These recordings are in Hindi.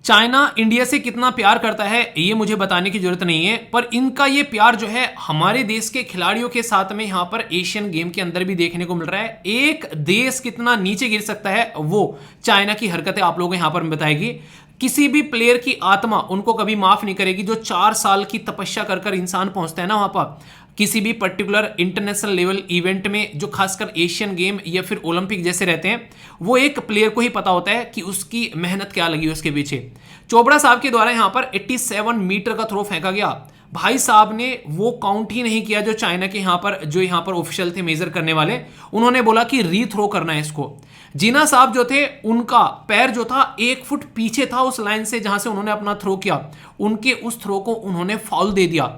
चाइना इंडिया से कितना प्यार करता है ये मुझे बताने की जरूरत नहीं है, पर इनका ये प्यार जो है हमारे देश के खिलाड़ियों के साथ में यहां पर एशियन गेम के अंदर भी देखने को मिल रहा है। एक देश कितना नीचे गिर सकता है वो चाइना की हरकतें आप लोगों को यहां पर बताएगी। किसी भी प्लेयर की आत्मा उनको कभी माफ नहीं करेगी। जो 4 साल की तपस्या कर कर इंसान पहुंचता है ना वहां पर किसी भी पर्टिकुलर इंटरनेशनल लेवल इवेंट में, जो खासकर एशियन गेम या फिर ओलंपिक जैसे रहते हैं, वो एक प्लेयर को ही पता होता है कि उसकी मेहनत क्या लगी उसके पीछे। चोपड़ा साहब के द्वारा यहां पर 87 मीटर का थ्रो फेंका गया। भाई साहब ने वो काउंट ही नहीं किया। जो चाइना के यहां पर ऑफिशियल थे मेजर करने वाले, उन्होंने बोला कि री थ्रो करना है इसको। जीना साहब जो थे उनका पैर जो था 1 फुट पीछे था उस लाइन से जहां से उन्होंने अपना थ्रो किया। उनके उस थ्रो को उन्होंने फाउल दे दिया।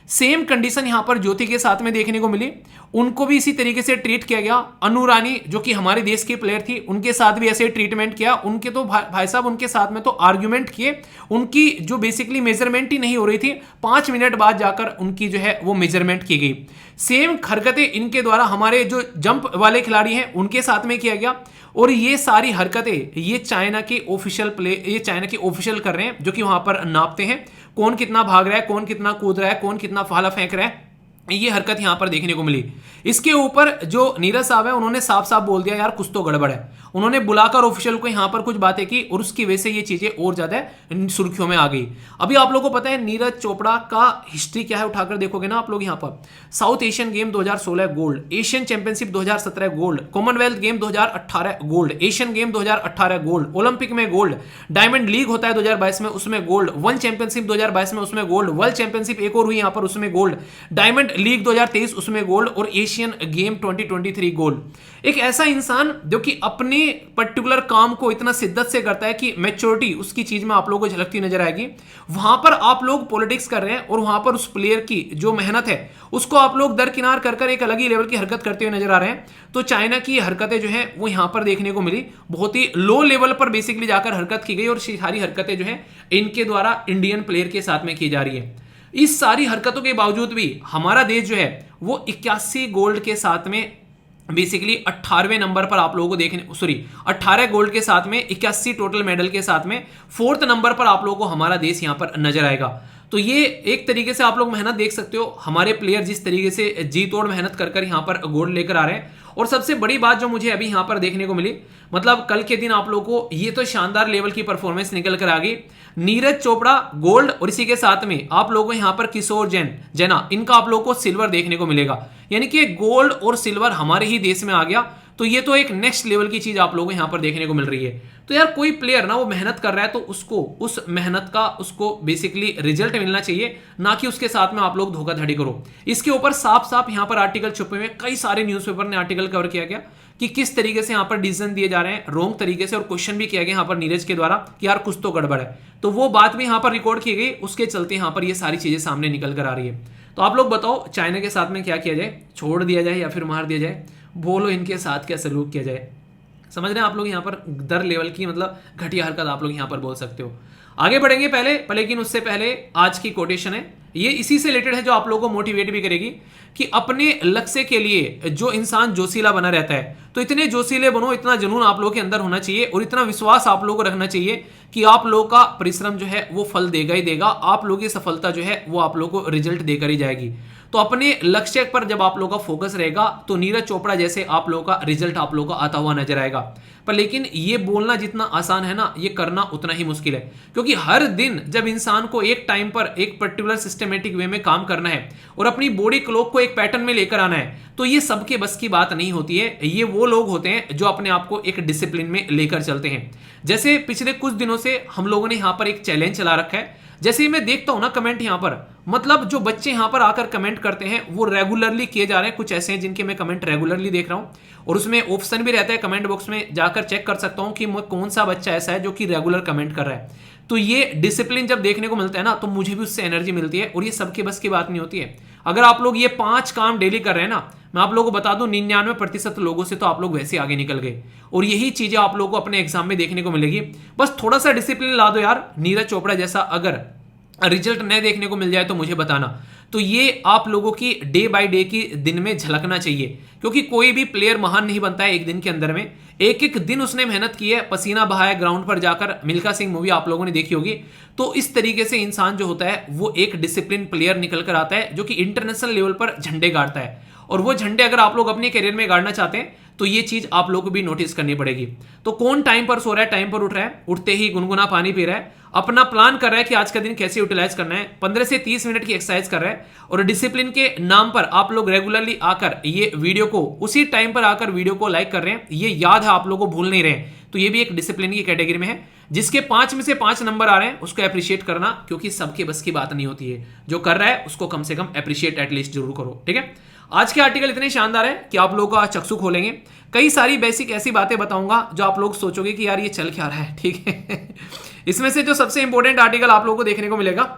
सेम कंडीशन यहां पर ज्योति के साथ में देखने को मिली। उनको भी इसी तरीके से ट्रीट किया गया। अनु रानी जो कि हमारे देश की प्लेयर थी, उनके साथ भी ऐसे ट्रीटमेंट किया। उनके तो भाई साहब उनके साथ में तो आर्ग्यूमेंट किए। उनकी जो बेसिकली मेजरमेंट ही नहीं हो रही थी, 5 मिनट बाद जाकर उनकी जो है वो मेजरमेंट की गई। सेम हरकतें इनके द्वारा हमारे जो जंप वाले खिलाड़ी हैं उनके साथ में किया गया। और ये सारी हरकतें ये चाइना के ऑफिशियल कर रहे हैं, जो कि वहां पर नापते हैं कौन कितना भाग रहा है, कौन कितना कूद रहा है, कौन कितना फाला फेंक रहा है। ये हरकत यहां पर देखने को मिली। इसके ऊपर जो नीरज साहब है उन्होंने साफ साफ बोल दिया यार कुछ तो गड़बड़ है। उन्होंने बुलाकर ऑफिशियल को यहां पर कुछ बातें की और उसकी वजह से ये चीजें और ज्यादा सुर्खियों में आ गई। अभी आप लोगों को पता है नीरज चोपड़ा का हिस्ट्री क्या है, उठाकर देखोगे ना आप लोग यहां पर। South Asian game 2016 gold, Asian championship 2017 gold, Commonwealth game 2018 gold, Asian game 2018 gold, Olympic में गोल्ड, डायमंड लीग होता है 2022 में उसमें गोल्ड, वर्ल्ड चैंपियनशिप 2022 में उसमें गोल्ड, वर्ल्ड चैंपियनशिप एक और हुई यहां पर उसमें गोल्ड, डायमंड लीग 2023 उसमें गोल्ड और एशियन गेम 2023 गोल्ड। एक ऐसा इंसान जो कि अपने पर्टिकुलर काम को इतना शिद्दत से करता है कि मैच्योरिटी उसकी चीज में आप लोगों को झलकती नजर आएगी। वहां पर आप लोग पॉलिटिक्स कर रहे हैं और वहां पर उस प्लेयर की जो मेहनत है उसको आप लोग दरकिनार कर एक अलग ही लेवल की हरकत करते हुए नजर आ रहे हैं। तो चाइना की हरकतें जो है वो यहां पर देखने को मिली। बहुत ही लो लेवल पर बेसिकली जाकर हरकत की गई और सारी हरकतें जो है इनके द्वारा इंडियन प्लेयर के साथ में की जा रही है। इस सारी हरकतों के बावजूद भी हमारा देश जो है वो 81 गोल्ड के साथ में बेसिकली 18वें नंबर पर आप लोगों को देखने 18 गोल्ड के साथ में 81 टोटल मेडल के साथ में 4th नंबर पर आप लोगों को हमारा देश यहां पर नजर आएगा। तो ये एक तरीके से आप लोग मेहनत देख सकते हो, हमारे प्लेयर जिस तरीके से जी तोड़ मेहनत कर यहां पर गोल्ड लेकर आ रहे हैं। और सबसे बड़ी बात जो मुझे अभी यहां पर देखने को मिली, मतलब कल के दिन आप लोगों को ये तो शानदार लेवल की परफॉर्मेंस निकल कर आ गई। नीरज चोपड़ा गोल्ड और इसी के साथ में आप लोगों को यहां पर किशोर जैना इनका आप लोगों को सिल्वर देखने को मिलेगा। यानी कि गोल्ड और सिल्वर हमारे ही देश में आ गया। तो ये तो एक नेक्स्ट लेवल की चीज आप लोगों को यहां पर देखने को मिल रही है। तो यार कोई प्लेयर ना वो मेहनत कर रहा है तो उसको उस मेहनत का उसको बेसिकली रिजल्ट मिलना चाहिए, ना कि उसके साथ में आप लोग धोखाधड़ी करो। इसके ऊपर साफ साफ यहां पर आर्टिकल छुपे हुए, कई सारे न्यूज़पेपर ने आर्टिकल कवर किया गया कि किस तरीके से यहां पर डिसीजन दिए जा रहे हैं रॉन्ग तरीके से, और क्वेश्चन भी किया गया यहां पर नीरज के द्वारा कि यार कुछ तो गड़बड़ है। तो वो बात भी यहां पर रिकॉर्ड की गई, उसके चलते यहां पर ये सारी चीजें सामने निकल कर आ रही है। तो आप लोग बताओ चाइना के साथ में क्या किया जाए, छोड़ दिया जाए या फिर मार दिया जाए? बोलो इनके साथ क्या सलूक किया जाए? समझ रहे हैं आप लोग यहाँ पर दर लेवल की मतलब घटिया हरकत आप लोग यहाँ पर बोल सकते हो। आगे बढ़ेंगे पहले, लेकिन उससे पहले आज की कोटेशन है, ये इसी से रिलेटेड है जो आप लोगों को मोटिवेट भी करेगी कि अपने लक्ष्य के लिए जो इंसान जोशीला बना रहता है, तो इतने जोशीले बनो, इतना जुनून आप लोगों के अंदर होना चाहिए और इतना विश्वास आप लोगों को रखना चाहिए कि आप लोगों का परिश्रम जो है वो फल देगा ही देगा। आप लोगों की सफलता जो है वो आप लोगों को रिजल्ट देकर ही जाएगी। तो अपने लक्ष्य पर जब आप लोगों का फोकस रहेगा तो नीरज चोपड़ा जैसे आप लोगों का रिजल्ट आप लोगों को आता हुआ नजर आएगा। पर लेकिन ये बोलना जितना आसान है ना, ये करना उतना ही मुश्किल है। क्योंकि हर दिन जब इंसान को एक टाइम पर एक पर्टिकुलर सिस्टमेटिक वे में काम करना है और अपनी बॉडी क्लॉक को एक पैटर्न में लेकर आना है, तो ये सबके बस की बात नहीं होती है। ये वो लोग होते हैं जो अपने आप को एक डिसिप्लिन में लेकर चलते हैं। जैसे पिछले कुछ दिनों से हम लोगों ने यहाँ पर एक चैलेंज चला रखा है। जैसे मैं देखता हूं ना कमेंट यहां पर, मतलब जो बच्चे यहां पर आकर कमेंट करते हैं वो रेगुलरली किए जा रहे हैं। कुछ ऐसे हैं जिनके मैं कमेंट रेगुलरली देख रहा हूं और उसमें ऑप्शन भी रहता है कमेंट बॉक्स में जाकर चेक कर सकता हूं कि कौन सा बच्चा ऐसा है जो कि रेगुलर कमेंट कर रहा है। तो ये डिसिप्लिन जब देखने को मिलता है ना, तो मुझे भी उससे एनर्जी मिलती है। और ये सबके बस की बात नहीं होती है। अगर आप लोग ये 5 काम डेली कर रहे हैं ना, मैं आप लोगों को बता दूं 99% लोगों से तो आप लोग वैसे आगे निकल गए। और यही चीजें आप लोगों को अपने एग्जाम में देखने को मिलेगी। बस थोड़ा सा डिसिप्लिन ला दो यार। नीरज चोपड़ा जैसा अगर रिजल्ट न देखने को मिल जाए तो मुझे बताना, तो ये आप लोगों की डे बाय डे की दिन में झलकना चाहिए, क्योंकि कोई भी प्लेयर महान नहीं बनता है एक दिन के अंदर में। एक एक दिन उसने मेहनत की है, पसीना बहाया ग्राउंड पर जाकर। मिल्खा सिंह मूवी आप लोगों ने देखी होगी। तो इस तरीके से इंसान जो होता है वो एक डिसिप्लिन प्लेयर निकल कर आता है, जो कि इंटरनेशनल लेवल पर झंडे गाड़ता है। और वो झंडे अगर आप लोग अपने करियर में गाड़ना चाहते हैं तो ये चीज आप लोग को भी नोटिस करनी पड़ेगी। तो कौन टाइम पर सो रहा है, टाइम पर उठ रहा है, उठते ही गुनगुना पानी पी रहा है, अपना प्लान कर रहा है कि आज का दिन कैसे यूटिलाइज करना है, 15 से 30 मिनट की एक्सरसाइज कर रहा है, और डिसिप्लिन के नाम पर आप लोग रेगुलरली आकर ये वीडियो को उसी टाइम पर आकर वीडियो को लाइक कर रहे हैं, ये याद है आप लोगों को, भूल नहीं रहे हैं। तो ये भी एक डिसिप्लिन की कैटेगरी में है। जिसके 5 में से 5 नंबर आ रहे हैं उसको अप्रिशिएट करना, क्योंकि सबके बस की बात नहीं होती है। जो कर रहा है उसको कम से कम अप्रिशिएट एटलीस्ट जरूर करो, ठीक है। आज के आर्टिकल इतने शानदार है कि आप लोगों का चक्षु खोलेंगे। कई सारी बेसिक ऐसी बातें बताऊंगा जो आप लोग सोचोगे कि यार ये चल क्या रहा है, ठीक है। इसमें से जो सबसे इंपॉर्टेंट आर्टिकल आप लोगों को देखने को मिलेगा,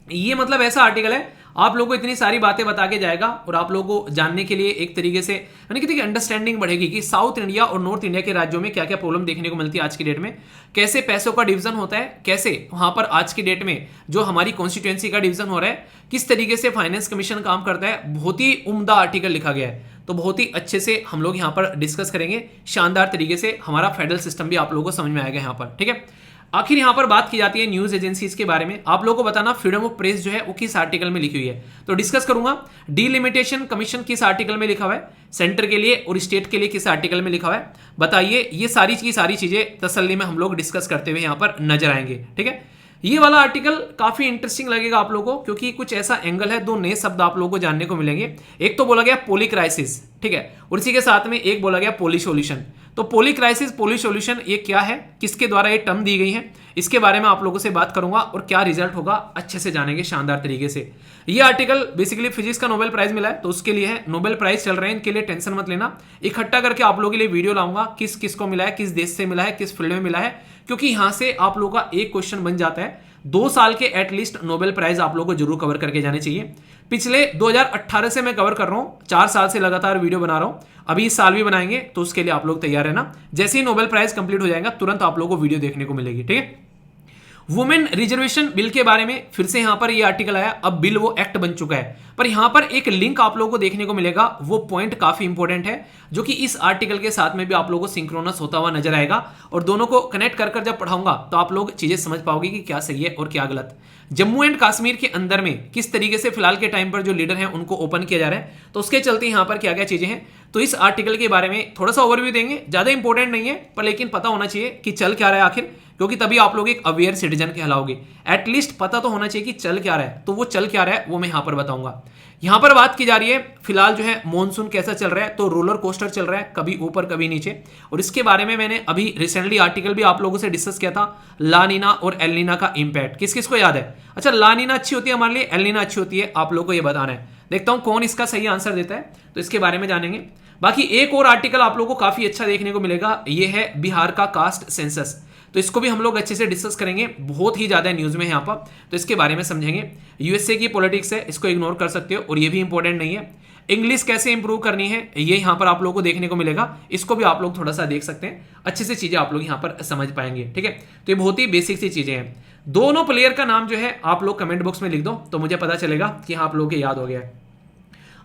ये मतलब ऐसा आर्टिकल है आप लोगों को इतनी सारी बातें बता के जाएगा और आप लोगों को जानने के लिए एक तरीके से यानी कि अंडरस्टैंडिंग बढ़ेगी कि साउथ इंडिया और नॉर्थ इंडिया के राज्यों में क्या क्या प्रॉब्लम देखने को मिलती है आज की डेट में, कैसे पैसों का डिवीजन होता है, कैसे वहां पर आज की डेट में जो हमारी कॉन्स्टिट्यूएंसी का डिवीजन हो रहा है, किस तरीके से फाइनेंस कमीशन काम करता है। बहुत ही उम्दा आर्टिकल लिखा गया है, तो बहुत ही अच्छे से हम लोग यहाँ पर डिस्कस करेंगे। शानदार तरीके से हमारा फेडरल सिस्टम भी आप लोगों को समझ में आएगा यहाँ पर, ठीक है। आखिर यहां पर बात की जाती है न्यूज एजेंसीज के बारे में। आप लोगों को बताना फ्रीडम ऑफ प्रेस जो है वो किस आर्टिकल में लिखी हुई है, तो डिस्कस करूंगा। डिलिमिटेशन कमीशन किस आर्टिकल में लिखा हुआ है, सेंटर के लिए और स्टेट के लिए किस आर्टिकल में लिखा हुआ है, बताइए। ये सारी की सारी चीजें तसल्ली में हम लोग डिस्कस करते हुए यहां पर नजर आएंगे, ठीक है। ये वाला आर्टिकल काफी इंटरेस्टिंग लगेगा आप लोगों को, क्योंकि कुछ ऐसा एंगल है, 2 नए शब्द आप लोगों को जानने को मिलेंगे। एक तो बोला गया पोली क्राइसिस, ठीक है, और इसी के साथ में एक बोला गया पोली सॉल्यूशन। तो पोली क्राइसिस, पोली सॉल्यूशन, ये क्या है, किसके द्वारा ये टर्म दी गई है, इसके बारे में आप लोगों से बात करूंगा और क्या रिजल्ट होगा अच्छे से जानेंगे शानदार तरीके से। ये आर्टिकल बेसिकली फिजिक्स का नोबेल प्राइज मिला है, तो उसके लिए है। नोबेल प्राइज चल रहे हैं, इनके लिए टेंशन मत लेना। इकट्ठा करके आप लोगों के लिए वीडियो लाऊंगा, किस किस को मिला है, किस देश से मिला है, किस फील्ड में मिला है, क्योंकि यहां से आप लोगों का एक क्वेश्चन बन जाता है। 2 साल के एटलीस्ट नोबेल प्राइज आप लोगों को जरूर कवर करके जाने चाहिए। पिछले 2018 से मैं कवर कर रहा हूं, 4 साल से लगातार वीडियो बना रहा हूं, अभी इस साल भी बनाएंगे, तो उसके लिए आप लोग तैयार रहना। जैसे ही नोबेल प्राइज कंप्लीट हो जाएगा तुरंत आप लोगों को वीडियो देखने को मिलेगी, ठीक है। वुमेन रिजर्वेशन बिल के बारे में फिर से यहां पर ये आर्टिकल आया, अब बिल वो एक्ट बन चुका है, पर यहां पर एक लिंक आप लोगों को देखने को मिलेगा, वो पॉइंट काफी इंपॉर्टेंट है, जो कि इस आर्टिकल के साथ में भी आप लोगों को सिंक्रोनस होता हुआ नजर आएगा। और दोनों को कनेक्ट कर जब पढ़ाऊंगा तो आप लोग चीजें समझ पाओगे कि क्या सही है और क्या गलत। जम्मू एंड कश्मीर के अंदर में किस तरीके से फिलहाल के टाइम पर जो लीडर हैं उनको ओपन किया जा रहा है, तो उसके चलते यहां पर क्या क्या चीजें हैं, तो इस आर्टिकल के बारे में थोड़ा सा ओवरव्यू देंगे। ज्यादा इंपॉर्टेंट नहीं है, पर लेकिन पता होना चाहिए कि चल क्या रहा है आखिर, क्योंकि तभी आप लोग एक अवेयर सिटीजन कहलाओगे। एटलीस्ट पता तो होना चाहिए कि चल क्या रहा है, तो वो चल क्या रहा है वो मैं यहां पर बताऊंगा। यहां पर बात की जा रही है फिलहाल जो है मॉनसून कैसा चल रहा है, तो रोलर कोस्टर चल रहा है, कभी ऊपर कभी नीचे। और इसके बारे में मैंने अभी रिसेंटली आर्टिकल भी आप लोगों से डिस्कस किया था, ला नीना और एल नीना का इंपैक्ट। किस किस को याद है? अच्छा, ला नीना अच्छी होती है हमारे लिए, एल नीना अच्छी होती है, आप लोगों को ये बताना है। देखता हूं कौन इसका सही आंसर देता है, तो इसके बारे में जानेंगे। बाकी एक और आर्टिकल आप लोगों को काफी अच्छा देखने को मिलेगा, ये है बिहार का कास्ट सेंसस, तो इसको भी हम लोग अच्छे से डिस्कस करेंगे। बहुत ही ज्यादा न्यूज में यहाँ पर, तो इसके बारे में समझेंगे। यूएसए की पॉलिटिक्स है, इसको इग्नोर कर सकते हो और ये भी इंपॉर्टेंट नहीं है। इंग्लिश कैसे इंप्रूव करनी है ये यहाँ पर आप लोगों को देखने को मिलेगा, इसको भी आप लोग थोड़ा सा देख सकते हैं, अच्छे से चीजें आप लोग यहाँ पर समझ पाएंगे, ठीक है। तो ये बहुत ही बेसिक सी चीजें हैं। दोनों प्लेयर का नाम जो है आप लोग कमेंट बॉक्स में लिख दो, तो मुझे पता चलेगा कि हाँ आप लोगों को याद हो गया है।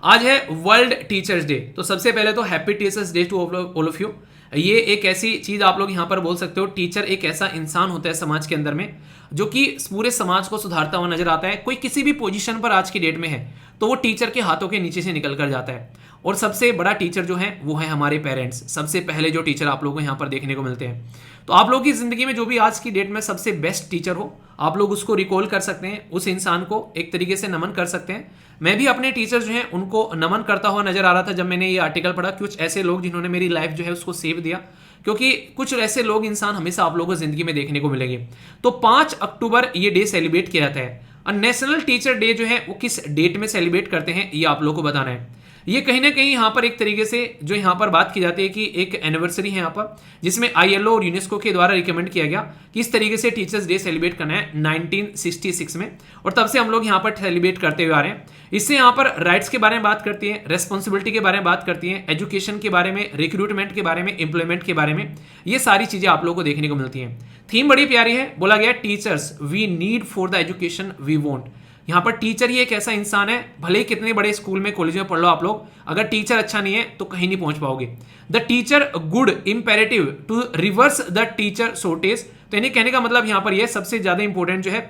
आज है वर्ल्ड टीचर्स डे, तो सबसे पहले तो happy teachers day to all of you. ये एक ऐसी चीज आप लोग यहां पर बोल सकते हो, टीचर एक ऐसा इंसान होता है समाज के अंदर में जो कि पूरे समाज को सुधारता हुआ नजर आता है। कोई किसी भी पोजीशन पर आज की डेट में है तो वो टीचर के हाथों के नीचे से निकल कर जाता है। और सबसे बड़ा टीचर जो है वो है हमारे पेरेंट्स, सबसे पहले जो टीचर आप लोगों को यहाँ पर देखने को मिलते हैं। तो आप लोगों की जिंदगी में जो भी आज की डेट में सबसे बेस्ट टीचर हो, आप लोग उसको रिकॉल कर सकते हैं, उस इंसान को एक तरीके से नमन कर सकते हैं। मैं भी अपने टीचर जो हैं उनको नमन करता हुआ नजर आ रहा था जब मैंने ये आर्टिकल पढ़ा। कुछ ऐसे लोग जिन्होंने मेरी लाइफ जो है उसको सेव दिया, क्योंकि कुछ ऐसे लोग इंसान हमेशा आप लोगों को जिंदगी में देखने को मिलेंगे। तो 5 अक्टूबर ये डे सेलिब्रेट किया जाता है। और नेशनल टीचर डे जो है वो किस डेट में सेलिब्रेट करते हैं ये आप लोगों को बताना है। ये कहीं ना कहीं यहाँ पर एक तरीके से जो यहाँ पर बात की जाती है कि एक एनिवर्सरी है यहाँ पर, जिसमें आईएलओ और यूनेस्को के द्वारा रिकमेंड किया गया कि इस तरीके से टीचर्स डे सेलिब्रेट करना है 1966 में, और तब से हम लोग यहाँ पर सेलिब्रेट करते हुए आ रहे हैं। इससे यहाँ पर राइट्स के बारे में बात करती है, रेस्पॉन्सिबिलिटी के बारे में बात करती है, एजुकेशन के बारे में, रिक्रूटमेंट के बारे में, एम्प्लॉयमेंट के बारे में, ये सारी चीजें आप लोगों को देखने को मिलती हैं। थीम बड़ी प्यारी है, बोला गया teachers we need for the education we want. यहाँ पर टीचर ही एक ऐसा इंसान है, भले ही कितने बड़े स्कूल में कॉलेज में पढ़ लो आप लोग, अगर टीचर अच्छा नहीं है तो कहीं नहीं पहुंच पाओगे। The teacher good imperative to reverse the teacher shortage. तो यानी कहने का मतलब यहाँ पर यह सबसे ज्यादा इंपॉर्टेंट जो है,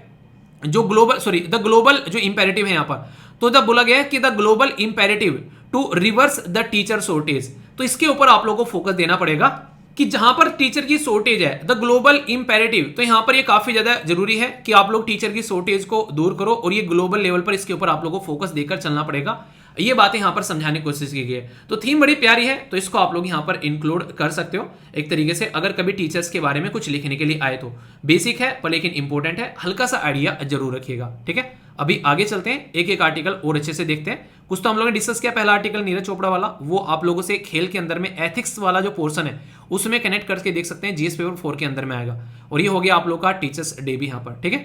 जो द ग्लोबल जो इंपेरेटिव है यहाँ पर, तो जब बोला गया है कि the global imperative to reverse the teacher shortage, तो इसके ऊपर आप लोगों को फोकस देना पड़ेगा कि जहां पर टीचर की शॉर्टेज है, द ग्लोबल इंपेरेटिव, तो यहां पर ये काफी ज्यादा जरूरी है कि आप लोग टीचर की शॉर्टेज को दूर करो, और ये ग्लोबल लेवल पर इसके ऊपर आप लोगों को फोकस देकर चलना पड़ेगा। ये बातें यहां पर समझाने की कोशिश की गई है। तो थीम बड़ी प्यारी है, तो इसको आप लोग यहां पर इंक्लूड कर सकते हो एक तरीके से, अगर कभी टीचर्स के बारे में कुछ लिखने के लिए आए तो। बेसिक है पर लेकिन इंपॉर्टेंट है, हल्का सा आइडिया जरूर रखिएगा, ठीक है। अभी आगे चलते हैं, एक एक आर्टिकल और अच्छे से देखते हैं। कुछ तो हम लोगों ने डिस्कस किया, पहला आर्टिकल नीरज चोपड़ा वाला, वो आप लोगों से खेल के अंदर में एथिक्स वाला जो पोर्शन है उसमें कनेक्ट करके देख सकते हैं, जीएस पेपर 4 के अंदर में आएगा। और ये हो गया आप लोग का टीचर्स डे भी यहाँ पर, ठीक है।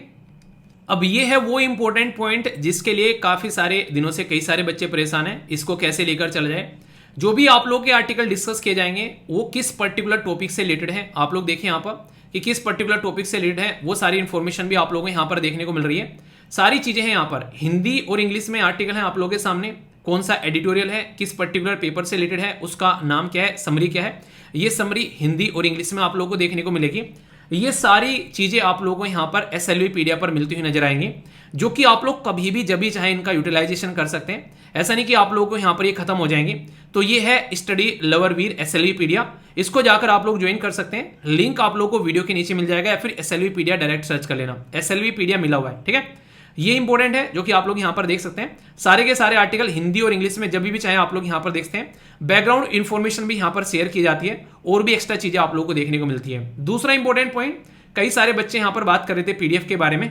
अब ये है वो इंपॉर्टेंट पॉइंट जिसके लिए काफी सारे दिनों से कई सारे बच्चे परेशान हैं, इसको कैसे लेकर चल जाए। जो भी आप लोग के आर्टिकल डिस्कस किए जाएंगे वो किस पर्टिकुलर टॉपिक से रिलेटेड है, आप लोग देखिए यहाँ पर कि किस पर्टिकुलर टॉपिक से रिलेटेड है, वो सारी इंफॉर्मेशन भी आप लोगों को यहाँ पर देखने को मिल रही है। सारी चीजें हैं यहाँ पर, हिंदी और इंग्लिश में आर्टिकल है आप लोगों के सामने, कौन सा एडिटोरियल है, किस पर्टिकुलर पेपर से रिलेटेड है, उसका नाम क्या है, समरी क्या है, ये समरी हिंदी और इंग्लिश में आप लोगों को देखने को मिलेगी। ये सारी चीजें आप लोगों को यहाँ पर एसएलवीपीडिया पर मिलती हुई नजर आएंगी, जो कि आप लोग कभी भी जब भी चाहे इनका यूटिलाइजेशन कर सकते हैं। ऐसा नहीं कि आप लोगों को यहाँ पर ये खत्म हो जाएंगे। तो ये है स्टडी लवर वीर एसएलवीपीडिया, इसको जाकर आप लोग ज्वाइन कर सकते हैं। लिंक आप लोगों को वीडियो के नीचे मिल जाएगा, या फिर एसएलवीपीडिया डायरेक्ट सर्च कर लेना, एसएलवीपीडिया मिला हुआ है, ठीक है। ये इंपॉर्टेंट है जो कि आप लोग यहाँ पर देख सकते हैं। सारे के सारे आर्टिकल हिंदी और इंग्लिश में जब भी चाहे आप लोग यहाँ पर देखते हैं। बैकग्राउंड इन्फॉर्मेशन भी यहाँ पर शेयर की जाती है, और भी एक्स्ट्रा चीजें आप लोगों को देखने को मिलती है। दूसरा इंपॉर्टेंट पॉइंट, कई सारे बच्चे यहाँ पर बात कर रहे थे पीडीएफ के बारे में,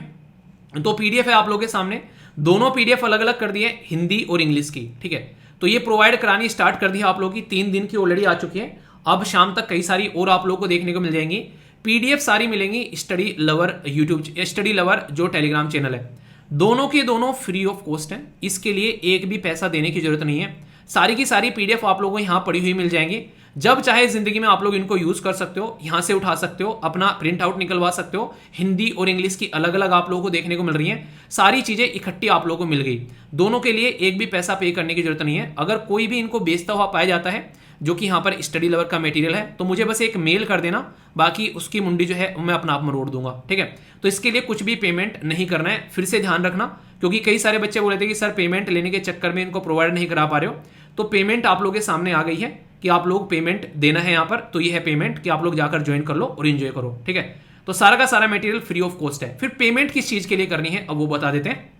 तो पीडीएफ है आप लोगों के सामने, दोनों पीडीएफ अलग अलग कर दिए, हिंदी और इंग्लिश की, ठीक है। तो ये प्रोवाइड करानी स्टार्ट कर दी आप लोगों की, 3 दिन की ऑलरेडी आ चुकी है। अब शाम तक कई सारी और आप लोगों को देखने को मिल जाएंगी। पीडीएफ सारी मिलेंगी study lover YouTube, study lover जो टेलीग्राम चैनल है, दोनों के दोनों फ्री ऑफ कॉस्ट है, इसके लिए एक भी पैसा देने की जरूरत नहीं है। सारी की सारी पीडीएफ आप लोगों को यहाँ पड़ी हुई मिल जाएंगी, जब चाहे जिंदगी में आप लोग इनको यूज कर सकते हो, यहां से उठा सकते हो, अपना प्रिंट आउट निकलवा सकते हो। हिंदी और इंग्लिश की अलग अलग आप लोगों को देखने को मिल रही है, सारी चीजें इकट्ठी आप लोगों को मिल गई। दोनों के लिए एक भी पैसा पे करने की जरूरत नहीं है। अगर कोई भी इनको बेचता हुआ पाया जाता है जो कि यहाँ पर स्टडी लवर का मटेरियल है, तो मुझे बस एक मेल कर देना, बाकी उसकी मुंडी जो है मैं अपना आप मरोड़ दूंगा, ठीक है। तो इसके लिए कुछ भी पेमेंट नहीं करना है, फिर से ध्यान रखना, क्योंकि कई सारे बच्चे बोले थे कि सर पेमेंट लेने के चक्कर में इनको प्रोवाइड नहीं करा पा रहे हो। तो पेमेंट आप लोगों के सामने आ गई है कि आप लोग पेमेंट देना है यहाँ पर, तो ये है पेमेंट कि आप लोग जाकर ज्वाइन कर लो और एंजॉय करो, ठीक है। तो सारा का सारा मटेरियल फ्री ऑफ कॉस्ट है। फिर पेमेंट किस चीज के लिए करनी है अब वो बता देते हैं।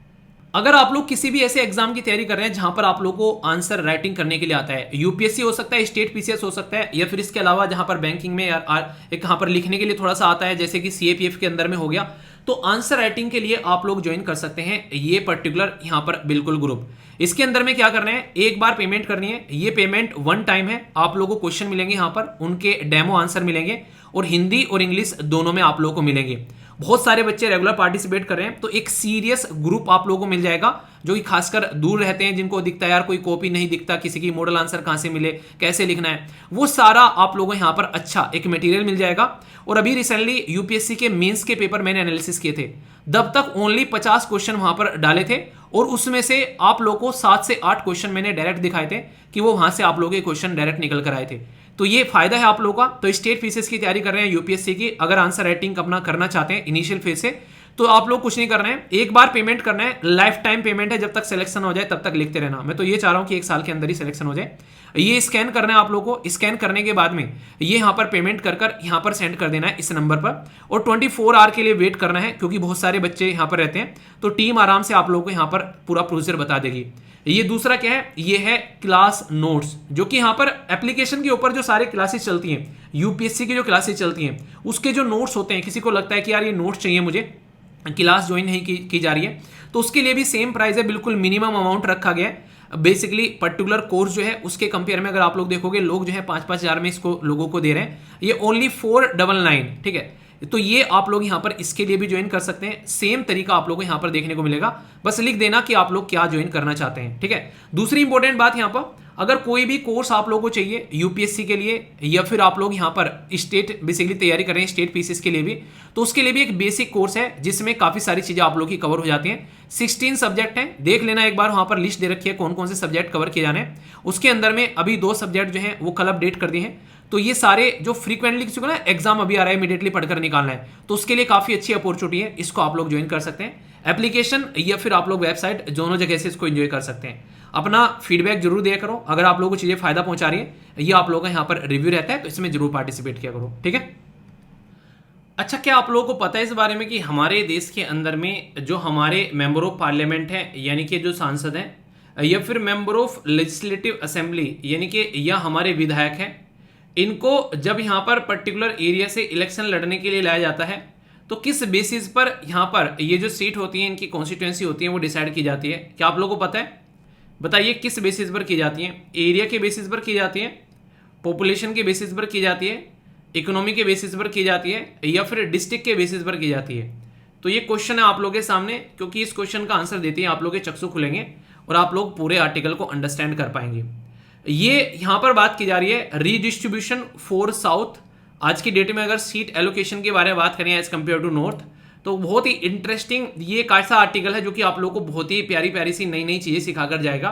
अगर आप लोग किसी भी ऐसे एग्जाम की तैयारी कर रहे हैं जहां पर आप लोगों को आंसर राइटिंग करने के लिए आता है, यूपीएससी हो सकता है, स्टेट पीसीएस हो सकता है, या फिर इसके अलावा जहां पर बैंकिंग में एक यहाँ पर लिखने के लिए थोड़ा सा आता है, जैसे कि सीएपीएफ के अंदर में हो गया, तो आंसर राइटिंग के लिए आप लोग ज्वाइन कर सकते हैं ये पर्टिकुलर यहाँ पर बिल्कुल ग्रुप। इसके अंदर में क्या करना है, एक बार पेमेंट करनी है, ये पेमेंट 1 टाइम है। आप लोगों को क्वेश्चन मिलेंगे यहाँ पर, उनके डेमो आंसर मिलेंगे, और हिंदी और इंग्लिश दोनों में आप लोगों को मिलेंगे। बहुत सारे बच्चे रेगुलर पार्टिसिपेट कर रहे हैं, तो एक सीरियस ग्रुप आप लोगों को मिल जाएगा, जो कि खासकर दूर रहते हैं, जिनको दिखता है यार कोई कॉपी नहीं दिखता, किसी की मॉडल आंसर कहां से मिले, कैसे लिखना है, वो सारा आप लोगों को यहाँ पर अच्छा एक मटेरियल मिल जाएगा। और अभी रिसेंटली यूपीएससी के मेंस के पेपर मैंने एनालिसिस किए थे, तब तक ओनली 50 क्वेश्चन वहां पर डाले थे, और उसमें से आप लोगों को 7 से 8 क्वेश्चन मैंने डायरेक्ट दिखाए थे कि वो वहां से आप लोगों के क्वेश्चन डायरेक्ट निकल कर आए थे। तो ये फायदा है आप लोगों का। तो स्टेट पीसीएस की तैयारी कर रहे हैं, यूपीएससी की, अगर आंसर राइटिंग अपना करना चाहते हैं इनिशियल फेज से, तो आप लोग कुछ नहीं करना है, एक बार पेमेंट करना है, लाइफ टाइम पेमेंट है, जब तक सिलेक्शन हो जाए तब तक लिखते रहना। मैं तो ये चाह रहा हूं कि 1 साल के अंदर ही सिलेक्शन हो जाए। ये स्कैन करना है आप लोगों को, स्कैन करने के बाद में ये यहाँ पर पेमेंट कर यहाँ पर सेंड कर देना है इस नंबर पर, और 24 आवर के लिए वेट करना है, क्योंकि बहुत सारे बच्चे यहाँ पर रहते हैं, तो टीम आराम से आप लोगों को यहाँ पर पूरा प्रोसीजर बता देगी। ये दूसरा क्या है, ये है क्लास नोट्स, जो कि यहाँ पर एप्लीकेशन के ऊपर जो सारे क्लासेस चलती हैं, यूपीएससी की जो क्लासेस चलती हैं, उसके जो नोट्स होते हैं, किसी को लगता है कि यार ये नोट्स चाहिए मुझे, क्लास ज्वाइन नहीं की जा रही है, तो उसके लिए भी सेम प्राइस है, बिल्कुल मिनिमम अमाउंट रखा गया है। बेसिकली पर्टिकुलर कोर्स जो है उसके कंपेयर में अगर आप लोग देखोगे, लोग जो है 5-5 हज़ार में इसको लोगों को दे रहे हैं, ये ओनली 499, ठीक है। तो ये आप लोग यहाँ पर इसके लिए भी ज्वाइन कर सकते हैं, सेम तरीका आप लोगों को यहाँ पर देखने को मिलेगा। बस लिख देना कि आप लोग क्या ज्वाइन करना चाहते हैं, ठीक है। दूसरी इंपॉर्टेंट बात यहाँ पर, अगर कोई भी कोर्स आप लोगों को चाहिए यूपीएससी के लिए, या फिर आप लोग यहाँ पर स्टेट बेसिकली तैयारी कर रहे हैं स्टेट पीसीएस के लिए भी, तो उसके लिए भी एक बेसिक कोर्स है जिसमें काफ़ी सारी चीज़ें आप लोग की कवर हो जाती हैं। 16 सब्जेक्ट हैं, देख लेना एक बार, वहाँ पर लिस्ट दे रखी है कौन कौन से सब्जेक्ट कवर किए जाने हैं। उसके अंदर में अभी 2 सब्जेक्ट जो हैं वो कल अपडेट कर दिए हैं। तो ये सारे जो फ्रीक्वेंटली किसी को ना एग्जाम अभी आ रहा है इमीडिएटली पढ़कर निकालना है, तो उसके लिए काफ़ी अच्छी अपॉर्चुनिटी है, इसको आप लोग ज्वाइन कर सकते हैं। एप्लीकेशन या फिर आप लोग वेबसाइट, दोनों जगह से इसको एंजॉय कर सकते हैं। अपना फीडबैक जरूर दिया करो, अगर आप लोगों को चीज़ें फायदा पहुंचा रही है, ये आप लोगों का यहाँ पर रिव्यू रहता है, तो इसमें जरूर पार्टिसिपेट किया करो, ठीक है। अच्छा, क्या आप लोगों को पता है इस बारे में कि हमारे देश के अंदर में जो हमारे मेंबर ऑफ पार्लियामेंट हैं, यानी कि जो सांसद हैं, या फिर मेंबर ऑफ लेजिस्लेटिव असेंबली यानी कि या हमारे विधायक हैं, इनको जब यहाँ पर पर्टिकुलर एरिया से इलेक्शन लड़ने के लिए लाया जाता है, तो किस बेसिस पर यहाँ पर ये जो सीट होती है, इनकी कॉन्स्टिट्यूंसी होती है, वो डिसाइड की जाती है? क्या आप लोगों को पता है? बताइए किस बेसिस पर की जाती है? एरिया के बेसिस पर की जाती है, पॉपुलेशन के बेसिस पर की जाती है, इकोनॉमी के बेसिस पर की जाती है, या फिर डिस्ट्रिक्ट के बेसिस पर की जाती है? तो ये क्वेश्चन है आप लोगों के सामने, क्योंकि इस क्वेश्चन का आंसर देते ही आप लोगों के चक्षु खुलेंगे और आप लोग पूरे आर्टिकल को अंडरस्टैंड कर पाएंगे। ये यहां पर बात की जा रही है रीडिस्ट्रीब्यूशन फॉर साउथ। आज की डेट में अगर सीट एलोकेशन के बारे में बात करें एज कंपेयर टू नॉर्थ, तो बहुत ही इंटरेस्टिंग ये एक ऐसा आर्टिकल है जो कि आप लोगों को बहुत ही प्यारी प्यारी सी नई नई चीजें सिखाकर जाएगा,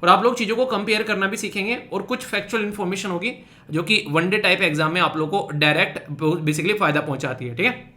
और आप लोग चीजों को कंपेयर करना भी सीखेंगे, और कुछ फैक्चुअल इन्फॉर्मेशन होगी जो कि वनडे टाइप एग्जाम में आप लोग को डायरेक्ट बेसिकली फायदा पहुंचाती है, ठीक है।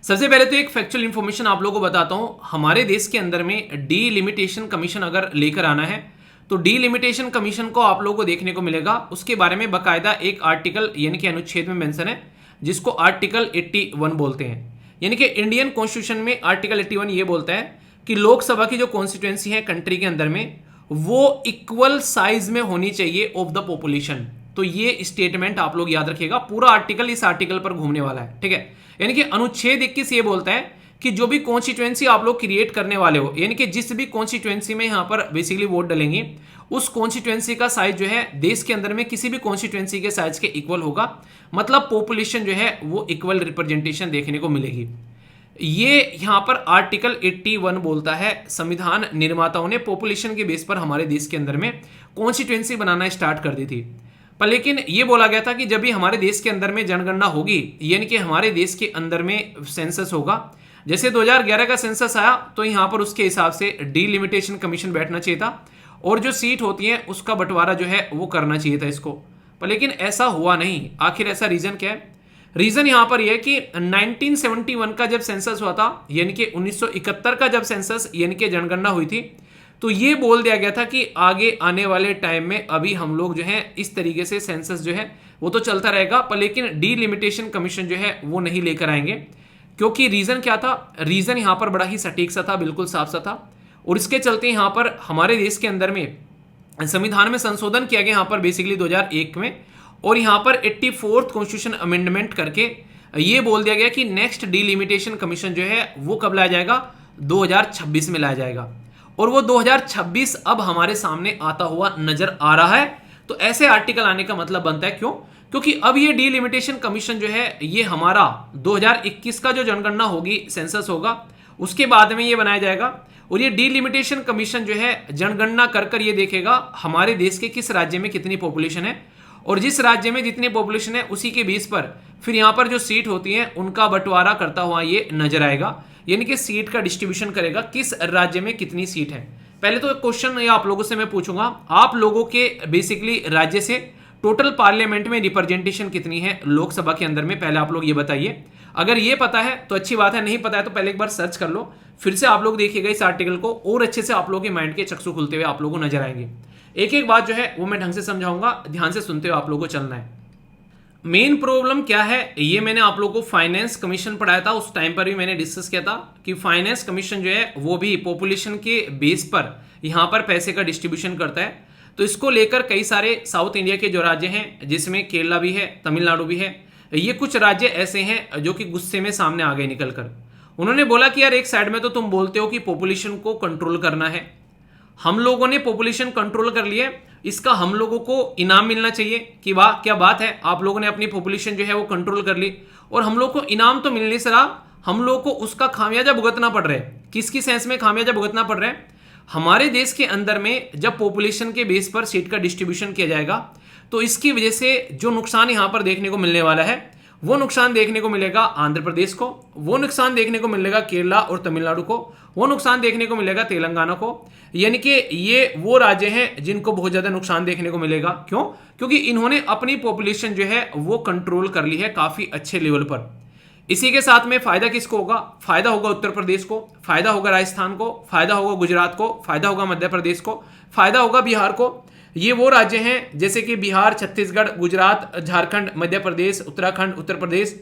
सबसे पहले तो एक फैक्चुअल इन्फॉर्मेशन आप लोगों को बताता हूं। हमारे देश के अंदर में डीलिमिटेशन कमीशन अगर लेकर आना है, तो डीलिमिटेशन कमीशन को आप लोगों को देखने को मिलेगा, उसके बारे में बाकायदा एक आर्टिकल यानी कि अनुच्छेद में मेंशन है, जिसको आर्टिकल 81 बोलते हैं। यानी कि इंडियन कॉन्स्टिट्यूशन में आर्टिकल 81 ये बोलता है कि लोकसभा की जो कॉन्स्टिट्यूएंसी है कंट्री के अंदर में, वो इक्वल साइज में होनी चाहिए ऑफ द पॉपुलेशन। तो ये स्टेटमेंट आप लोग याद रखिएगा, पूरा आर्टिकल इस आर्टिकल पर घूमने वाला है, ठीक है। यानी कि अनुच्छेद 21 ये बोलता है कि जो भी कॉन्स्टिट्यूएंसी आप लोग क्रिएट करने वाले हो, यानी कि जिस भी कॉन्स्टिट्यूएंसी में यहां पर बेसिकली वोट डलेंगे, उस कॉन्स्टिट्यूएंसी का साइज जो है देश के अंदर में किसी भी कॉन्स्टिट्यूएंसी के साइज के इक्वल होगा, मतलब पॉपुलेशन जो है वो इक्वल रिप्रेजेंटेशन देखने को मिलेगी। ये यहां पर आर्टिकल 81 बोलता है। संविधान निर्माताओं ने पॉपुलेशन के बेस पर हमारे देश के अंदर में कॉन्स्टिट्यूएंसी बनाना स्टार्ट कर दी थी, पर लेकिन ये बोला गया था कि जब भी हमारे देश के अंदर में जनगणना होगी, यानी कि हमारे देश के अंदर में सेंसस होगा, जैसे 2011 का सेंसस आया, तो यहां पर उसके हिसाब से डीलिमिटेशन कमीशन बैठना चाहिए था, और जो सीट होती है उसका बंटवारा जो है वो करना चाहिए था इसको, पर लेकिन ऐसा हुआ नहीं। आखिर ऐसा रीजन क्या है? रीजन यहां पर यह है कि 1971 का जब सेंसस हुआ था, यानी कि 1971 का जब सेंसस यानी कि जनगणना हुई थी, तो ये बोल दिया गया था कि आगे आने वाले टाइम में अभी हम लोग जो है इस तरीके से सेंसस जो है वो तो चलता रहेगा, पर लेकिन डीलिमिटेशन कमीशन जो है वो नहीं लेकर आएंगे। क्योंकि रीजन क्या था? रीजन यहां पर बड़ा ही सटीक सा था, बिल्कुल साफ सा था, और इसके चलते यहां पर हमारे देश के अंदर में संविधान में संशोधन किया गया यहां पर बेसिकली 2001 में, और यहां पर 84th कॉन्स्टिट्यूशन अमेंडमेंट करके ये बोल दिया गया कि नेक्स्ट डीलिमिटेशन कमीशन जो है वो कब लाया जाएगा? 2026 में लाया जाएगा, और वो 2026 अब हमारे सामने आता हुआ नजर आ रहा है। तो ऐसे आर्टिकल आने का मतलब बनता है, क्यों? क्योंकि अब ये डीलिमिटेशन कमीशन जो है ये हमारा 2021 का जो जनगणना होगी, सेंसस होगा, उसके बाद में ये बनाया जाएगा, और ये डीलिमिटेशन कमीशन जो है जनगणना कर ये देखेगा हमारे देश के किस राज्य में कितनी पॉपुलेशन है, और जिस राज्य में जितनी पॉपुलेशन है उसी के बेस पर फिर यहाँ पर जो सीट होती है उनका बंटवारा करता हुआ ये नजर आएगा, यानी कि सीट का डिस्ट्रीब्यूशन करेगा किस राज्य में कितनी सीट है। पहले तो क्वेश्चन ये आप लोगों से मैं पूछूंगा, आप लोगों के बेसिकली राज्य से टोटल पार्लियामेंट में रिप्रेजेंटेशन कितनी है लोकसभा के अंदर में, पहले आप लोग ये बताइए। अगर ये पता है तो अच्छी बात है, नहीं पता है तो पहले एक बार सर्च कर लो, फिर से आप लोग देखिएगा इस आर्टिकल को, और अच्छे से आप लोगों के माइंड के चक्षु खुलते हुए आप लोगों को नजर आएंगे। एक एक बात जो है वो मैं ढंग से समझाऊंगा, ध्यान से सुनते हुए आप लोगों को चलना है। मेन प्रॉब्लम क्या है, ये मैंने आप लोगों को फाइनेंस कमीशन पढ़ाया था, उस टाइम पर भी मैंने डिस्कस किया था कि फाइनेंस कमीशन जो है वो भी पॉपुलेशन के बेस पर यहां पर पैसे का डिस्ट्रीब्यूशन करता है। तो इसको लेकर कई सारे साउथ इंडिया के जो राज्य हैं, जिसमें केरला भी है, तमिलनाडु भी है, ये कुछ राज्य ऐसे हैं जो कि गुस्से में सामने आ गए निकलकर। उन्होंने बोला कि यार एक साइड में तो तुम बोलते हो कि पॉपुलेशन को कंट्रोल करना है, हम लोगों ने पॉपुलेशन कंट्रोल कर लिया, इसका हम लोगों को इनाम मिलना चाहिए कि वाह क्या बात है, आप लोगों ने अपनी पॉपुलेशन जो है वो कंट्रोल कर ली, और हम लोग को इनाम तो मिलने से रहा, हम लोग को उसका खामियाजा भुगतना पड़ रहा है। किसकी सेंस में खामियाजा भुगतना पड़ रहा है? हमारे देश के अंदर में जब पॉपुलेशन के बेस पर सीट का डिस्ट्रीब्यूशन किया जाएगा तो इसकी वजह से जो नुकसान यहां पर देखने को मिलने वाला है वो नुकसान देखने को मिलेगा आंध्र प्रदेश को, वो नुकसान देखने को मिलेगा केरला और तमिलनाडु को, वो नुकसान देखने को मिलेगा तेलंगाना को। यानी कि ये वो राज्य हैं जिनको बहुत ज्यादा नुकसान देखने को मिलेगा। क्यों? क्योंकि इन्होंने अपनी पॉपुलेशन जो है वो कंट्रोल कर ली है काफी अच्छे लेवल पर। इसी के साथ में फायदा किसको होगा? फायदा होगा उत्तर प्रदेश को, फायदा होगा राजस्थान को, फायदा होगा गुजरात को, फायदा होगा मध्य प्रदेश को, फायदा होगा बिहार को। ये वो राज्य हैं जैसे कि बिहार, छत्तीसगढ़, गुजरात, झारखंड, मध्य प्रदेश, उत्तराखंड, उत्तर प्रदेश,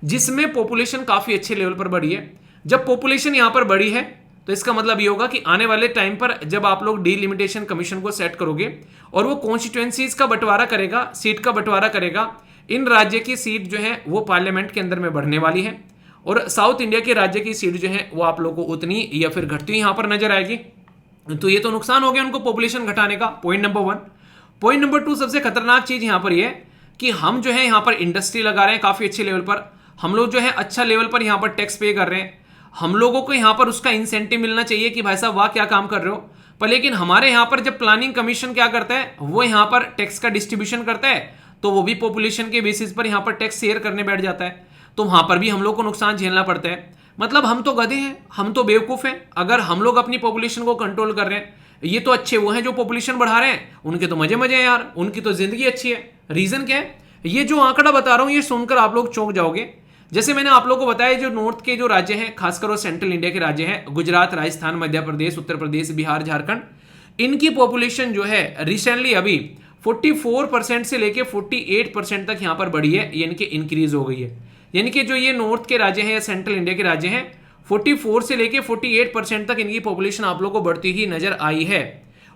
जिसमें पॉपुलेशन काफी अच्छे लेवल पर बढ़ी है। जब पॉपुलेशन यहां पर बढ़ी है तो इसका मतलब ये होगा कि आने वाले टाइम पर जब आप लोग डीलिमिटेशन कमीशन को सेट करोगे और वो कॉन्स्टिट्यूएंसीज का बंटवारा करेगा, सीट का बंटवारा करेगा, इन राज्य की सीट जो है वो पार्लियामेंट के अंदर में बढ़ने वाली है और साउथ इंडिया के राज्य की सीट जो है वो आप लोगों को उतनी या फिर घटती यहां पर नजर आएगी। तो ये तो नुकसान हो गया उनको पॉपुलेशन घटाने का, पॉइंट नंबर 1। पॉइंट नंबर 2, सबसे खतरनाक चीज यहां पर ये कि हम जो है यहां पर इंडस्ट्री लगा रहे हैं काफी अच्छे लेवल पर, हम लोग जो है अच्छा लेवल पर यहां पर टैक्स पे कर रहे हैं, हम लोगों को यहां पर उसका इंसेंटिव मिलना चाहिए कि भाई साहब वाह क्या काम कर रहे हो। पर लेकिन हमारे यहां पर जब प्लानिंग कमीशन क्या करता है, वो यहां पर टैक्स का डिस्ट्रीब्यूशन करता है तो वो भी पॉपुलेशन के बेसिस पर यहां पर टैक्स शेयर करने बैठ जाता है, तो वहां पर भी हम लोग को नुकसान झेलना पड़ता है। मतलब हम तो गधे हैं, हम तो बेवकूफ हैं अगर हम लोग अपनी पॉपुलेशन को कंट्रोल कर रहे हैं। ये तो अच्छे वो हैं जो पॉपुलेशन बढ़ा रहे हैं, उनके तो मजे मजे हैं यार, उनकी तो जिंदगी अच्छी है। रीजन क्या है? ये जो आंकड़ा बता रहा हूं ये सुनकर आप लोग चौंक जाओगे। जैसे मैंने आप लोगों को बताया जो नॉर्थ के जो राज्य हैं, खासकर वो सेंट्रल इंडिया के राज्य हैं, गुजरात, राजस्थान, मध्य प्रदेश, उत्तर प्रदेश, बिहार, झारखंड, इनकी पॉपुलेशन जो है रिसेंटली अभी 44% से लेके 48% तक यहां पर बढ़ी है, यानी कि इंक्रीज हो गई है। यानी कि जो ये नॉर्थ के राज्य हैं या सेंट्रल इंडिया के राज्य हैं, 44 से लेके 48% तक इनकी पॉपुलेशन आप लोगों को बढ़ती ही नजर आई है।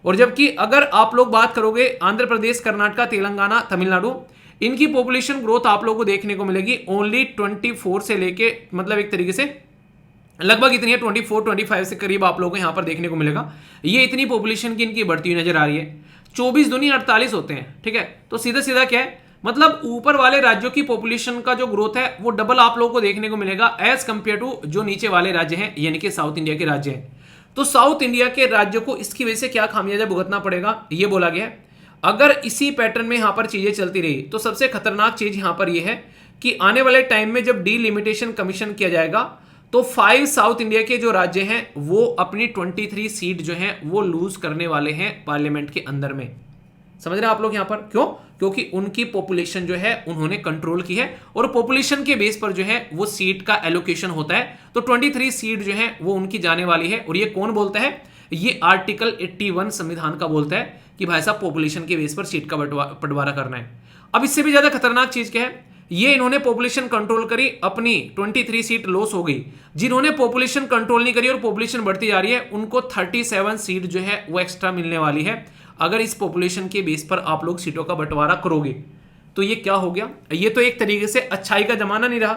और जबकि अगर आप लोग बात करोगे आंध्र प्रदेश, कर्नाटक, तेलंगाना, तमिलनाडु, इनकी पॉपुलेशन ग्रोथ आप लोगों को देखने को मिलेगी ओनली 24 से लेके मतलब एक तरीके से लगभग इतनी है 24-25 से करीब आप लोगों को यहां पर देखने को मिलेगा। ये इतनी पॉपुलेशन की इनकी बढ़ती हुई नजर आ रही है। 24 दूनी 48 होते हैं, ठीक है। तो सीधा सीधा क्या है, मतलब ऊपर वाले राज्यों की पॉपुलेशन का जो ग्रोथ है वो डबल आप लोगों को देखने को मिलेगा एज कंपेयर टू जो नीचे वाले राज्य हैं, यानी कि साउथ इंडिया के राज्य हैं। तो साउथ इंडिया के राज्यों को इसकी वजह से क्या खामियाजा भुगतना पड़ेगा, ये बोला गया है। अगर इसी पैटर्न में यहां पर चीजें चलती रही तो सबसे खतरनाक चीज यहां पर यह है कि आने वाले टाइम में जब डीलिमिटेशन कमीशन किया जाएगा तो 5 साउथ इंडिया के जो राज्य हैं वो अपनी 23 सीट जो हैं वो लूज करने वाले हैं पार्लियामेंट के अंदर में। समझ रहे हैं आप लोग यहां पर? क्यों? क्योंकि उनकी पॉपुलेशन जो है उन्होंने कंट्रोल की है और पॉपुलेशन के बेस पर जो है वो सीट का एलोकेशन होता है। तो 23 सीट जो है वो उनकी जाने वाली है। और ये कौन बोलता है? ये आर्टिकल 81 संविधान का बोलता है कि भाई साहब पॉपुलेशन के बेस पर सीट का बंटवारा करना है। अब इससे भी ज्यादा खतरनाक चीज क्या है, ये इन्होंने पॉपुलेशन कंट्रोल करी, अपनी 23 सीट लॉस हो गई। जिन्होंने पॉपुलेशन कंट्रोल नहीं करी और पॉपुलेशन बढ़ती जा रही है उनको 37 सीट जो है वो एक्स्ट्रा मिलने वाली है अगर इस पॉपुलेशन के बेस पर आप लोग सीटों का बंटवारा करोगे। तो ये क्या हो गया? ये तो एक तरीके से अच्छाई का जमाना नहीं रहा।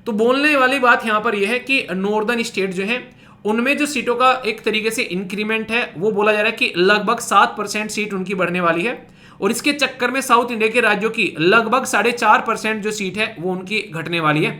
तो बोलने वाली बात यहां पर यह है कि नॉर्दर्न स्टेट जो है उनमें जो सीटों का एक तरीके से इंक्रीमेंट है वो बोला जा रहा है कि लगभग 7% सीट उनकी बढ़ने वाली है। और इसके चक्कर में साउथ इंडिया के राज्यों की लगभग 4.5% जो सीट है वो उनकी घटने वाली है,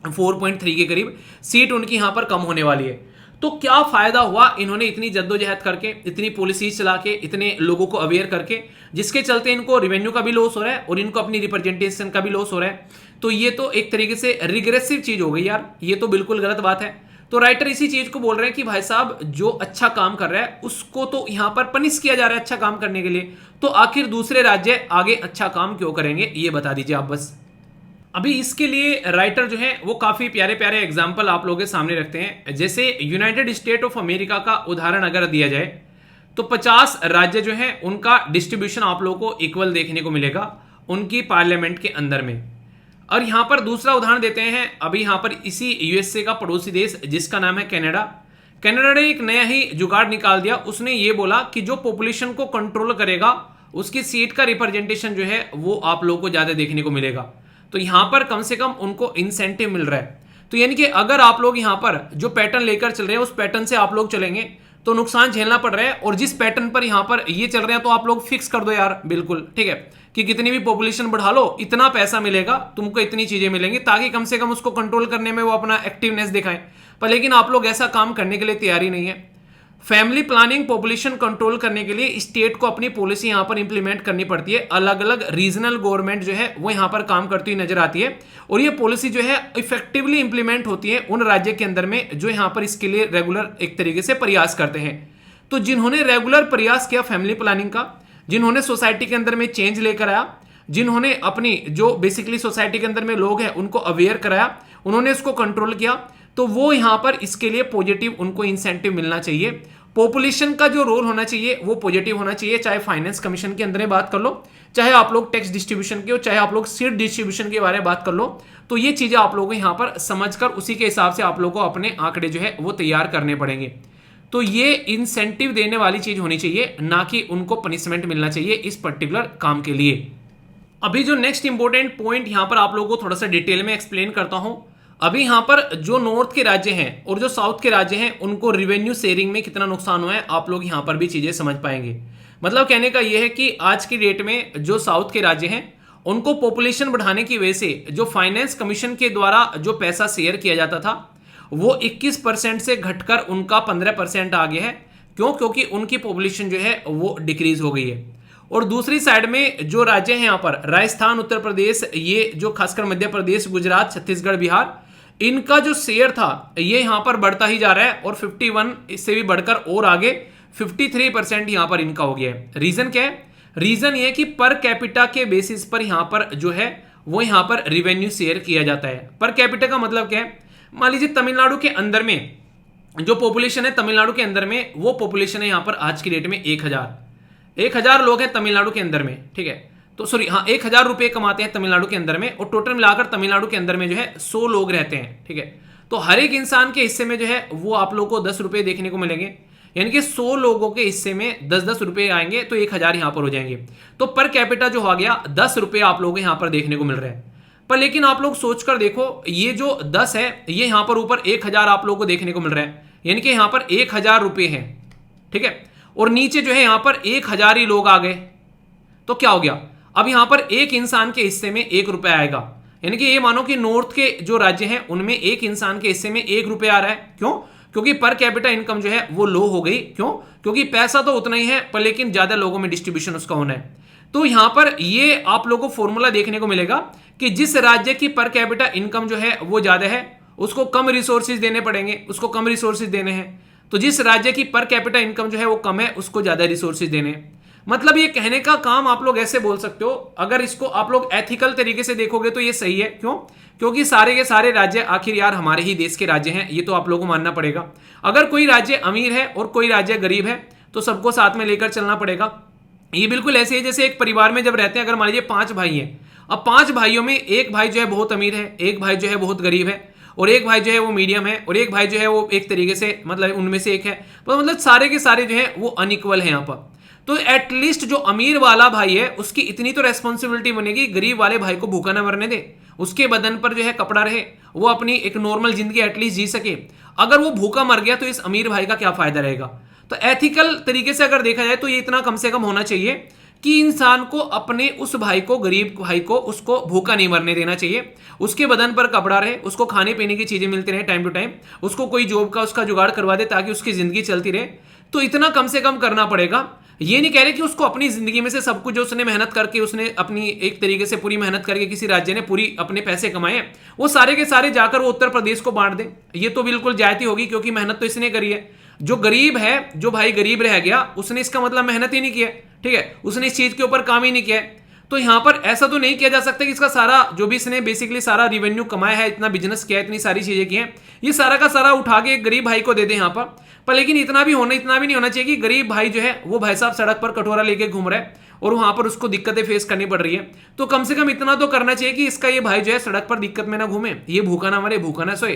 4.3 के करीब सीट उनकी यहां पर कम होने वाली है। तो क्या फायदा हुआ इन्होंने इतनी जद्दोजहद करके, इतनी पॉलिसीज चला के, इतने लोगों को अवेयर करके, जिसके चलते इनको रेवेन्यू का भी लॉस हो रहा है और इनको अपनी रिप्रेजेंटेशन का भी लॉस हो रहा है। तो ये तो एक तरीके से रिग्रेसिव चीज हो गई यार, ये तो बिल्कुल गलत बात है। तो राइटर इसी चीज को बोल रहे हैं कि भाई साहब जो अच्छा काम कर रहा है उसको तो यहां पर पनिश किया जा रहा है अच्छा काम करने के लिए, तो आखिर दूसरे राज्य आगे अच्छा काम क्यों करेंगे, ये बता दीजिए आप बस। अभी इसके लिए राइटर जो है वो काफी प्यारे प्यारे एग्जाम्पल आप लोगों के सामने रखते हैं। जैसे यूनाइटेड स्टेट ऑफ अमेरिका का उदाहरण अगर दिया जाए तो 50 राज्य जो है उनका डिस्ट्रीब्यूशन आप लोगों को इक्वल देखने को मिलेगा उनकी पार्लियामेंट के अंदर में। और यहां पर दूसरा उदाहरण देते हैं, अभी यहां पर इसी यूएसए का पड़ोसी देश जिसका नाम है कनाडा। कनाडा ने एक नया ही जुगाड़ निकाल दिया। उसने ये बोला कि जो पॉपुलेशन को कंट्रोल करेगा उसकी सीट का रिप्रेजेंटेशन जो है वो आप लोगों को ज्यादा देखने को मिलेगा। तो यहां पर कम से कम उनको इंसेंटिव मिल रहा है। तो यानी कि अगर आप लोग यहां पर जो पैटर्न लेकर चल रहे हैं उस पैटर्न से आप लोग चलेंगे तो नुकसान झेलना पड़ रहा है। और जिस पैटर्न पर यहां पर ये चल रहे हैं तो आप लोग फिक्स कर दो यार, बिल्कुल ठीक है, कि कितनी भी पॉपुलेशन बढ़ा लो इतना पैसा मिलेगा तुमको, इतनी चीजें मिलेंगी, ताकि कम से कम उसको कंट्रोल करने में वो अपना एक्टिवनेस दिखाएं। पर लेकिन आप लोग ऐसा काम करने के लिए तैयारी नहीं है। फैमिली प्लानिंग पॉपुलेशन कंट्रोल करने के लिए स्टेट को अपनी पॉलिसी यहां पर इंप्लीमेंट करनी पड़ती है। अलग अलग रीजनल गवर्नमेंट जो है वो यहां पर काम करती हुई नजर आती है और ये पॉलिसी जो है इफेक्टिवली इंप्लीमेंट होती है उन राज्य के अंदर में जो यहां पर इसके लिए रेगुलर एक तरीके से प्रयास करते हैं। तो जिन्होंने रेगुलर प्रयास किया फैमिली प्लानिंग का, जिन्होंने सोसाइटी के अंदर में चेंज लेकर आया, जिन्होंने अपनी जो बेसिकली सोसाइटी के अंदर में लोग हैं उनको अवेयर कराया, उन्होंने इसको कंट्रोल किया, तो वो यहां पर इसके लिए पॉजिटिव उनको इंसेंटिव मिलना चाहिए। पॉपुलेशन का जो रोल होना चाहिए वो पॉजिटिव होना चाहिए। चाहे फाइनेंस कमीशन के अंदर में बात कर लो, चाहे आप लोग टैक्स डिस्ट्रीब्यूशन की हो, चाहे आप लोग सीट डिस्ट्रीब्यूशन के बारे में बात कर लो, तो ये चीजें आप लोगों को यहां पर समझकर उसी के हिसाब से आप लोगों को अपने आंकड़े जो है वो तैयार करने पड़ेंगे। तो ये इंसेंटिव देने वाली चीज होनी चाहिए, ना कि उनको पनिशमेंट मिलना चाहिए इस पर्टिकुलर काम के लिए। अभी जो नेक्स्ट इंपॉर्टेंट पॉइंट यहां पर आप लोगों को थोड़ा सा डिटेल में एक्सप्लेन करता हूं। अभी यहां पर जो नॉर्थ के राज्य हैं और जो साउथ के राज्य हैं उनको रिवेन्यू शेयरिंग में कितना नुकसान हुआ है आप लोग यहां पर भी चीजें समझ पाएंगे। मतलब कहने का यह है कि आज की डेट में जो साउथ के राज्य हैं उनको पॉपुलेशन बढ़ाने की वजह से जो फाइनेंस कमीशन के द्वारा जो पैसा शेयर किया जाता था वो 21% से घटकर उनका 15% आ गया है। क्यों? क्योंकि उनकी पॉपुलेशन जो है वो डिक्रीज हो गई है। और दूसरी साइड में जो राज्य हैं यहाँ पर राजस्थान, उत्तर प्रदेश, ये जो खासकर मध्य प्रदेश, गुजरात, छत्तीसगढ़, बिहार, इनका जो शेयर था ये यहां पर बढ़ता ही जा रहा है और 51 इससे भी बढ़कर और आगे 53% यहां पर इनका हो गया है। रीजन क्या है? रीजन ये है कि पर कैपिटा के बेसिस पर यहां पर जो है वो यहां पर रिवेन्यू शेयर किया जाता है। पर कैपिटा का मतलब क्या है? मान लीजिए तमिलनाडु के अंदर में जो पॉपुलेशन है, तमिलनाडु के अंदर में वो पॉपुलेशन है यहां पर आज की डेट में 1000 लोग हैं तमिलनाडु के अंदर में, ठीक है। तो सॉरी, हाँ, 1000 रुपए कमाते हैं तमिलनाडु के अंदर में और टोटल मिलाकर तमिलनाडु के अंदर में जो है 100 लोग रहते हैं, ठीक है। तो हर एक इंसान के हिस्से में जो है वो आप लोगों को 10 रुपए देखने को मिलेंगे, यानी कि 100 लोगों के हिस्से में 10-10 रुपए आएंगे तो 1000 यहां पर हो जाएंगे। तो पर कैपिटा जो हो गया 10 रुपए आप लोगों को यहां पर देखने को मिल रहा है। पर लेकिन आप लोग सोचकर देखो, ये जो 10 है ये यहां पर ऊपर 1000 आप लोगों को देखने को मिल रहा है, यानी कि यहां पर 1000 रुपए हैं, ठीक है। और नीचे जो है यहां पर 1000 ही लोग आ गए, तो क्या हो गया? अब यहां पर एक इंसान के हिस्से में 1 रुपया आएगा, यानी कि ये मानो कि नॉर्थ के जो राज्य हैं उनमें एक इंसान के हिस्से में 1 रुपया आ रहा है। क्यों? क्योंकि पर कैपिटा इनकम जो है वो लो हो गई। क्यों? क्योंकि पैसा तो उतना ही है पर लेकिन ज्यादा लोगों में डिस्ट्रीब्यूशन उसका होना है। तो यहां पर ये आप लोगों को फॉर्मूला देखने को मिलेगा कि जिस राज्य की पर कैपिटा इनकम जो है वो ज्यादा है उसको कम रिसोर्सेज देने पड़ेंगे, उसको कम रिसोर्सेज देने हैं। तो जिस राज्य की पर कैपिटा इनकम जो है वो कम है उसको ज्यादा रिसोर्सेज देने हैं। मतलब ये कहने का काम आप लोग ऐसे बोल सकते हो, अगर इसको आप लोग एथिकल तरीके से देखोगे तो ये सही है। क्यों? क्योंकि सारे के सारे राज्य आखिर यार हमारे ही देश के राज्य हैं, ये तो आप लोगों को मानना पड़ेगा। अगर कोई राज्य अमीर है और कोई राज्य गरीब है तो सबको साथ में लेकर चलना पड़ेगा। ये बिल्कुल ऐसे है जैसे एक परिवार में जब रहते हैं, अगर मान लीजिए 5 भाई हैं, अब 5 भाइयों में एक भाई जो है बहुत अमीर है, एक भाई जो है बहुत गरीब है और एक भाई जो है वो मीडियम है और एक भाई जो है वो एक तरीके से मतलब उनमें से एक है, तो मतलब सारे के सारे जो है वो अनइक्वल है यहाँ पर। तो एटलीस्ट जो अमीर वाला भाई है उसकी इतनी तो रेस्पॉन्सिबिलिटी बनेगी गरीब वाले भाई को भूखा ना मरने दे, उसके बदन पर जो है कपड़ा रहे, वो अपनी एक नॉर्मल जिंदगी एटलीस्ट जी सके। अगर वो भूखा मर गया तो इस अमीर भाई का क्या फायदा रहेगा? तो एथिकल तरीके से अगर देखा जाए तो ये इतना कम से कम होना चाहिए कि इंसान को अपने उस भाई को, गरीब भाई को, उसको भूखा नहीं मरने देना चाहिए, उसके बदन पर कपड़ा रहे, उसको खाने पीने की चीजें मिलती रहे टाइम टू टाइम, उसको कोई जॉब का उसका जुगाड़ करवा दे ताकि उसकी जिंदगी चलती रहे। तो इतना कम से कम करना पड़ेगा। ये नहीं कह रहे कि उसको अपनी जिंदगी में से सब कुछ जो उसने मेहनत करके, उसने अपनी एक तरीके से पूरी मेहनत करके किसी राज्य ने पूरी अपने पैसे कमाए वो सारे के सारे जाकर वो उत्तर प्रदेश को बांट दे, ये तो बिल्कुल जायती होगी क्योंकि मेहनत तो इसने करी है। जो गरीब है, जो भाई गरीब रह गया, उसने इसका मतलब मेहनत ही नहीं किया, ठीक है, उसने इस चीज के ऊपर काम ही नहीं किया। तो यहां पर ऐसा तो नहीं किया जा सकता कि इसका सारा जो भी इसने बेसिकली सारा रिवेन्यू कमाया है, इतना बिजनेस किया है, इतनी सारी चीजें की हैं, ये सारा का सारा उठा के एक गरीब भाई को दे दे यहां पर लेकिन इतना भी नहीं होना चाहिए कि गरीब भाई जो है वो भाई साहब सड़क पर कटोरा लेके घूम रहा है और वहां पर उसको दिक्कतें फेस करनी पड़ रही है। तो कम से कम इतना तो करना चाहिए कि इसका ये भाई जो है सड़क पर दिक्कत में ना घूमे, ये भूखा ना मरे, भूखा ना सोए।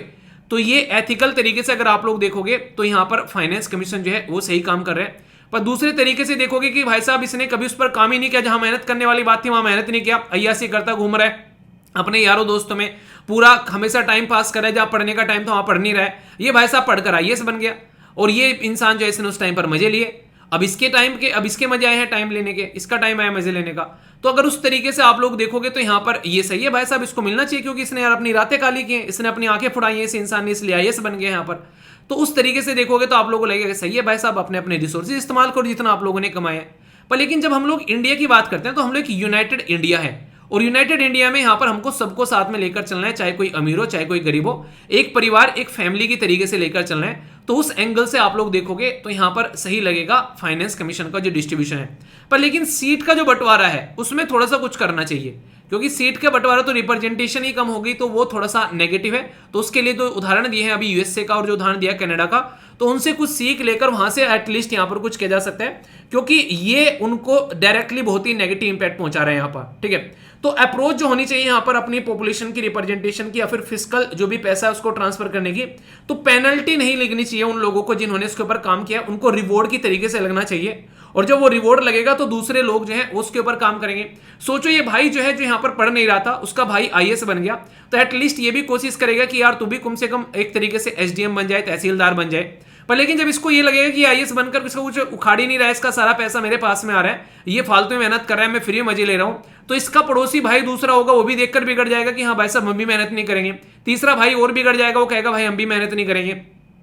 तो ये एथिकल तरीके से अगर आप लोग देखोगे तो यहां पर फाइनेंस कमीशन जो है वो सही काम कर रहे हैं। पर दूसरे तरीके से देखोगे कि भाई साहब इसने कभी उस पर काम ही नहीं किया, जहां मेहनत करने वाली बात थी वहां मेहनत नहीं किया, अय्यासी करता घूम रहा है अपने यारों दोस्तों में, पूरा हमेशा टाइम पास कर रहा है, जहां पढ़ने का टाइम था वहां पढ़ नहीं रहा है। ये भाई साहब पढ़कर आईएएस बन गया और ये इंसान जो है इसने उस टाइम पर मजे लिए अब इसके मजे आए हैं टाइम लेने के, इसका टाइम आया मजे लेने का। तो अगर उस तरीके से आप लोग देखोगे तो यहां पर ये सही है भाई साहब, इसको मिलना चाहिए, क्योंकि इसने यार अपनी रातें काली की हैं, इसने अपनी आंखें फुड़ाई हैं, इस इंसान ने, इसलिए आईएएस बन गए यहां पर। तो उस तरीके से देखोगे तो आप लोगों को लगेगा सही है भाई साहब, अपने अपने रिसोर्सेज इस्तेमाल करो जितना आप लोगों ने कमाया है। पर लेकिन जब हम लोग इंडिया की बात करते हैं तो हम लोग एक यूनाइटेड इंडिया है, और यूनाइटेड इंडिया में यहां पर हमको सबको साथ में लेकर चलना है, चाहे कोई अमीर हो चाहे कोई गरीब हो, एक परिवार एक फैमिली की तरीके से लेकर चलना है। तो उस एंगल से आप लोग देखोगे तो यहां पर सही लगेगा फाइनेंस कमीशन का जो डिस्ट्रीब्यूशन है। पर लेकिन सीट का जो बंटवारा है उसमें थोड़ा सा कुछ करना चाहिए, क्योंकि सीट का बंटवारा तो रिप्रेजेंटेशन ही कम होगी, तो वो थोड़ा सा नेगेटिव है। तो उसके लिए तो उदाहरण दिए हैं अभी यूएसए का, और जो उदाहरण दिया कनाडा का, तो उनसे कुछ सीख लेकर वहां से एटलीस्ट यहां पर कुछ किया जा सकता है, क्योंकि ये उनको डायरेक्टली बहुत ही नेगेटिव इंपैक्ट पहुंचा रहे हैं यहां पर। ठीक है, तो अप्रोच जो होनी चाहिए यहां पर अपनी पॉपुलेशन की रिप्रेजेंटेशन की, या फिर फिस्कल जो भी पैसा है उसको ट्रांसफर करने की, तो पेनल्टी नहीं लगनी चाहिए उन लोगों को जिन्होंने इसके ऊपर काम किया, उनको रिवॉर्ड की तरीके से लगना चाहिए। और जब वो रिवॉर्ड लगेगा तो दूसरे लोग जो है उसके ऊपर काम करेंगे। सोचो ये भाई जो है, जो यहां पर पढ़ नहीं रहा था, उसका भाई आईएएस बन गया, तो एटलीस्ट ये भी कोशिश करेगा कि यार तू भी कम से कम एक तरीके से एसडीएम बन जाए, तहसीलदार बन जाए। पर लेकिन जब इसको ये लगेगा कि आईएएस बनकर इसका कुछ उखाड़ ही नहीं रहा है, इसका सारा पैसा मेरे पास में आ रहा है, ये फालतू में मेहनत कर रहा है, मैं फ्री मजे ले रहा हूं, तो इसका पड़ोसी भाई दूसरा होगा वो भी देखकर बिगड़ जाएगा कि हाँ भाई साहब हम भी मेहनत नहीं करेंगे। तीसरा भाई और बिगड़ जाएगा, वो कहेगा भाई हम भी मेहनत नहीं करेंगे,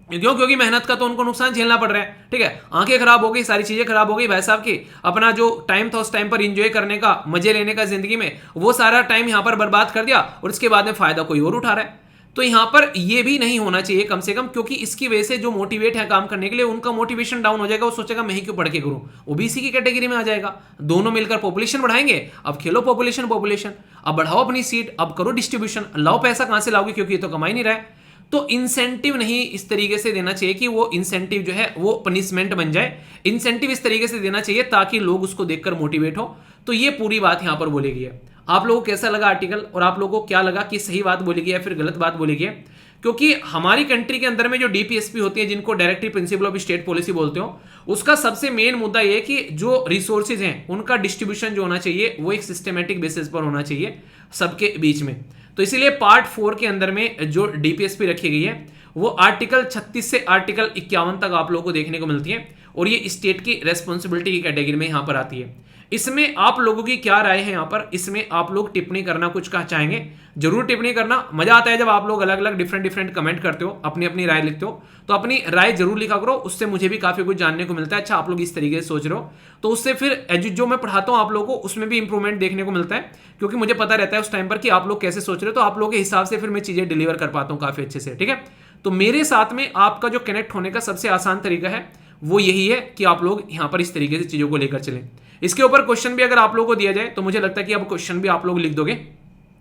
क्यों? क्योंकि मेहनत का तो उनको नुकसान झेलना पड़ रहा है। ठीक है, आंखें खराब हो गई, सारी चीजें खराब हो गई भाई साहब की, अपना जो टाइम था उस टाइम पर एंजॉय करने का, मजे लेने का जिंदगी में, वो सारा टाइम यहां पर बर्बाद कर दिया, और इसके बाद में फायदा कोई और उठा रहा है। तो यहां पर ये भी नहीं होना चाहिए कम से कम, क्योंकि इसकी वजह से जो मोटिवेट है काम करने के लिए, उनका मोटिवेशन डाउन हो जाएगा, वो सोचेगा मैं ही क्यों पढ़ के करूं, वो भी इसी की कैटेगरी में आ जाएगा। दोनों मिलकर पॉपुलेशन बढ़ाएंगे, अब खेलो पॉपुलेशन, अब बढ़ाओ अपनी सीट, अब करो डिस्ट्रीब्यूशन, लाओ पैसा कहां से लाओगे, क्योंकि ये तो कमा ही नहीं रहा है। तो इंसेंटिव नहीं इस तरीके से देना चाहिए कि वो इंसेंटिव जो है वो पनिशमेंट बन जाए, इंसेंटिव इस तरीके से देना चाहिए ताकि लोग उसको देखकर मोटिवेट हो। तो ये पूरी बात यहां पर बोली गई है। आप लोगों को कैसा लगा आर्टिकल, और आप लोगों को क्या लगा कि सही बात बोली गई है फिर गलत बात बोली गई है? क्योंकि हमारी कंट्री के अंदर में जो डीपीएसपी होती है, जिनको directly principle of state policy बोलते हो, उसका सबसे मेन मुद्दा यह है कि जो रिसोर्सेज हैं उनका डिस्ट्रीब्यूशन जो होना चाहिए वो एक सिस्टमेटिक बेसिस पर होना चाहिए सबके बीच में। तो इसीलिए पार्ट 4 के अंदर में जो डीपीएसपी रखी गई है वो आर्टिकल 36 से आर्टिकल 51 तक आप लोगों को देखने को मिलती है, और ये स्टेट की रेस्पॉन्सिबिलिटी की कैटेगरी में यहां पर आती है। इसमें आप लोगों की क्या राय है यहां पर, इसमें आप लोग टिप्पणी करना कुछ कहा चाहेंगे, जरूर टिप्पणी करना। मजा आता है जब आप लोग अलग अलग डिफरेंट कमेंट करते हो, अपनी अपनी राय लिखते हो, तो अपनी राय जरूर लिखा करो, उससे मुझे भी काफी कुछ जानने को मिलता है। अच्छा, आप लोग इस तरीके से सोच रहे हो, तो उससे फिर जो मैं पढ़ाता हूं आप लोगों को उसमें भी इंप्रूवमेंट देखने को मिलता है, क्योंकि मुझे पता रहता है उस टाइम पर कि आप लोग कैसे सोच रहे हो, तो आप लोगों के हिसाब से फिर मैं चीजें डिलीवर कर पाता हूं काफी अच्छे से। ठीक है, तो मेरे साथ में आपका जो कनेक्ट होने का सबसे आसान तरीका है वो यही है कि आप लोग यहां पर इस तरीके से चीजों को लेकर चलें। इसके ऊपर क्वेश्चन भी अगर आप लोगों को दिया जाए तो मुझे लगता है कि अब क्वेश्चन भी आप लोग लिख दोगे,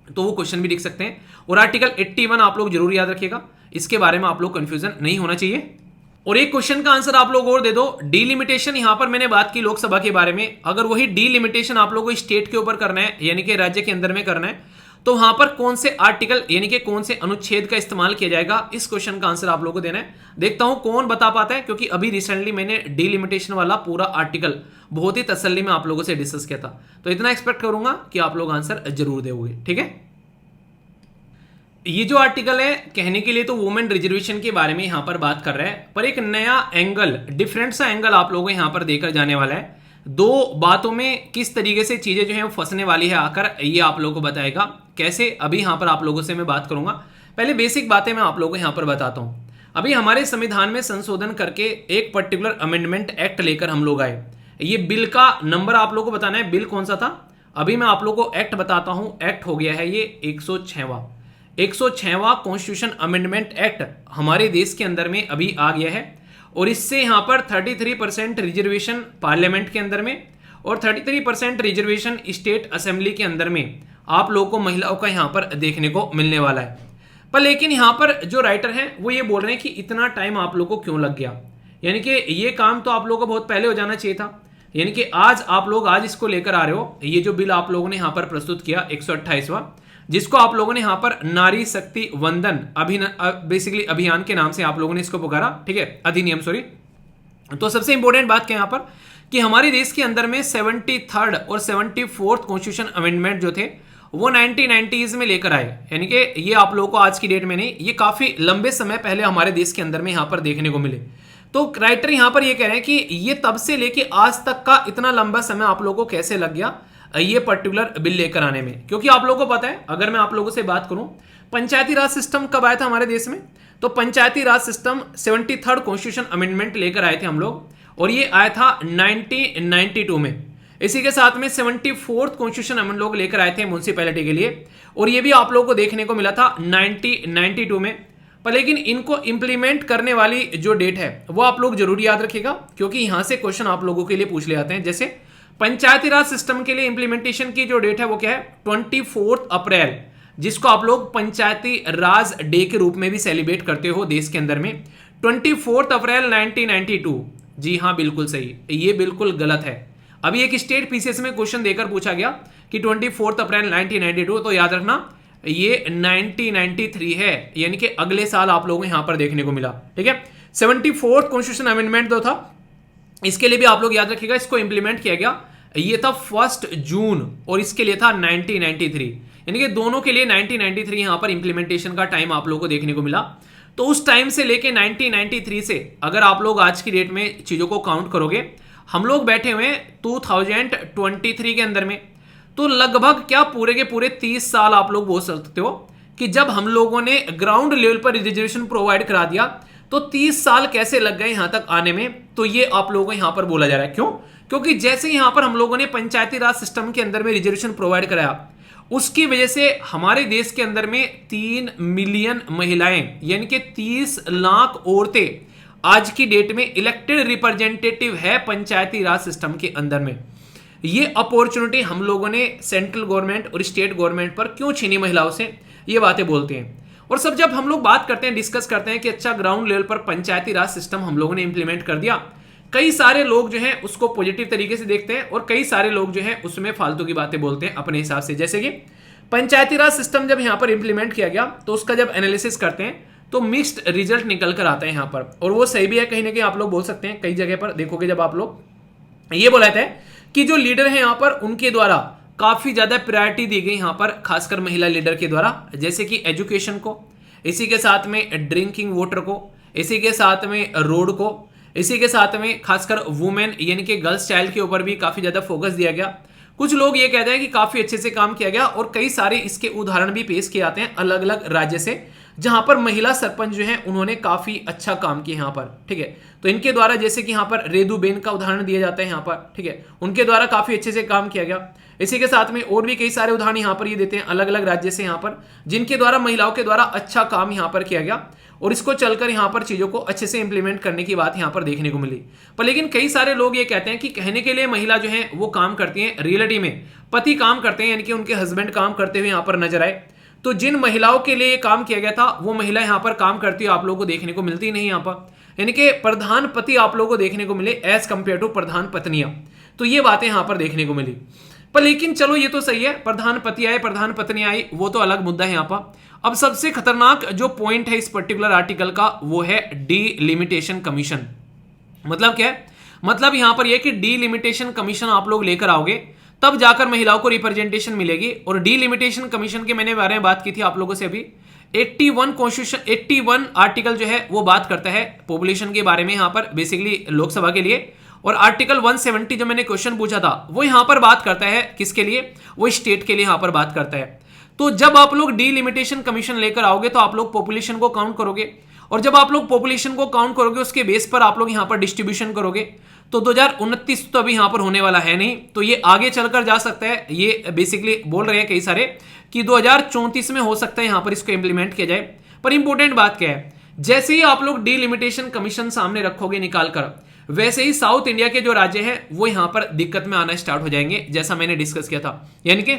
तो वो क्वेश्चन भी लिख सकते हैं। और आर्टिकल 81 आप लोग जरूर याद रखिएगा, इसके बारे में आप लोग कंफ्यूजन नहीं होना चाहिए। और एक क्वेश्चन का आंसर आप लोग और दे दो, डीलिमिटेशन। यहां पर मैंने बात की लोकसभा के बारे में, अगर वही डीलिमिटेशन आप लोगों को स्टेट के ऊपर करना है, यानी कि राज्य के अंदर में करना है, तो वहां पर कौन से आर्टिकल यानी कि कौन से अनुच्छेद का इस्तेमाल किया जाएगा, इस क्वेश्चन का आंसर आप लोगों को देना है। देखता हूं कौन बता पाता है, क्योंकि अभी रिसेंटली मैंने डीलिमिटेशन वाला पूरा आर्टिकल बहुत ही तसल्ली में आप लोगों से डिस्कस किया था, तो इतना एक्सपेक्ट करूंगा कि आप लोग आंसर जरूर दोगे। ठीक है, ये जो आर्टिकल है कहने के लिए तो वुमेन रिजर्वेशन के बारे में यहां पर बात कर रहा है, पर एक नया एंगल, डिफरेंट सा एंगल आप लोगों को यहां पर देकर जाने वाला है। दो बातों में किस तरीके से चीजें जो है वो फंसने वाली है आकर, ये आप लोगों को बताएगा कैसे। अभी यहां पर आप लोगों से मैं बात करूंगा, पहले बेसिक बातें मैं आप लोगों को यहां पर बताता हूं। अभी हमारे संविधान में संशोधन करके एक पर्टिकुलर अमेंडमेंट एक्ट लेकर हम लोग आए। ये बिल का नंबर आप लोगों को बताना है, बिल कौन सा था। अभी मैं आप लोगों को एक्ट बताता हूं, एक्ट हो गया है ये 106वां कॉन्स्टिट्यूशन अमेंडमेंट एक्ट हमारे देश के अंदर में अभी आ गया है। और इससे यहां पर 33% रिजर्वेशन पार्लियामेंट के अंदर में और 33% रिजर्वेशन स्टेट असेंबली के अंदर में आप लोगों को महिलाओं का यहां पर देखने को मिलने वाला है। पर लेकिन यहां पर जो राइटर हैं वो ये बोल रहे हैं कि इतना टाइम आप लोगों को क्यों लग गया, यानी कि ये काम तो आप लोगों को बहुत पहले हो जाना चाहिए था। यानी कि आज आप लोग आज इसको लेकर आ रहे हो, ये जो बिल आप लोगों ने यहां पर प्रस्तुत किया 128वां, जिसको आप लोगों ने यहां पर नारी शक्ति वंदन बेसिकली अभियान के नाम से आप लोगों ने इसको पुकारा। ठीक है, अधिनियम सॉरी। तो सबसे इंपॉर्टेंट बात क्या यहां पर कि हमारे देश के अंदर में 73rd और 74th कॉन्स्टिट्यूशन अमेंडमेंट जो थे वो 1990s में लेकर आए। यानी कि ये आप लोगों को आज की डेट में नहीं, ये काफी लंबे समय पहले हमारे देश के अंदर में यहां पर देखने को मिले। तो राइटर यहां पर ये कह रहे हैं कि ये तब से लेके आज तक का इतना लंबा समय आप लोगों को कैसे लग गया ये पर्टिकुलर बिल लेकर आने में, क्योंकि आप लोगों को पता है, अगर मैं आप लोगों से बात करूं पंचायती राज सिस्टम कब आया था हमारे देश में, तो पंचायती राज सिस्टम 73rd कॉन्स्टिट्यूशन अमेंडमेंट लेकर आए थे हम लोग, और ये आया था 1992 में। इसी के साथ में 74th कॉन्स्टिट्यूशन हम लोग लेकर आए थे म्युनिसिपैलिटी के लिए, और ये भी आप लोगों को देखने को मिला था 1992 में। पर लेकिन इनको इंप्लीमेंट करने वाली जो डेट है वो आप लोग जरूर याद रखिएगा, क्योंकि यहां से क्वेश्चन आप लोगों के लिए पूछ ले जाते हैं। जैसे पंचायती राज सिस्टम के लिए इंप्लीमेंटेशन की जो डेट है वो क्या है, 24 अप्रैल, जिसको आप लोग पंचायती राज डे के रूप में भी सेलिब्रेट करते हो देश के अंदर में, 24 अप्रैल 1992। जी हाँ, बिल्कुल सही, ये बिल्कुल गलत है। अभी एक स्टेट पीसीएस में क्वेश्चन देकर पूछा गया कि 24 अप्रैल 1992, तो याद रखना ये 1993 है, यानी कि अगले साल आप लोगों को यहां पर देखने को मिला। ठीक है, 74th कॉन्स्टिट्यूशन अमेंडमेंट जो था इसके लिए भी आप लोग याद रखिएगा, इसको इंप्लीमेंट किया गया, ये था 1 जून, और इसके लिए था 1993, यानी कि दोनों के लिए 1993 यहां पर इंप्लीमेंटेशन का टाइम आप लोगों को देखने को मिला। तो उस टाइम से लेके 1993 से अगर आप लोग आज की डेट में चीजों को काउंट करोगे, हम लोग बैठे हुए 2023 के अंदर में, तो लगभग क्या पूरे के पूरे 30 साल आप लोग बोल सकते हो कि जब हम लोगों ने ग्राउंड लेवल पर रिजर्वेशन प्रोवाइड करा दिया, तो 30 साल कैसे लग गए यहां तक आने में, तो ये आप लोगों को यहां पर बोला जा रहा है। क्यों? क्योंकि जैसे यहां पर हम लोगों ने पंचायती राज सिस्टम के अंदर में रिजर्वेशन प्रोवाइड कराया, उसकी वजह से हमारे देश के अंदर में 3 मिलियन महिलाएं, यानी कि 30 लाख औरतें आज की डेट में इलेक्टेड रिप्रेजेंटेटिव है पंचायती राज सिस्टम के अंदर में। ये अपॉर्चुनिटी हम लोगों ने सेंट्रल गवर्नमेंट और स्टेट गवर्नमेंट पर क्यों छीनी महिलाओं से, ये बातें बोलते हैं। और सब जब हम लोग बात करते हैं, डिस्कस करते हैं कि अच्छा ग्राउंड लेवल पर पंचायती राज सिस्टम हम लोगों ने इंप्लीमेंट कर दिया, कई सारे लोग जो है उसको पॉजिटिव तरीके से देखते हैं, और कई सारे लोग जो है उसमें फालतू की बातें बोलते हैं अपने हिसाब से। जैसे कि पंचायती राज सिस्टम जब यहाँ पर इंप्लीमेंट किया गया, तो उसका जब एनालिसिस करते हैं तो मिक्स्ड रिजल्ट निकल कर आता है यहाँ पर, और वो सही भी है कहीं ना कहीं। आप लोग बोल सकते हैं कई जगह पर देखोगे, जब आप लोग ये बोला था कि जो लीडर है यहाँ पर उनके द्वारा काफी ज्यादा प्रायोरिटी दी गई यहाँ पर, खासकर महिला लीडर के द्वारा, जैसे कि एजुकेशन को, इसी के साथ में ड्रिंकिंग वाटर को, इसी के साथ में रोड को, इसी के साथ में खासकर वुमेन यानी कि गर्ल्स चाइल्ड के ऊपर भी काफी ज्यादा फोकस दिया गया। कुछ लोग ये कहते हैं कि काफी अच्छे से काम किया गया, और कई सारे इसके उदाहरण भी पेश किए जाते हैं अलग अलग राज्य से, जहां पर महिला सरपंच जो हैं उन्होंने काफी अच्छा काम किया यहाँ पर। ठीक है, तो इनके द्वारा जैसे कि यहाँ पर रेदू बेन का उदाहरण दिया जाता है यहाँ पर। ठीक है, उनके द्वारा काफी अच्छे से काम किया गया। इसी के साथ में और भी कई सारे उदाहरण यहाँ पर ये देते हैं अलग अलग राज्य से यहाँ पर, जिनके द्वारा महिलाओं के द्वारा अच्छा काम यहाँ पर किया गया, और इसको चलकर यहाँ पर चीजों को अच्छे से इंप्लीमेंट करने की बात यहाँ पर देखने को मिली। पर लेकिन कई सारे लोग ये कहते हैं कि कहने के लिए महिला जो है वो काम करती है, रियलिटी में पति काम करते हैं, यानी कि उनके हस्बैंड काम करते हुए यहाँ पर नजर आए। तो जिन महिलाओं के लिए काम किया गया था वो महिला यहाँ पर काम करती है, आप लोगों को देखने को मिलती नहीं यहाँ पर, यानी कि प्रधान पति आप लोगों को देखने को मिले एज कंपेयर टू प्रधान पत्नियां। तो ये बातें यहाँ पर देखने को मिली। पर लेकिन चलो ये तो सही है, प्रधान पति आए प्रधान पत्नी आई, वो तो अलग मुद्दा है यहाँ पर। अब सबसे खतरनाक जो पॉइंट है इस पर्टिकुलर आर्टिकल का, वो है डीलिमिटेशन कमीशन। मतलब क्या है? मतलब यहां पर यह कि डीलिमिटेशन कमीशन आप लोग लेकर आओगे तब जाकर महिलाओं को रिप्रेजेंटेशन मिलेगी। और डीलिमिटेशन कमीशन के मैंने बारे में बात की थी आप लोगों से अभी। 81 कॉन्स्टिट्यूशन 81 आर्टिकल जो है वो बात करता है पॉपुलेशन के बारे में यहाँ पर, बेसिकली लोकसभा के लिए। और आर्टिकल 170 जो मैंने क्वेश्चन पूछा था वो यहाँ पर बात करता है किसके लिए, वो स्टेट के लिए यहाँ पर बात करता है। तो जब आप लोग डीलिमिटेशन कमीशन लेकर आओगे तो आप लोग पॉपुलेशन को काउंट करोगे, और जब आप लोग पॉपुलेशन को काउंट करोगे उसके बेस पर आप लोग यहाँ पर डिस्ट्रीब्यूशन करोगे। तो 2029 तो अभी यहाँ पर होने वाला है नहीं, तो ये आगे चलकर जा सकता है। ये बेसिकली बोल रहे हैं कई सारे कि 2034 में हो सकता है यहाँ पर इसको इंप्लीमेंट किया जाए। पर इंपॉर्टेंट बात क्या है, जैसे ही आप लोग डीलिमिटेशन कमीशन सामने रखोगे निकालकर, वैसे ही साउथ इंडिया के जो राज्य हैं वो यहाँ पर दिक्कत में आना स्टार्ट हो जाएंगे, जैसा मैंने डिस्कस किया था। यानी कि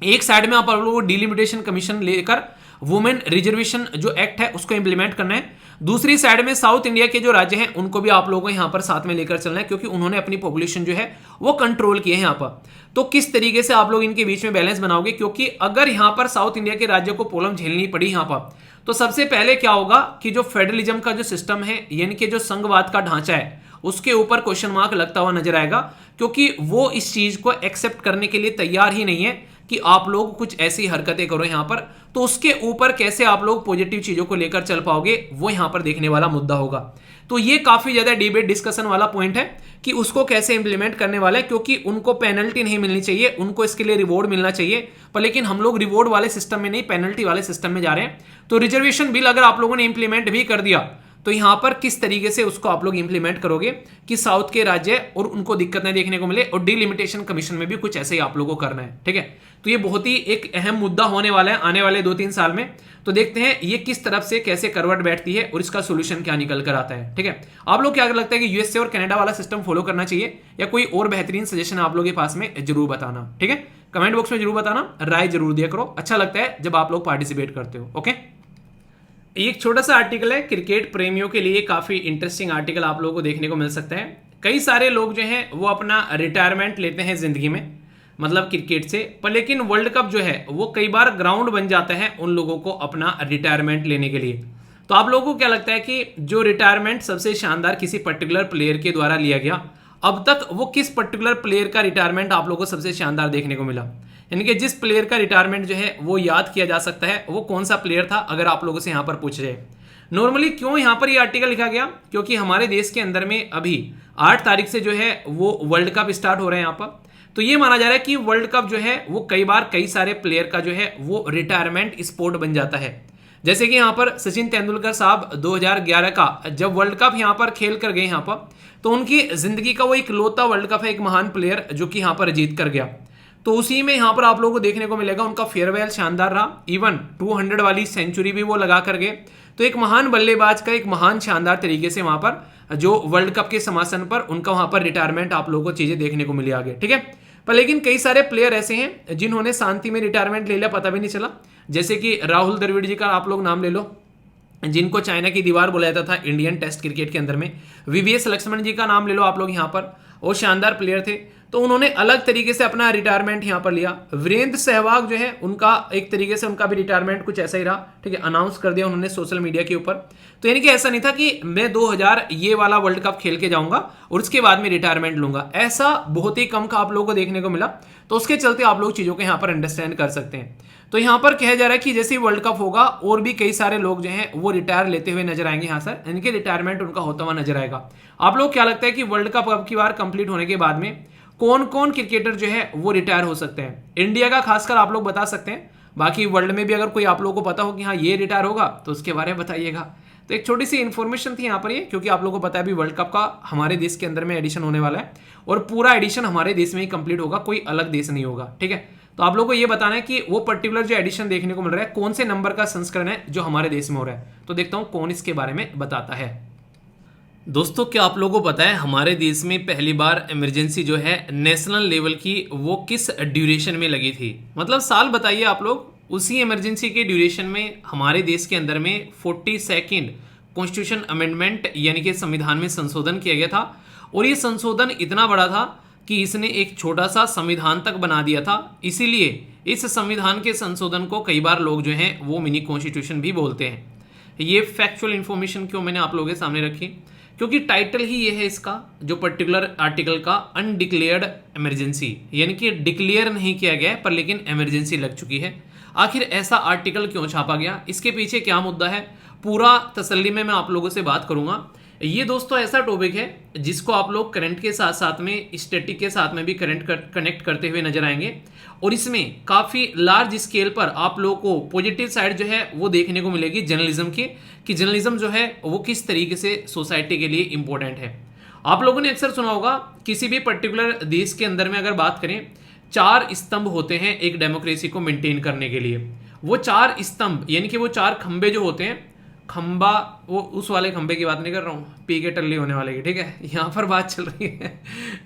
एक साइड में आप लोगों को डीलिमिटेशन कमीशन लेकर वुमेन रिजर्वेशन जो एक्ट है उसको इंप्लीमेंट करना है, दूसरी साइड में साउथ इंडिया के जो राज्य हैं उनको भी आप लोगों को यहाँ पर साथ में लेकर चलना है, क्योंकि उन्होंने अपनी पॉपुलेशन जो है वो कंट्रोल की है यहाँ पर। तो किस तरीके से आप लोग इनके बीच में बैलेंस बनाओगे, क्योंकि अगर यहाँ पर साउथ इंडिया के राज्यों को प्रॉब्लम झेलनी पड़ी यहाँ पर, तो सबसे पहले क्या होगा कि जो फेडरलिज्म का जो सिस्टम है, यानी कि जो संघवाद का ढांचा है, उसके ऊपर क्वेश्चन मार्क लगता हुआ नजर आएगा, क्योंकि वो इस चीज को एक्सेप्ट करने के लिए तैयार ही नहीं है कि आप लोग कुछ ऐसी हरकतें करो यहाँ पर। तो उसके ऊपर कैसे आप लोग पॉजिटिव चीजों को लेकर चल पाओगे, वो यहाँ पर देखने वाला मुद्दा होगा। तो ये काफी ज्यादा डिबेट डिस्कशन वाला पॉइंट है कि उसको कैसे इंप्लीमेंट करने वाला है, क्योंकि उनको पेनल्टी नहीं मिलनी चाहिए, उनको इसके लिए रिवॉर्ड मिलना चाहिए। पर लेकिन हम लोग रिवॉर्ड वाले सिस्टम में नहीं, पेनल्टी वाले सिस्टम में जा रहे हैं। तो रिजर्वेशन बिल अगर आप लोगों ने इंप्लीमेंट भी कर दिया तो यहां पर किस तरीके से उसको आप लोग इंप्लीमेंट करोगे कि साउथ के राज्य और उनको दिक्कत नहीं देखने को मिले। और डिलिमिटेशन कमीशन में भी कुछ ऐसे ही आप लोगों को करना है, ठीक है। तो ये बहुत ही एक अहम मुद्दा होने वाला है आने वाले 2-3 साल में। तो देखते हैं ये किस तरफ से कैसे करवट बैठती है और इसका सोल्यूशन क्या निकल कर आता है, ठीक है। आप लोग क्या लगता है कि यूएसए और कनाडा वाला सिस्टम फॉलो करना चाहिए या कोई और बेहतरीन सजेशन आप लोग के पास में, जरूर बताना, ठीक है। कमेंट बॉक्स में जरूर बताना, राय जरूर दिया करो, अच्छा लगता है जब आप लोग पार्टिसिपेट करते हो, ओके। एक छोटा सा आर्टिकल है क्रिकेट प्रेमियों के लिए, काफी इंटरेस्टिंग आर्टिकल आप लोगों को देखने को मिल सकता है। कई सारे लोग जो हैं वो अपना रिटायरमेंट लेते हैं जिंदगी में, मतलब क्रिकेट से, पर लेकिन वर्ल्ड कप जो है वो कई बार ग्राउंड बन जाता है उन लोगों को अपना रिटायरमेंट लेने के लिए। तो आप लोगों को क्या लगता है कि जो रिटायरमेंट सबसे शानदार किसी पर्टिकुलर प्लेयर के द्वारा लिया गया, अब तक वो किस पर्टिकुलर प्लेयर का रिटायरमेंट आप लोगों को सबसे शानदार देखने को मिला? यानी कि जिस प्लेयर का रिटायरमेंट जो है वो याद किया जा सकता है, वो कौन सा प्लेयर था, अगर आप लोगों से यहां पर पूछ जाए। नॉर्मली क्यों यहां पर ये आर्टिकल लिखा गया, क्योंकि हमारे देश के अंदर में अभी 8 तारीख से जो है वो वर्ल्ड कप स्टार्ट हो रहे हैं यहां पर। तो ये माना जा रहा है कि वर्ल्ड कप जो है वो कई बार कई सारे प्लेयर का जो है वो रिटायरमेंट स्पोर्ट बन जाता है। जैसे कि यहां पर सचिन तेंदुलकर साहब 2011 का जब वर्ल्ड कप यहां पर खेल कर गए यहां पर, तो उनकी जिंदगी का वो एक लौता वर्ल्ड कप है, एक महान प्लेयर जो कि यहां पर जीत कर गया। तो उसी में यहां पर आप लोगों को देखने को मिलेगा उनका फेयरवेल शानदार रहा, इवन 200 वाली सेंचुरी भी वो लगा कर गए। तो एक महान बल्लेबाज का एक महान शानदार तरीके से वहां पर जो वर्ल्ड कप के समासन पर उनका वहां पर रिटायरमेंट आप लोगों को चीजें देखने को मिली आगे, ठीक है। पर लेकिन कई सारे प्लेयर ऐसे हैं जिन्होंने शांति में रिटायरमेंट ले लिया, पता भी नहीं चला। जैसे कि राहुल द्रविड़ जी का आप लोग नाम ले लो, जिनको चाइना की दीवार बुलाया जाता था इंडियन टेस्ट क्रिकेट के अंदर में। वीवीएस लक्ष्मण जी का नाम ले लो आप लोग यहाँ पर, वो शानदार प्लेयर थे, तो उन्होंने अलग तरीके से अपना रिटायरमेंट यहाँ पर लिया। वीरेंद्र सहवाग जो है उनका एक तरीके से उनका भी रिटायरमेंट कुछ ऐसा ही रहा, ठीक है, अनाउंस कर दिया उन्होंने सोशल मीडिया के ऊपर। तो यानी कि ऐसा नहीं था कि मैं 2000 ये वाला वर्ल्ड कप खेल के जाऊंगा और उसके बाद में रिटायरमेंट लूंगा, ऐसा बहुत ही कम का आप लोगों को देखने को मिला। तो उसके चलते आप लोग चीजों को यहाँ पर अंडरस्टैंड कर सकते हैं। तो यहाँ पर कहा जा रहा है कि जैसे ही वर्ल्ड कप होगा और भी कई सारे लोग जो हैं वो रिटायर लेते हुए नजर आएंगे, यहाँ से इनके रिटायरमेंट उनका होता हुआ नजर आएगा। आप लोग क्या लगता है कि वर्ल्ड कप अब की बार कंप्लीट होने के बाद में कौन कौन क्रिकेटर जो है वो रिटायर हो सकते हैं? इंडिया का खासकर आप लोग बता सकते हैं, बाकी वर्ल्ड में भी अगर कोई आप लोगों को पता हो कि हाँ ये रिटायर होगा तो उसके बारे में बताइएगा। तो एक छोटी सी इन्फॉर्मेशन थी यहाँ पर ये, क्योंकि आप लोगों को पता है अभी वर्ल्ड कप का हमारे देश के अंदर में एडिशन होने वाला है और पूरा एडिशन हमारे देश में ही कंप्लीट होगा, कोई अलग देश नहीं होगा, ठीक है। तो आप लोगों को ये बताना है कि वो पर्टिकुलर जो एडिशन देखने को मिल रहा है कौन से नंबर का संस्करण है जो हमारे देश में हो रहा है। तो देखता हूं कौन इसके बारे में बताता है। दोस्तों क्या आप लोगों को पता है हमारे देश में पहली बार इमरजेंसी जो है नेशनल लेवल की वो किस ड्यूरेशन में लगी थी? मतलब साल बताइए आप लोग। उसी इमरजेंसी के ड्यूरेशन में हमारे देश के अंदर में 42nd कॉन्स्टिट्यूशन अमेंडमेंट यानी कि संविधान में संशोधन किया गया था। और ये संशोधन इतना बड़ा था कि इसने एक छोटा सा संविधान तक बना दिया था। इसीलिए इस संविधान के संशोधन को कई बार लोग जो हैं वो मिनी कॉन्स्टिट्यूशन भी बोलते हैं। ये फैक्चुअल इंफॉर्मेशन क्यों मैंने आप लोगों के सामने रखी, क्योंकि टाइटल ही ये है इसका जो पर्टिकुलर आर्टिकल का, अनडिक्लेयर्ड इमरजेंसी, यानी कि डिक्लेयर नहीं किया गया है पर लेकिन इमरजेंसी लग चुकी है। आखिर ऐसा आर्टिकल क्यों छापा गया, इसके पीछे क्या मुद्दा है, पूरा तसल्ली में मैं आप लोगों से बात करूंगा। ये दोस्तों ऐसा टॉपिक है जिसको आप लोग करंट के साथ साथ में स्टैटिक के साथ में भी कनेक्ट करते हुए नजर आएंगे। और इसमें काफी लार्ज स्केल पर आप लोगों को पॉजिटिव साइड जो है वो देखने को मिलेगी जर्नलिज्म की, कि जर्नलिज्म जो है वो किस तरीके से सोसाइटी के लिए इंपॉर्टेंट है। आप लोगों ने अक्सर सुना होगा किसी भी पर्टिकुलर देश के अंदर में अगर बात करें 4 स्तंभ होते हैं एक डेमोक्रेसी को मेंटेन करने के लिए। वो 4 स्तंभ यानी कि वो 4 खंबे जो होते हैं, खंबा वो उस वाले खंबे की बात नहीं कर रहा हूँ, पी के टल्ली होने वाले की, ठीक है, यहाँ पर बात चल रही है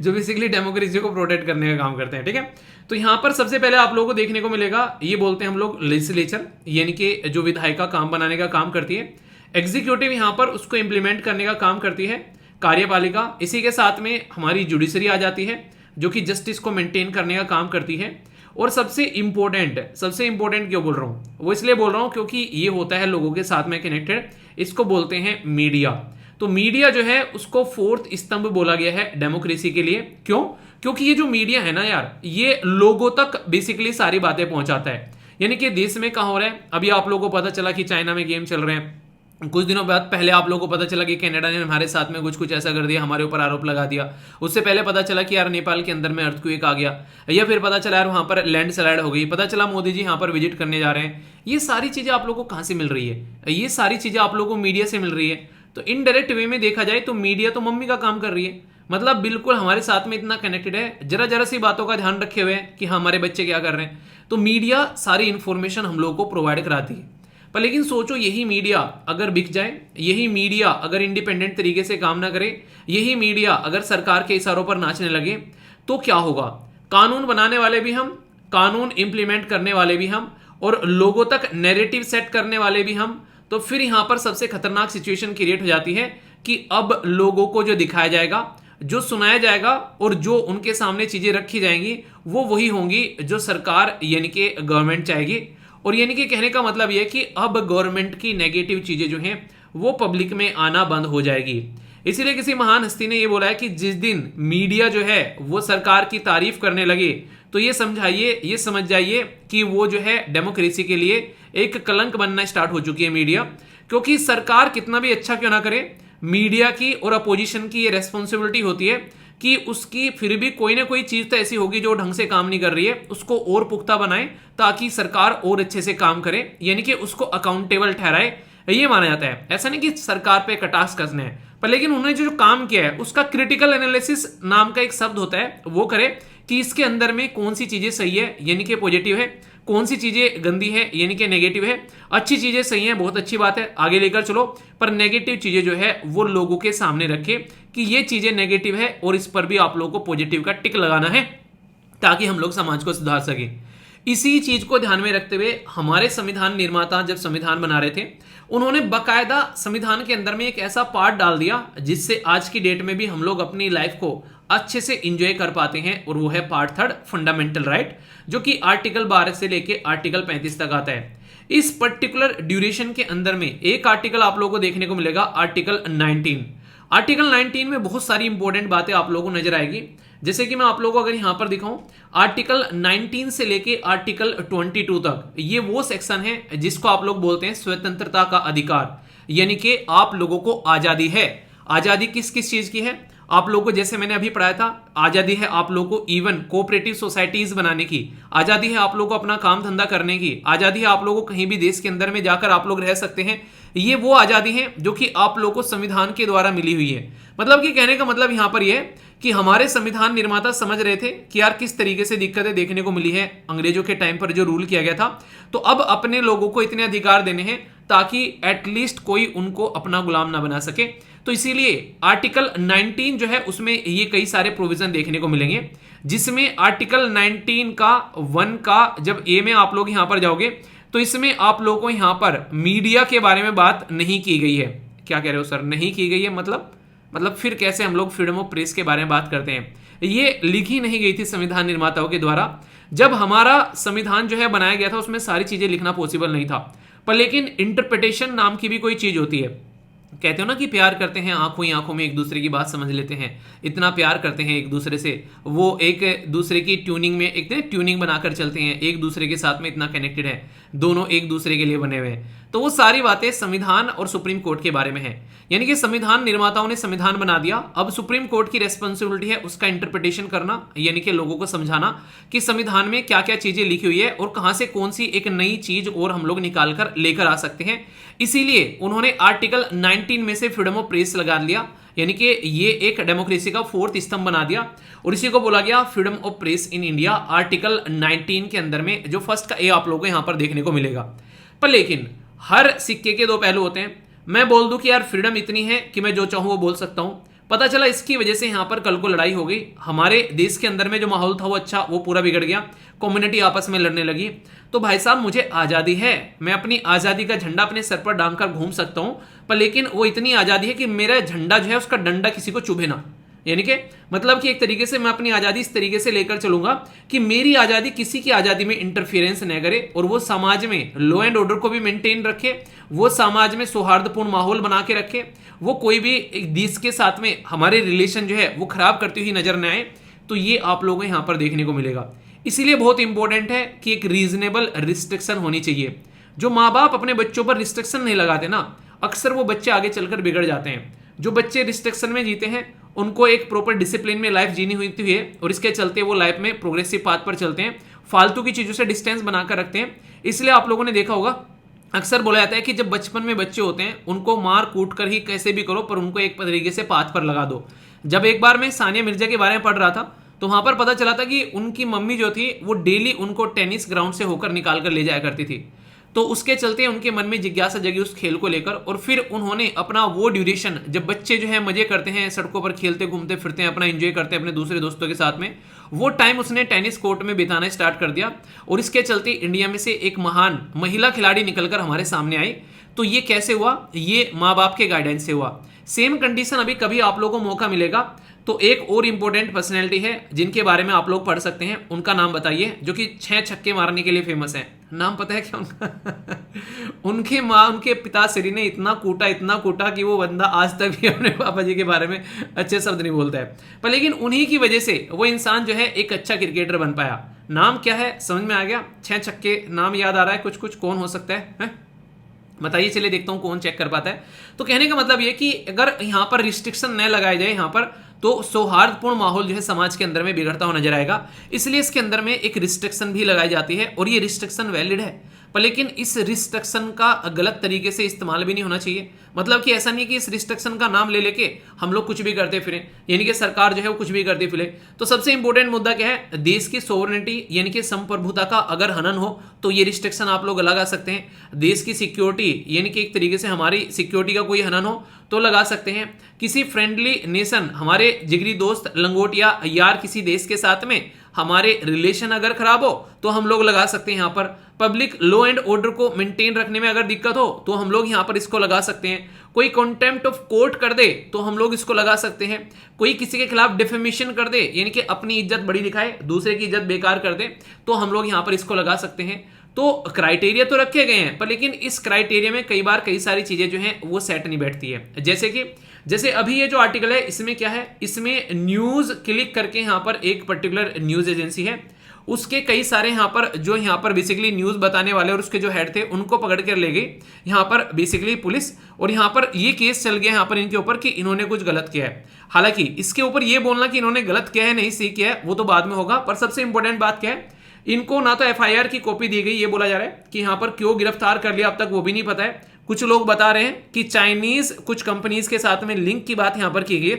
जो बेसिकली डेमोक्रेसी को प्रोटेक्ट करने का काम करते हैं, ठीक है। तो यहाँ पर सबसे पहले आप लोगों को देखने को मिलेगा, ये बोलते हैं हम लोग लेजिस्लेचर, यानी कि जो विधायिका काम बनाने का काम करती है। एग्जीक्यूटिव यहाँ पर उसको इंप्लीमेंट करने का काम करती है, कार्यपालिका। इसी के साथ में हमारी जुडिशरी आ जाती है जो कि जस्टिस को मेंटेन करने का काम करती है। और सबसे इंपॉर्टेंट क्यों बोल रहा हूं, वो इसलिए बोल रहा हूं क्योंकि ये होता है लोगों के साथ में कनेक्टेड, इसको बोलते हैं मीडिया। तो मीडिया जो है उसको 4th स्तंभ बोला गया है डेमोक्रेसी के लिए। क्यों? क्योंकि ये जो मीडिया है ना यार, ये लोगों तक बेसिकली सारी बातें पहुंचाता है। यानी कि देश में कहां हो रहा है, अभी आप लोगों को पता चला कि चाइना में गेम चल रहे हैं, कुछ दिनों बाद पहले आप लोगों को पता चला कि कनाडा ने हमारे साथ में कुछ कुछ ऐसा कर दिया, हमारे ऊपर आरोप लगा दिया। उससे पहले पता चला कि यार नेपाल के अंदर में अर्थक्वेक आ गया, या फिर पता चला यार वहां पर लैंडस्लाइड हो गई, पता चला मोदी जी यहाँ पर विजिट करने जा रहे हैं। ये सारी चीजें आप लोगों को कहाँ से मिल रही है? ये सारी चीजें आप लोगों को मीडिया से मिल रही है। तो इनडायरेक्ट वे में देखा जाए तो मीडिया तो मम्मी का काम कर रही है, मतलब बिल्कुल हमारे साथ में इतना कनेक्टेड है, जरा जरा सी बातों का ध्यान रखे हुए हैं कि हमारे बच्चे क्या कर रहे हैं। तो मीडिया सारी इंफॉर्मेशन हम लोगों को प्रोवाइड कराती है। पर लेकिन सोचो, यही मीडिया अगर बिक जाए, यही मीडिया अगर इंडिपेंडेंट तरीके से काम ना करे, यही मीडिया अगर सरकार के इशारों पर नाचने लगे, तो क्या होगा? कानून बनाने वाले भी हम, कानून इंप्लीमेंट करने वाले भी हम, और लोगों तक नैरेटिव सेट करने वाले भी हम। तो फिर यहां पर सबसे खतरनाक सिचुएशन क्रिएट हो जाती है कि अब लोगों को जो दिखाया जाएगा, जो सुनाया जाएगा, और जो उनके सामने चीजें रखी जाएंगी, वो वही होंगी जो सरकार यानी कि गवर्नमेंट चाहेगी। और यानी कि कहने का मतलब यह कि अब गवर्नमेंट की नेगेटिव चीजें जो हैं वो पब्लिक में आना बंद हो जाएगी। इसीलिए किसी महान हस्ती ने यह बोला है कि जिस दिन मीडिया जो है वो सरकार की तारीफ करने लगे, तो ये समझ जाइए कि वो जो है डेमोक्रेसी के लिए एक कलंक बनना स्टार्ट हो चुकी है मीडिया। क्योंकि सरकार कितना भी अच्छा क्यों ना करे, मीडिया की और अपोजिशन की ये रेस्पॉन्सिबिलिटी होती है कि उसकी फिर भी कोई ना कोई चीज तो ऐसी होगी जो ढंग से काम नहीं कर रही है, उसको और पुख्ता बनाए ताकि सरकार और अच्छे से काम करे, यानी कि उसको अकाउंटेबल ठहराए। ये माना जाता है। ऐसा नहीं कि सरकार पे कटाक्ष कसने हैं, पर लेकिन उन्होंने जो काम किया है उसका क्रिटिकल एनालिसिस नाम का एक शब्द होता है, वो करे कि इसके अंदर में कौन सी चीजें सही है यानी कि पॉजिटिव है, कौन सी चीजें गंदी है यानी कि नेगेटिव है। अच्छी चीजें सही है, बहुत अच्छी बात है, आगे लेकर चलो, पर नेगेटिव चीजें जो है वो लोगों के सामने रखे कि ये चीजें नेगेटिव है और इस पर भी आप लोगों को पॉजिटिव का टिक लगाना है ताकि हम लोग समाज को सुधार सके। इसी चीज को ध्यान में रखते हुए हमारे संविधान निर्माता जब संविधान बना रहे थे, उन्होंने बकायदा संविधान के अंदर में एक ऐसा पार्ट डाल दिया जिससे आज की डेट में भी हम लोग अपनी लाइफ को अच्छे से एंजॉय कर पाते हैं, और वो है पार्ट 3 फंडामेंटल राइट, जो कि आर्टिकल 12 से लेके आर्टिकल 35 तक आता है। इस पर्टिकुलर ड्यूरेशन के अंदर में एक आर्टिकल आप लोगों को देखने को मिलेगा, आर्टिकल 19। आर्टिकल 19 में बहुत सारी इंपॉर्टेंट बातें आप लोगों को नजर आएगी। जैसे कि मैं आप लोगों को अगर यहां पर दिखाऊं, आर्टिकल 19 से लेके आर्टिकल 22 तक ये वो सेक्शन है जिसको आप लोग बोलते हैं स्वतंत्रता का अधिकार, यानी कि आप लोगों को आजादी है। आजादी किस किस चीज की है आप लोगों को, जैसे मैंने अभी पढ़ाया था, आजादी है आप लोगों को इवन कोऑपरेटिव सोसाइटीज बनाने की, आजादी है आप लोगों को अपना काम धंधा करने की, आजादी है आप लोगों को कहीं भी देश के अंदर में जाकर आप लोग रह सकते हैं। ये वो आजादी है जो कि आप लोगों को संविधान के द्वारा मिली हुई है। मतलब कि कहने का मतलब यहां पर यह है कि हमारे संविधान निर्माता समझ रहे थे कि यार किस तरीके से दिक्कतें देखने को मिली है अंग्रेजों के टाइम पर जो रूल किया गया था, तो अब अपने लोगों को इतने अधिकार देने हैं ताकि एटलीस्ट कोई उनको अपना गुलाम ना बना सके। तो इसीलिए आर्टिकल 19 जो है उसमें ये कई सारे प्रोविजन देखने को मिलेंगे, जिसमें आर्टिकल 19 का 1 का जब ए में आप लोग यहां पर जाओगे तो इसमें आप लोगों को यहां पर मीडिया के बारे में बात नहीं की गई है। क्या कह रहे हो सर, नहीं की गई है? मतलब फिर कैसे हम लोग फ्रीडम ऑफ प्रेस के बारे में बात करते हैं? ये लिखी नहीं गई थी संविधान निर्माताओं के द्वारा। जब हमारा संविधान जो है बनाया गया था उसमें सारी चीजें लिखना पॉसिबल नहीं था, पर लेकिन इंटरप्रिटेशन नाम की भी कोई चीज होती है। कहते हो ना कि प्यार करते हैं आंखों ही आंखों में एक दूसरे की बात समझ लेते हैं, इतना प्यार करते हैं एक दूसरे से, वो एक दूसरे की ट्यूनिंग में एक ट्यूनिंग बनाकर चलते हैं, एक दूसरे के साथ में इतना कनेक्टेड है, दोनों एक दूसरे के लिए बने हुए हैं। तो वो सारी बातें संविधान और सुप्रीम कोर्ट के बारे में है। यानी कि संविधान निर्माताओं ने संविधान बना दिया, अब सुप्रीम कोर्ट की रेस्पॉन्सिबिलिटी है उसका इंटरप्रिटेशन करना, यानी कि लोगों को समझाना कि संविधान में क्या क्या चीजें लिखी हुई है और कहां से कौन सी एक नई चीज और हम लोग निकाल कर लेकर आ सकते हैं। इसीलिए उन्होंने आर्टिकल 19 में से फ्रीडम ऑफ प्रेस लगा लिया, यानी कि ये एक डेमोक्रेसी का 4th स्तंभ बना दिया, और इसी को बोला गया freedom of press in India. Article 19 के अंदर में जो फर्स्ट का ए आप लोगों को यहां पर देखने को मिलेगा। पर लेकिन हर सिक्के के दो पहलू होते हैं। मैं बोल दूं कि यार फ्रीडम इतनी है कि मैं जो चाहूं वो बोल सकता हूं, पता चला इसकी वजह से यहां पर कल को लड़ाई हो गई, हमारे देश के अंदर में जो माहौल था वो अच्छा वो पूरा बिगड़ गया, कम्युनिटी आपस में लड़ने लगी। तो भाई साहब मुझे आजादी है, मैं अपनी आजादी का झंडा अपने सर पर डांग कर घूम सकता हूं, पर लेकिन वो इतनी आजादी है कि मेरा झंडा जो है उसका डंडा किसी को चुभे ना। यानी कि मतलब कि एक तरीके से मैं अपनी आजादी इस तरीके से लेकर चलूंगा कि मेरी आजादी किसी की आजादी में इंटरफेरेंस न करे, और वो समाज में लॉ एंड ऑर्डर को भी मेंटेन रखे, वो समाज में सौहार्दपूर्ण माहौल बना के रखे, वो कोई भी एक देश के साथ में हमारे रिलेशन जो है वो खराब करती हुई नजर न आए। तो ये आप लोगों को यहां पर देखने को मिलेगा। इसीलिए बहुत इंपॉर्टेंट है कि एक रीजनेबल रिस्ट्रिक्शन होनी चाहिए। जो माँ बाप अपने बच्चों पर रिस्ट्रिक्शन नहीं लगाते ना, अक्सर वो बच्चे आगे चलकर बिगड़ जाते हैं। जो बच्चे रिस्ट्रिक्शन में जीते हैं उनको एक प्रॉपर डिसिप्लिन में लाइफ जीनी हुई है और इसके चलते वो लाइफ में प्रोग्रेसिव पाथ पर चलते हैं, फालतू की चीज़ों से डिस्टेंस बनाकर रखते हैं। इसलिए आप लोगों ने देखा होगा अक्सर बोला जाता है कि जब बचपन में बच्चे होते हैं उनको मार कूट कर ही कैसे भी करो पर उनको एक तरीके से पाथ पर लगा दो। जब एक बार मैं सानिया मिर्जा के बारे में पढ़ रहा था तो वहां पर पता चला था कि उनकी मम्मी जो थी वो डेली उनको टेनिस ग्राउंड से होकर निकाल कर ले जाया करती थी। तो उसके चलते उनके मन में जिज्ञासा जगी उस खेल को लेकर और फिर उन्होंने अपना वो ड्यूरेशन, जब बच्चे जो है मजे करते हैं सड़कों पर खेलते घूमते फिरते हैं, अपना एंजॉय करते हैं अपने दूसरे दोस्तों के साथ में, वो टाइम उसने टेनिस कोर्ट में बिताना स्टार्ट कर दिया और इसके चलते इंडिया में से एक महान महिला खिलाड़ी निकलकर हमारे सामने आई। तो ये कैसे हुआ? ये माँ बाप के गाइडेंस से हुआ। सेम कंडीशन अभी कभी आप लोगों को मौका मिलेगा तो एक और इंपॉर्टेंट पर्सनैलिटी है जिनके बारे में आप लोग पढ़ सकते हैं, उनका नाम बताइए, जो कि 6 छक्के मारने के लिए फेमस है। नाम पता है क्या उनका? उनके पिताश्री ने इतना कूटा कि वो बंदा आज तक भी अपने पापा जी के बारे में अच्छे शब्द नहीं बोलता है, पर लेकिन उन्हीं की वजह से वो इंसान जो है एक अच्छा क्रिकेटर बन पाया। नाम क्या है समझ में आ गया? 6 छक्के नाम याद आ रहा है कुछ कौन हो सकता है? बताइए, चलिए देखता हूं कौन चेक कर पाता है। तो कहने का मतलब ये कि अगर यहां पर रिस्ट्रिक्शन न लगाए जाए यहां पर तो सौहार्दपूर्ण माहौल जो है समाज के अंदर में बिगड़ता हुआ नजर आएगा। इसलिए इसके अंदर में एक रिस्ट्रिक्शन भी लगाई जाती है और ये रिस्ट्रिक्शन वैलिड है, पर लेकिन इस रिस्ट्रिक्शन का गलत तरीके से इस्तेमाल भी नहीं होना चाहिए। मतलब कि ऐसा नहीं कि इस रिस्ट्रिक्शन का नाम ले लेके हम लोग कुछ भी करते फिरें, यानी कि सरकार जो है वो कुछ भी करती फिरे। तो सबसे इंपॉर्टेंट मुद्दा क्या है? देश की सोवरेनिटी यानी कि संप्रभुता का अगर हनन हो तो ये रिस्ट्रिक्शन आप लोग लगा सकते हैं। देश की सिक्योरिटी यानी कि एक तरीके से हमारी सिक्योरिटी का कोई हनन हो तो लगा सकते हैं। किसी फ्रेंडली नेशन, हमारे जिगरी दोस्त लंगोटिया यार किसी देश के साथ में हमारे रिलेशन अगर खराब हो तो हम लोग लगा सकते हैं यहाँ पर। पब्लिक लॉ एंड ऑर्डर को मेंटेन रखने में अगर दिक्कत हो तो हम लोग यहाँ पर इसको लगा सकते हैं। कोई कंटेम्प्ट ऑफ कोर्ट कर दे तो हम लोग इसको लगा सकते हैं। कोई किसी के खिलाफ डिफेमेशन कर दे यानी कि अपनी इज्जत बड़ी दिखाए, दूसरे की इज्जत बेकार कर दे, तो हम लोग यहाँ पर इसको लगा सकते हैं। तो क्राइटेरिया तो रखे गए हैं, पर लेकिन इस क्राइटेरिया में कई बार कई सारी चीजें जो हैं वो सेट नहीं बैठती है। जैसे अभी ये जो आर्टिकल है इसमें क्या है, इसमें न्यूज क्लिक करके यहाँ पर एक पर्टिकुलर न्यूज एजेंसी है, उसके कई सारे यहाँ पर जो यहाँ पर बेसिकली न्यूज बताने वाले और उसके जो हेड थे उनको पकड़ कर ले गई यहाँ पर बेसिकली पुलिस, और यहाँ पर ये केस चल गया यहाँ पर इनके ऊपर कि इन्होंने कुछ गलत किया है। हालांकि इसके ऊपर ये बोलना कि इन्होंने गलत किया है नहीं सही किया है वो तो बाद में होगा, पर सबसे इंपॉर्टेंट बात क्या है, इनको ना तो एफआईआर की कॉपी दी गई, ये बोला जा रहा है कि यहाँ पर क्यों गिरफ्तार कर लिया अब तक वो भी नहीं पता है। कुछ लोग बता रहे हैं कि चाइनीज कुछ कंपनीज के साथ में लिंक की बात यहां पर की गई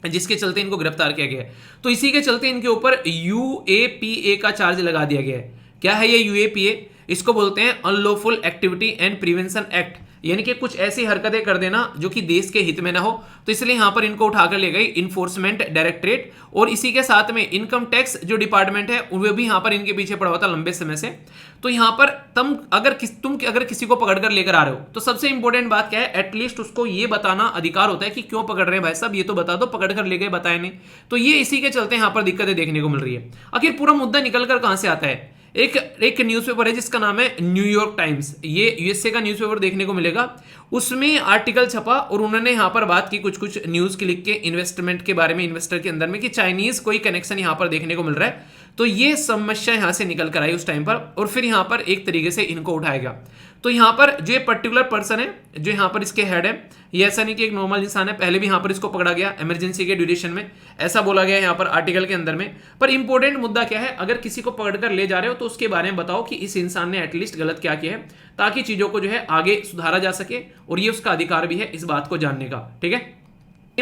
जिसके चलते इनको गिरफ्तार किया गया है। तो इसी के चलते इनके ऊपर यूएपीए का चार्ज लगा दिया गया है। क्या है ये यूएपीए? इसको बोलते हैं unlawful activity and prevention act, यानी कि कुछ ऐसी हरकतें कर देना जो कि देश के हित में ना हो। तो इसलिए यहां पर इनको उठाकर ले गई इन्फोर्समेंट डायरेक्टरेट, और इसी के साथ में इनकम टैक्स जो डिपार्टमेंट है वो भी यहां पर इनके पीछे पड़ा हुआ था लंबे समय से। तो यहां पर तुम अगर किसी को पकड़कर लेकर आ रहे हो तो सबसे इंपॉर्टेंट बात क्या है, एटलीस्ट उसको ये बताना अधिकार होता है कि क्यों पकड़ रहे हैं भाई साहब, ये तो बता दो, पकड़कर ले गए बताए नहीं। तो ये इसी के चलते यहां पर दिक्कतें देखने को मिल रही है। आखिर पूरा मुद्दा निकल कर कहां से आता है? एक न्यूज़पेपर है जिसका नाम है न्यूयॉर्क टाइम्स, ये यूएसए का न्यूज़पेपर देखने को मिलेगा। उसमें आर्टिकल छपा और उन्होंने यहां पर बात की कुछ न्यूज की लिख के इन्वेस्टमेंट के बारे में, इन्वेस्टर के अंदर में कि चाइनीज कोई कनेक्शन यहां पर देखने को मिल रहा है। तो ये समस्या यहां से निकल कर आई उस टाइम पर, और फिर यहां पर एक तरीके से इनको उठाया गया। तो यहां पर जो ये पर्टिकुलर पर्सन है जो यहां पर इसके हेड है, ये ऐसा नहीं कि एक नॉर्मल इंसान है, पहले भी यहां पर इसको पकड़ा गया इमरजेंसी के ड्यूरेशन में, ऐसा बोला गया यहां पर आर्टिकल के अंदर में। पर इंपॉर्टेंट मुद्दा क्या है, अगर किसी को पकड़कर ले जा रहे हो तो उसके बारे में बताओ कि इस इंसान ने एटलीस्ट गलत क्या किया है, ताकि चीजों को जो है आगे सुधारा जा सके, और ये उसका अधिकार भी है इस बात को जानने का। ठीक है,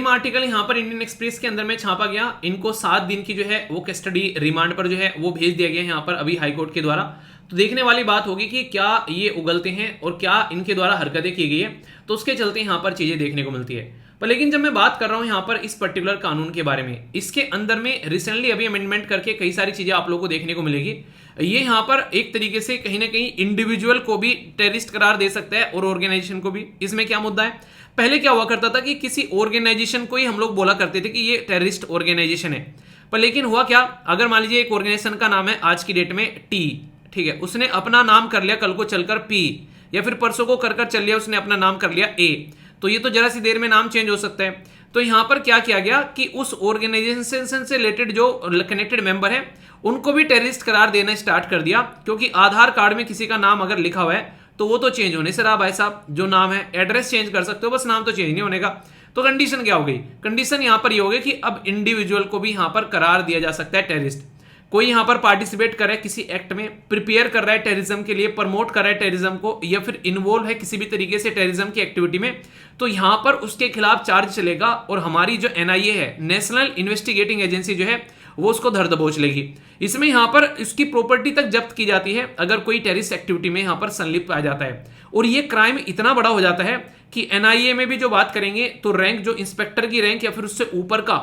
आर्टिकल यहां पर इंडियन एक्सप्रेस के अंदर में छापा गया। इनको 7 दिन की जो है वो कस्टडी रिमांड पर जो है वो भेज दिया गया यहां पर अभी हाईकोर्ट के द्वारा। तो देखने वाली बात होगी कि क्या ये उगलते हैं और क्या इनके द्वारा हरकतें की गई है, तो उसके चलते यहां पर चीजें देखने को मिलती है। पर लेकिन जब मैं बात कर रहा हूं यहां पर इस पर्टिकुलर कानून के बारे में, इसके अंदर में रिसेंटली अभी अमेंडमेंट करके कई सारी चीजें आप लोगों को देखने को मिलेगी। ये यहां पर एक तरीके से कहीं ना कहीं इंडिविजुअल को भी टेररिस्ट करार दे सकता है और ऑर्गेनाइजेशन को भी। इसमें क्या मुद्दा है, पहले क्या हुआ करता था कि किसी ऑर्गेनाइजेशन को ही हम लोग बोला करते थे कि ये टेररिस्ट ऑर्गेनाइजेशन है। पर लेकिन हुआ क्या, अगर मान लीजिए एक ऑर्गेनाइजेशन का नाम है आज की डेट में टी, ठीक है, उसने अपना नाम कर लिया कल को चलकर पी, या फिर परसों को कर चल लिया उसने अपना नाम कर लिया ए, तो ये तो जरा सी देर में नाम चेंज हो सकता है। तो यहां पर क्या किया गया कि उस ऑर्गेनाइजेशन से रिलेटेड जो कनेक्टेड मेंबर है उनको भी टेररिस्ट करार देना स्टार्ट कर दिया, क्योंकि आधार कार्ड में किसी का नाम अगर लिखा हुआ है तो वो तो चेंज होने से रहा भाई साहब, जो नाम है एड्रेस चेंज कर सकते हो, बस नाम तो चेंज नहीं होने का। तो कंडीशन क्या हो गई, कंडीशन यहां पर ये हो गई कि अब इंडिविजुअल को भी यहां पर करार दिया जा सकता है टेररिस्ट। कोई यहां पर पार्टिसिपेट कर रहा है किसी एक्ट में, प्रिपेयर कर रहा है टेररिज्म के लिए, प्रमोट कर रहा है टेररिज्म को, या फिर इन्वॉल्व है किसी भी तरीके से टेररिज्म की एक्टिविटी में, तो यहां पर उसके खिलाफ चार्ज चलेगा और हमारी जो एनआईए है, नेशनल इन्वेस्टिगेटिंग एजेंसी जो है, वो उसको धर दबोच लेगी। इसमें यहां पर उसकी प्रॉपर्टी तक जब्त की जाती है अगर कोई टेररिस्ट एक्टिविटी में यहां पर संलिप्त पाया जाता है। और ये क्राइम इतना बड़ा हो जाता है कि एनआईए में भी जो बात करेंगे तो रैंक, जो इंस्पेक्टर की रैंक या फिर उससे ऊपर का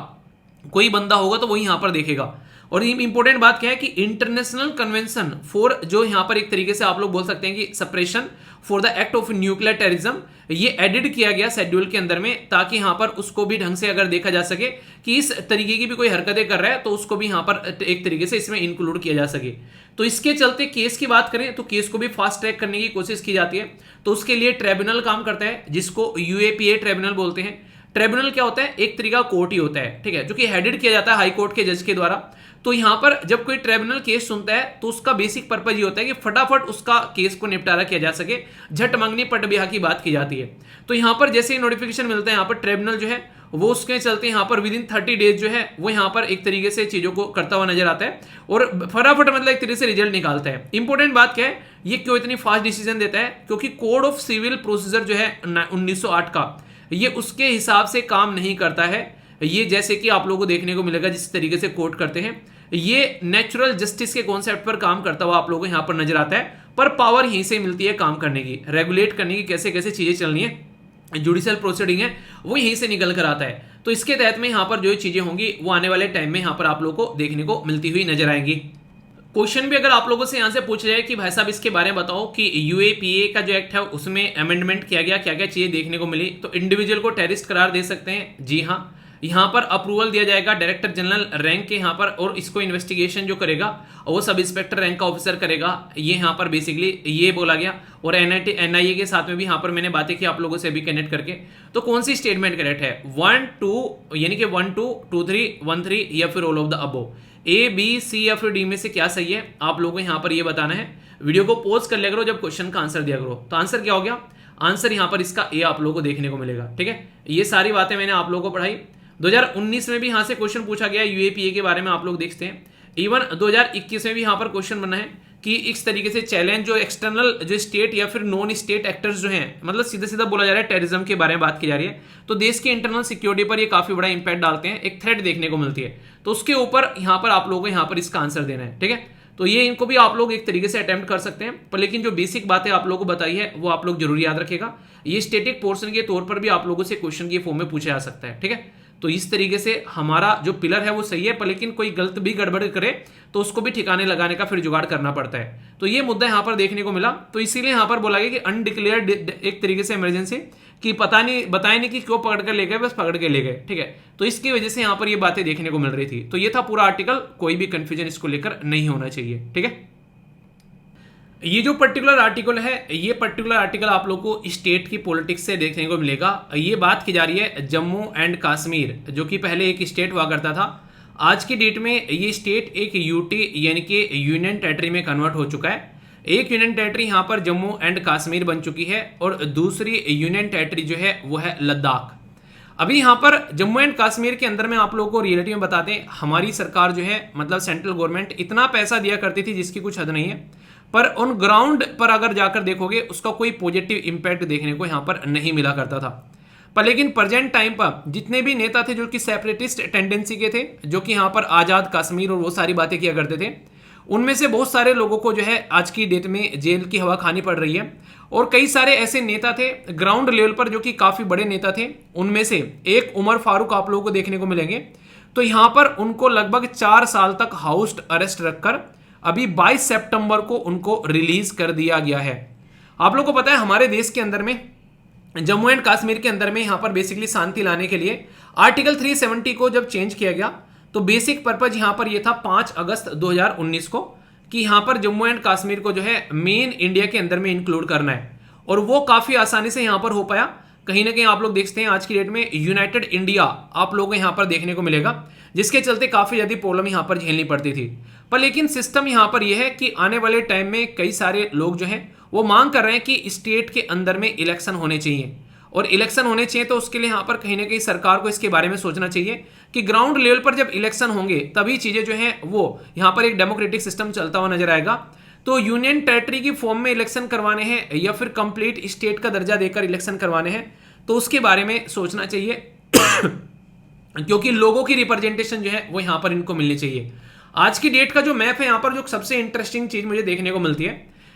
कोई बंदा होगा तो वही यहां पर देखेगा। और इंपॉर्टेंट बात क्या है कि इंटरनेशनल कन्वेंशन फॉर, जो यहां पर एक तरीके से आप लोग बोल सकते हैं कि suppression for the act of nuclear terrorism, ये एडिड किया गया शेड्यूल के अंदर में, ताकि यहां पर उसको भी ढंग से अगर देखा जा सके कि इस तरीके की भी कोई हरकतें कर रहा है तो उसको भी यहां पर एक तरीके से इसमें इंक्लूड किया जा सके। तो इसके चलते केस की बात करें तो केस को भी फास्ट ट्रैक करने की कोशिश की जाती है। तो उसके लिए ट्रिब्यूनल काम करता है जिसको यूएपीए ट्रिब्यूनल बोलते हैं। ट्रिब्यूनल क्या होता है, एक तरीका कोर्ट ही होता है, ठीक है, जो कि हेडेड किया जाता है हाई कोर्ट के जज के द्वारा। तो यहां पर जब कोई ट्रिब्यूनल केस सुनता है तो उसका बेसिक पर्पज ये होता है कि फटाफट उसका केस को निपटारा किया जा सके, झट मंगनी पट ब्याह की बात की जाती है। तो यहां पर जैसे ही नोटिफिकेशन मिलता है, यहां पर ट्रिब्यूनल जो है वो उसके चलते यहां पर विद इन 30 डेज जो है वो यहां पर एक तरीके से चीजों को करता हुआ नजर आता है और फटाफट मतलब एक तरीके से रिजल्ट निकालता है। इंपॉर्टेंट बात क्या है, ये क्यों इतनी फास्ट डिसीजन देता है, क्योंकि कोड ऑफ सिविल प्रोसीजर जो है 1908 का, ये उसके हिसाब से काम नहीं करता है। ये जैसे कि आप लोगों को देखने को मिलेगा जिस तरीके से कोर्ट करते हैं, ये नेचुरल जस्टिस के कॉन्सेप्ट पर काम करता हुआ आप लोगों को यहां पर नजर आता है। पर पावर यहीं से मिलती है काम करने की, रेगुलेट करने की, कैसे कैसे चीजें चलनी है, जुडिशियल प्रोसीडिंग है वो यहीं से निकल कर आता है। तो इसके तहत में यहां पर जो चीजें होंगी वो आने वाले टाइम में यहां पर आप लोगों को देखने को मिलती हुई नजर आएंगी। क्वेश्चन भी अगर आप लोगों से यहां से पूछ रहे हैं कि भाई साहब इसके बारे में बताओ कि यूएपीए का जो एक्ट है उसमें अमेंडमेंट किया गया, क्या क्या चीजें देखने को मिली, तो इंडिविजुअल को टेररिस्ट करार दे सकते हैं, जी हाँ। यहां पर अप्रूवल दिया जाएगा डायरेक्टर जनरल रैंक के यहां पर, और इसको इन्वेस्टिगेशन जो करेगा वो सब इंस्पेक्टर रैंक का ऑफिसर करेगा, ये यहां पर बेसिकली ये बोला गया। और एनआईए के साथ में भी यहां पर मैंने बातें की आप लोगों से अभी कनेक्ट करके। तो कौन सी स्टेटमेंट करेक्ट है, 1 2 यानी कि 1 2 2 3 1 3 या फिर all of the above, A B C या फिर डी में से क्या सही है, आप लोगों को यहां पर ये बताना है। वीडियो को पॉज कर लिया करो जब क्वेश्चन का आंसर दिया करो। तो आंसर क्या हो गया, आंसर यहां पर इसका ए आप लोगों को देखने को मिलेगा, ठीक है। ये सारी बातें मैंने आप लोगों को पढ़ाई। 2019 में भी यहां से क्वेश्चन पूछा गया यूएपीए के बारे में, आप लोग देखते हैं। इवन 2021 में भी यहां पर क्वेश्चन बना है कि इस तरीके से चैलेंज जो एक्सटर्नल जो स्टेट या फिर नॉन स्टेट एक्टर्स जो हैं, मतलब सीधा सीधा बोला जा रहा है टेररिज्म के बारे में बात की जा रही है, तो देश के इंटरनल सिक्योरिटी पर ये काफी बड़ा इंपैक्ट डालते हैं, एक थ्रेट देखने को मिलती है। तो उसके ऊपर यहां पर आप लोगों को यहां पर इसका आंसर देना है, ठीक है। तो ये इनको भी आप लोग एक तरीके से अटेम्प्ट कर सकते हैं, पर लेकिन जो बेसिक बातें आप लोगों को बताई है वो आप लोग जरूर याद रखेगा। ये स्टेटिक पोर्शन के तौर पर भी आप लोगों से क्वेश्चन के फॉर्म में पूछा जा सकता है, ठीक है। तो इस तरीके से हमारा जो पिलर है वो सही है, पर लेकिन कोई गलत भी गड़बड़ करे तो उसको भी ठिकाने लगाने का फिर जुगाड़ करना पड़ता है। तो ये मुद्दा यहां पर देखने को मिला। तो इसीलिए यहां पर बोला गया कि अनडिक्लेयर्ड एक तरीके से इमरजेंसी कि पता नहीं, बताया नहीं कि क्यों पकड़ कर ले गए, बस पकड़ के ले गए, ठीक है। तो इसकी वजह से यहां पर ये बातें देखने को मिल रही थी। तो ये था पूरा आर्टिकल, कोई भी कंफ्यूजन इसको लेकर नहीं होना चाहिए, ठीक है। ये जो पर्टिकुलर आर्टिकल है, ये पर्टिकुलर आर्टिकल आप लोगों को स्टेट की पॉलिटिक्स से देखने को मिलेगा। ये बात की जा रही है जम्मू एंड कश्मीर, जो कि पहले एक स्टेट हुआ करता था। आज की डेट में ये स्टेट एक यूटी यानी कि यूनियन टेरिटरी में कन्वर्ट हो चुका है। एक यूनियन टेरिटरी यहाँ पर जम्मू एंड कश्मीर बन चुकी है और दूसरी यूनियन टेरिटरी जो है वो है लद्दाख। अभी यहाँ पर जम्मू एंड कश्मीर के अंदर में आप लोगों को रियलिटी में बताते हैं, हमारी सरकार जो है मतलब सेंट्रल गवर्नमेंट इतना पैसा दिया करती थी जिसकी कुछ हद नहीं है, पर ऑन ग्राउंड पर अगर जाकर देखोगे उसका कोई पॉजिटिव इंपैक्ट देखने को यहाँ पर नहीं मिला करता था। पर लेकिन प्रेजेंट टाइम पर जितने भी नेता थे जो कि सेपरेटिस्ट टेंडेंसी के थे, जो कि यहाँ पर आज़ाद कश्मीर और वो सारी बातें किया करते थे, उनमें से बहुत सारे लोगों को जो है आज की डेट में जेल की हवा खानी पड़ रही है। और कई सारे ऐसे नेता थे ग्राउंड लेवल पर जो कि काफ़ी बड़े नेता थे, उनमें से एक उमर फारूक आप लोगों को देखने को मिलेंगे। तो यहाँ पर उनको लगभग 4 साल तक हाउस अरेस्ट रखकर अभी 22 सितंबर को उनको रिलीज कर दिया गया है। आप लोगों को पता है हमारे देश के अंदर में जम्मू एंड कश्मीर के अंदर में यहाँ पर बेसिकली शांति लाने के लिए आर्टिकल 370 को जब चेंज किया गया तो बेसिक पर्पज यहाँ पर यह था 5 अगस्त 2019 को कि यहाँ पर जम्मू एंड कश्मीर को जो है मेन इंडिया के अंदर में इंक्लूड करना है, और वो काफी आसानी से यहाँ पर हो पाया। कहीं ना कहीं आप लोग देखते हैं आज की डेट में यूनाइटेड इंडिया आप लोगों को यहाँ पर देखने को मिलेगा, जिसके चलते काफी ज्यादा प्रॉब्लम यहाँ पर झेलनी पड़ती थी। पर लेकिन सिस्टम यहाँ पर यह है कि आने वाले टाइम में कई सारे लोग जो हैं वो मांग कर रहे हैं कि स्टेट के अंदर में इलेक्शन होने चाहिए, और इलेक्शन होने चाहिए तो उसके लिए यहाँ पर कहीं ना कहीं सरकार को इसके बारे में सोचना चाहिए कि ग्राउंड लेवल पर जब इलेक्शन होंगे तभी चीज़ें जो हैं वो यहाँ पर एक डेमोक्रेटिक सिस्टम चलता हुआ नजर आएगा। तो यूनियन टेरिटरी की फॉर्म में इलेक्शन करवाने हैं या फिर कंप्लीट स्टेट का दर्जा देकर इलेक्शन करवाने हैं, तो उसके बारे में सोचना चाहिए क्योंकि लोगों की रिप्रेजेंटेशन जो है वो यहाँ पर इनको मिलनी चाहिए। आज की डेट का जो मैप है यहाँ पर जो सबसे इंटरेस्टिंग चीज मुझे देखने को मिलती है,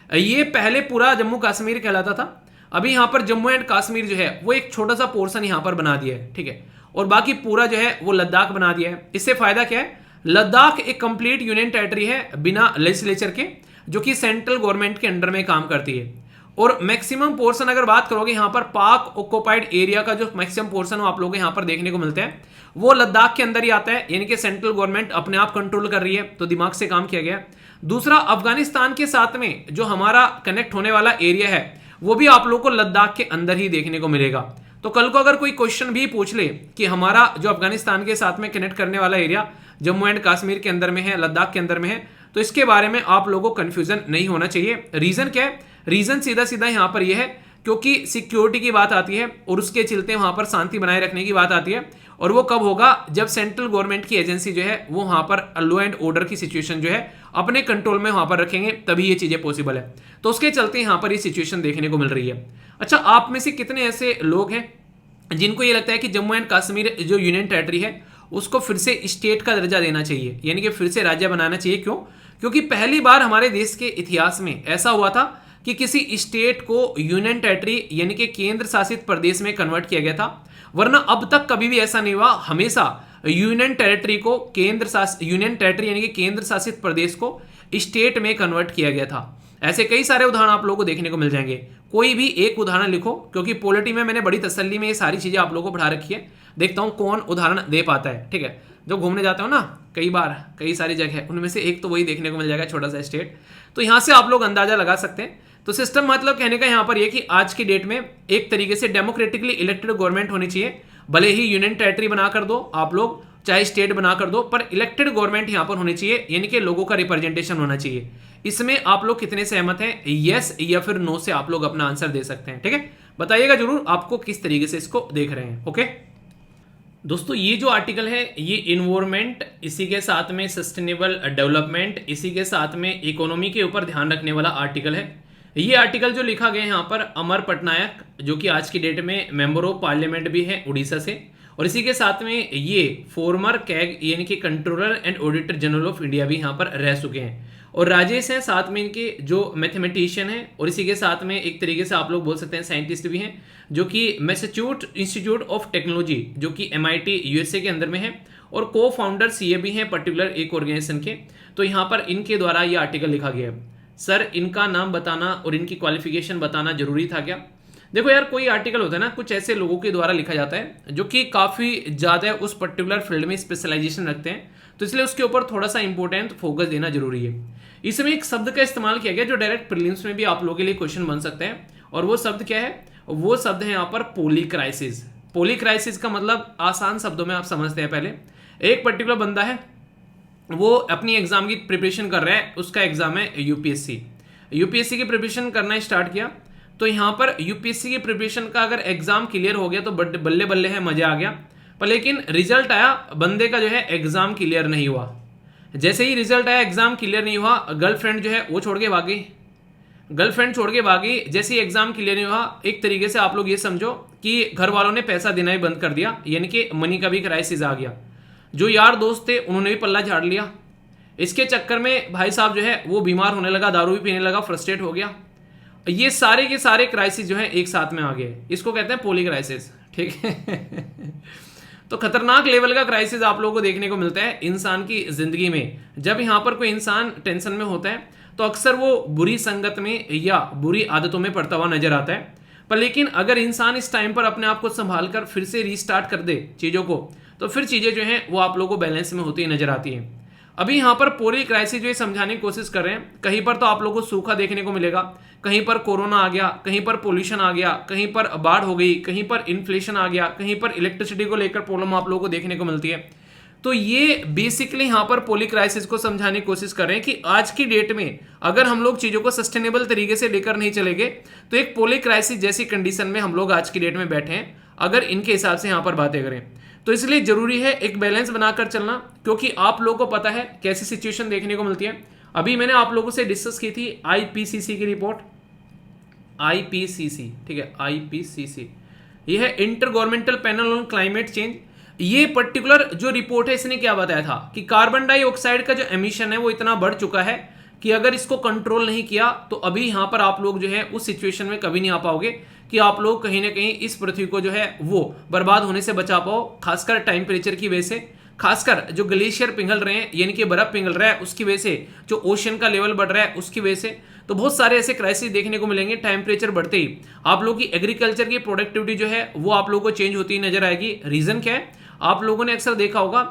ये पहले पूरा जम्मू कश्मीर कहलाता था, अभी यहाँ पर जम्मू एंड कश्मीर जो है वो एक छोटा सा पोर्शन यहाँ पर बना दिया है, ठीक है, और बाकी पूरा जो है वो लद्दाख बना दिया है। इससे फायदा क्या है, लद्दाख एक कंप्लीट यूनियन टेरिटरी है बिना लेजिस्लेचर के, जो कि सेंट्रल गवर्नमेंट के अंडर में काम करती है। और मैक्सिमम पोर्शन अगर बात करोगे यहाँ पर पाक ऑक्युपाइड एरिया का जो मैक्सिमम पोर्शन आप लोगों को यहाँ पर देखने को मिलता है वो लद्दाख के अंदर ही आता है, यानी कि सेंट्रल गवर्नमेंट अपने आप कंट्रोल कर रही है, तो दिमाग से काम किया गया। दूसरा, अफगानिस्तान के साथ में जो हमारा कनेक्ट होने वाला एरिया है वो भी आप लोगों को लद्दाख के अंदर ही देखने को मिलेगा। तो कल को अगर कोई क्वेश्चन भी पूछ ले कि हमारा जो अफगानिस्तान के साथ में कनेक्ट करने वाला एरिया जम्मू एंड कश्मीर के अंदर में है, लद्दाख के अंदर में है, तो इसके बारे में आप लोगों को कंफ्यूजन नहीं होना चाहिए। रीजन क्या है, रीजन सीधा सीधा यहां पर यह है क्योंकि सिक्योरिटी की बात आती है और उसके चलते वहां पर शांति बनाए रखने की बात आती है, और वो कब होगा, जब सेंट्रल गवर्नमेंट की एजेंसी जो है वो वहां पर लॉ एंड ऑर्डर की सिचुएशन जो है अपने कंट्रोल में वहां पर रखेंगे, तभी ये चीजें पॉसिबल है। तो उसके चलते यहां पर ये सिचुएशन देखने को मिल रही है। अच्छा, आप में से कितने ऐसे लोग हैं जिनको ये लगता है कि जम्मू एंड कश्मीर जो यूनियन टेरिटरी है उसको फिर से स्टेट का दर्जा देना चाहिए, यानी कि फिर से राज्य बनाना चाहिए? क्यों? क्योंकि पहली बार हमारे देश के इतिहास में ऐसा हुआ था कि किसी स्टेट को यूनियन टेरिटरी यानी कि केंद्र शासित प्रदेश में कन्वर्ट किया गया था, वरना अब तक कभी भी ऐसा नहीं हुआ। हमेशा यूनियन टेरिटरी को यूनियन टेरिटरी यानी कि केंद्र शासित प्रदेश को स्टेट में कन्वर्ट किया गया था। ऐसे कई सारे उदाहरण आप लोगों को देखने को मिल जाएंगे। कोई भी एक उदाहरण लिखो, क्योंकि पॉलिटी में मैंने बड़ी तसल्ली में ये सारी चीजें आप लोगों को पढ़ा रखी है, देखता हूं कौन उदाहरण दे पाता है। ठीक है, जो घूमने जाते हो ना कई बार कई सारी जगह, उनमें से एक तो वही देखने को मिल जाएगा, छोटा सा स्टेट। तो यहां से आप लोग अंदाजा लगा सकते हैं। तो सिस्टम मतलब कहने का यहां पर यह कि आज की डेट में एक तरीके से डेमोक्रेटिकली इलेक्टेड गवर्नमेंट होनी चाहिए, भले ही यूनियन टेरिटरी बनाकर दो आप लोग, चाहे स्टेट बनाकर दो, पर इलेक्टेड गवर्नमेंट यहां पर होनी चाहिए, यानी कि लोगों का रिप्रेजेंटेशन होना चाहिए। इसमें आप लोग कितने सहमत हैं? यस या फिर नो से आप लोग अपना आंसर दे सकते हैं। ठीक है, बताइएगा जरूर आपको किस तरीके से इसको देख रहे हैं। ओके दोस्तों, ये जो आर्टिकल है ये इन्वायरमेंट, इसी के साथ में सस्टेनेबल डेवलपमेंट, इसी के साथ में इकोनॉमी के ऊपर ध्यान रखने वाला आर्टिकल है। ये आर्टिकल जो लिखा गया है यहाँ पर अमर पटनायक, जो कि आज की डेट में मेंबर ऑफ पार्लियामेंट भी है उड़ीसा से, और इसी के साथ में ये फॉर्मर कैग यानी कि controller and auditor general of India भी यहाँ पर रह चुके हैं, और राजेश हैं साथ में इनके जो मैथमेटिशियन हैं, और इसी के साथ में एक तरीके से आप लोग बोल सकते हैं साइंटिस्ट भी हैं, जो कि मैसेच्यूसेट्स इंस्टीट्यूट ऑफ टेक्नोलॉजी जो कि MIT USA के अंदर में है, और को फाउंडर्स ये भी हैं पर्टिकुलर एक ऑर्गेनाइजेशन के। तो यहाँ पर इनके द्वारा ये आर्टिकल लिखा गया है। सर, इनका नाम बताना और इनकी क्वालिफिकेशन बताना जरूरी था क्या? देखो यार, कोई आर्टिकल होता है ना, कुछ ऐसे लोगों के द्वारा लिखा जाता है जो कि काफ़ी ज़्यादा उस पर्टिकुलर फील्ड में स्पेशलाइजेशन रखते हैं, तो इसलिए उसके ऊपर थोड़ा सा इंपॉर्टेंट फोकस देना जरूरी है। इसमें एक शब्द का इस्तेमाल किया गया जो डायरेक्ट प्रीलिम्स में भी आप लोगों के लिए क्वेश्चन बन सकते हैं, और वो शब्द क्या है? वो शब्द है यहाँ पर पॉलीक्राइसिस। पॉलीक्राइसिस का मतलब आसान शब्दों में आप समझते हैं। पहले एक पर्टिकुलर बंदा है, वो अपनी एग्जाम की प्रिपरेशन कर रहा है, उसका एग्जाम है यूपीएससी की प्रिपरेशन करना स्टार्ट किया, तो यहाँ पर यूपीएससी की प्रिपरेशन का अगर एग्जाम क्लियर हो गया तो बल्ले बल्ले है, मजा आ गया, पर लेकिन रिजल्ट आया बंदे का जो है एग्जाम क्लियर नहीं हुआ। जैसे ही रिजल्ट आया एग्जाम क्लियर नहीं हुआ, गर्लफ्रेंड जो है वो छोड़ के भागी, गर्लफ्रेंड छोड़ के भागी। जैसे ही एग्जाम क्लियर नहीं हुआ, एक तरीके से आप लोग ये समझो कि घर वालों ने पैसा देना ही बंद कर दिया, यानी कि मनी का भी क्राइसिस आ गया। जो यार दोस्त थे उन्होंने भी पल्ला झाड़ लिया। इसके चक्कर में भाई साहब जो है वो बीमार होने लगा, दारू भी पीने लगा, फ्रस्ट्रेट हो गया। ये सारे के सारे क्राइसिस जो है एक साथ में आ गए, इसको कहते हैं पॉली क्राइसिस। ठीक है तो खतरनाक लेवल का क्राइसिस आप लोगों को देखने को मिलता है इंसान की जिंदगी में। जब यहाँ पर कोई इंसान टेंशन में होता है तो अक्सर वो बुरी संगत में या बुरी आदतों में पड़ता हुआ नजर आता है, पर लेकिन अगर इंसान इस टाइम पर अपने आप को संभाल कर फिर से रीस्टार्ट कर दे चीज़ों को, तो फिर चीज़ें जो हैं वो आप लोगों को बैलेंस में होती नजर आती हैं। अभी यहाँ पर पूरी क्राइसिस जो समझाने की कोशिश कर रहे हैं, कहीं पर तो आप लोगों को सूखा देखने को मिलेगा, कहीं पर कोरोना आ गया, कहीं पर पोल्यूशन आ गया, कहीं पर बाढ़ हो गई, कहीं पर इन्फ्लेशन आ गया, कहीं पर इलेक्ट्रिसिटी को लेकर प्रॉब्लम आप लोगों को देखने को मिलती है। तो ये बेसिकली यहाँ पर पोली क्राइसिस को समझाने की कोशिश कर रहे हैं कि आज की डेट में अगर हम लोग चीज़ों को सस्टेनेबल तरीके से लेकर नहीं चलेंगे तो एक पोली क्राइसिस जैसी कंडीशन में हम लोग आज की डेट में बैठे हैं, अगर इनके हिसाब से यहाँ पर बातें करें। तो इसलिए जरूरी है एक बैलेंस बनाकर चलना, क्योंकि आप लोगों को पता है कैसी सिचुएशन देखने को मिलती है। अभी मैंने आप लोगों से डिस्कस की थी आईपीसीसी की रिपोर्ट, आईपीसीसी, ठीक है, आईपीसीसी, यह है inter governmental panel on climate change. ये पर्टिकुलर जो रिपोर्ट है इसने क्या बताया था कि कार्बन डाइऑक्साइड का जो एमिशन है वो इतना बढ़ चुका है कि अगर इसको कंट्रोल नहीं किया तो अभी यहां पर आप लोग जो है उस सिचुएशन में कभी नहीं आ पाओगे कि आप लोग कहीं ना कहीं इस पृथ्वी को जो है वो बर्बाद होने से बचा पाओ, खासकर टेम्परेचर की वजह से, खासकर जो ग्लेशियर पिघल रहे हैं यानी कि बर्फ पिघल रहा है उसकी वजह से, जो ओशन का लेवल बढ़ रहा है उसकी वजह से। तो बहुत सारे ऐसे क्राइसिस देखने को मिलेंगे। टेम्परेचर बढ़ते ही आप लोगों की एग्रीकल्चर की प्रोडक्टिविटी जो है वो आप लोगों को चेंज होती नजर आएगी। रीजन क्या है, आप लोगों ने अक्सर देखा होगा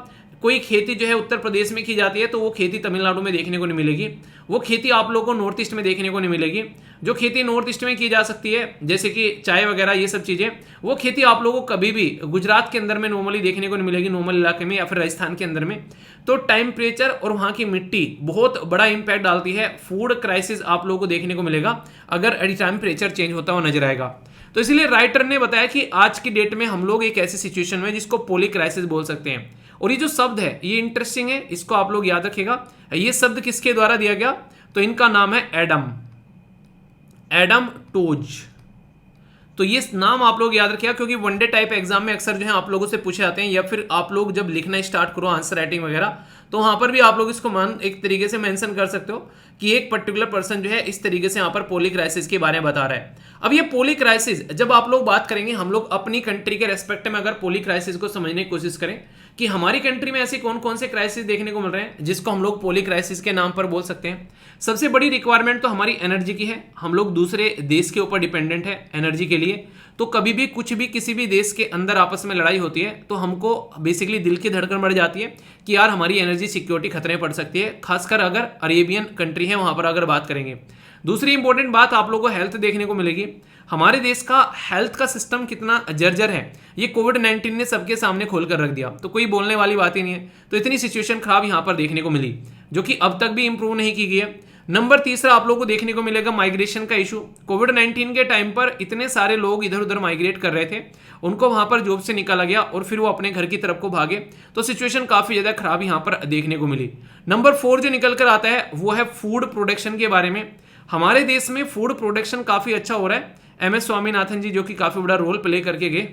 कोई खेती जो है उत्तर प्रदेश में की जाती है तो वो खेती तमिलनाडु में देखने को नहीं मिलेगी, वो खेती आप लोगों को नॉर्थ ईस्ट में देखने को नहीं मिलेगी। जो खेती नॉर्थ ईस्ट में की जा सकती है जैसे कि चाय वगैरह ये सब चीजें, वो खेती आप लोगों को कभी भी गुजरात के अंदर में नॉर्मली देखने को नहीं मिलेगी, नॉर्मल इलाके में या फिर राजस्थान के अंदर में। तो टेम्परेचर और वहां की मिट्टी बहुत बड़ा इंपैक्ट डालती है। फूड क्राइसिस आप लोगों को देखने को मिलेगा अगर टेम्परेचर चेंज होता हुआ नजर आएगा। तो इसलिए राइटर ने बताया कि आज की डेट में हम लोग एक ऐसी सिचुएशन में जिसको पोली क्राइसिस बोल सकते हैं। और ये जो शब्द है ये इंटरेस्टिंग है, इसको आप लोग याद रखिएगा। ये शब्द किसके द्वारा दिया गया, तो इनका नाम है एडम टोज। तो ये नाम आप लोग याद रखिएगा क्योंकि वनडे टाइप एग्जाम में अक्सर जो है आप लोगों से पूछे जाते हैं, या फिर आप लोग जब लिखना स्टार्ट करो आंसर राइटिंग वगैरह तो वहां पर भी आप लोग इसको एक तरीके से मेंशन कर सकते हो कि एक पर्टिकुलर पर्सन जो है इस तरीके से यहाँ पर पोली क्राइसिस के बारे में बता रहा है। अब ये पोली क्राइसिस जब आप लोग बात करेंगे, हम लोग अपनी कंट्री के रेस्पेक्ट में अगर पोली क्राइसिस को समझने की कोशिश करें कि हमारी कंट्री में ऐसे कौन कौन से क्राइसिस देखने को मिल रहे हैं जिसको हम लोग पोली क्राइसिस के नाम पर बोल सकते हैं। सबसे बड़ी रिक्वायरमेंट तो हमारी एनर्जी की है, हम लोग दूसरे देश के ऊपर डिपेंडेंट है एनर्जी के लिए। तो कभी भी कुछ भी किसी भी देश के अंदर आपस में लड़ाई होती है तो हमको बेसिकली दिल की धड़कन बढ़ जाती है कि यार हमारी एनर्जी सिक्योरिटी खतरे में पड़ सकती है, खासकर अगर अरेबियन कंट्री है वहां पर अगर बात करेंगे। दूसरी इंपॉर्टेंट बात आप लोगों को हेल्थ देखने को मिलेगी। हमारे देश का हेल्थ का सिस्टम कितना जर्जर है ये कोविड-19 ने सबके सामने खोलकर रख दिया, तो कोई बोलने वाली बात ही नहीं है। तो इतनी सिचुएशन खराब यहां पर देखने को मिली जो कि अब तक भी इंप्रूव नहीं की गई है। नंबर तीसरा आप लोगों को देखने को मिलेगा माइग्रेशन का इशू। कोविड-19 के टाइम पर इतने सारे लोग इधर उधर माइग्रेट कर रहे थे, उनको वहां पर जॉब से निकाला गया और फिर वो अपने घर की तरफ को भागे, तो सिचुएशन काफी ज्यादा खराब यहां पर देखने को मिली। नंबर 4 जो निकल कर आता है वो है फूड प्रोडक्शन के बारे में। हमारे देश में फूड प्रोडक्शन काफी अच्छा हो रहा है। एमएस स्वामीनाथन जी जो कि काफी बड़ा रोल प्ले करके गए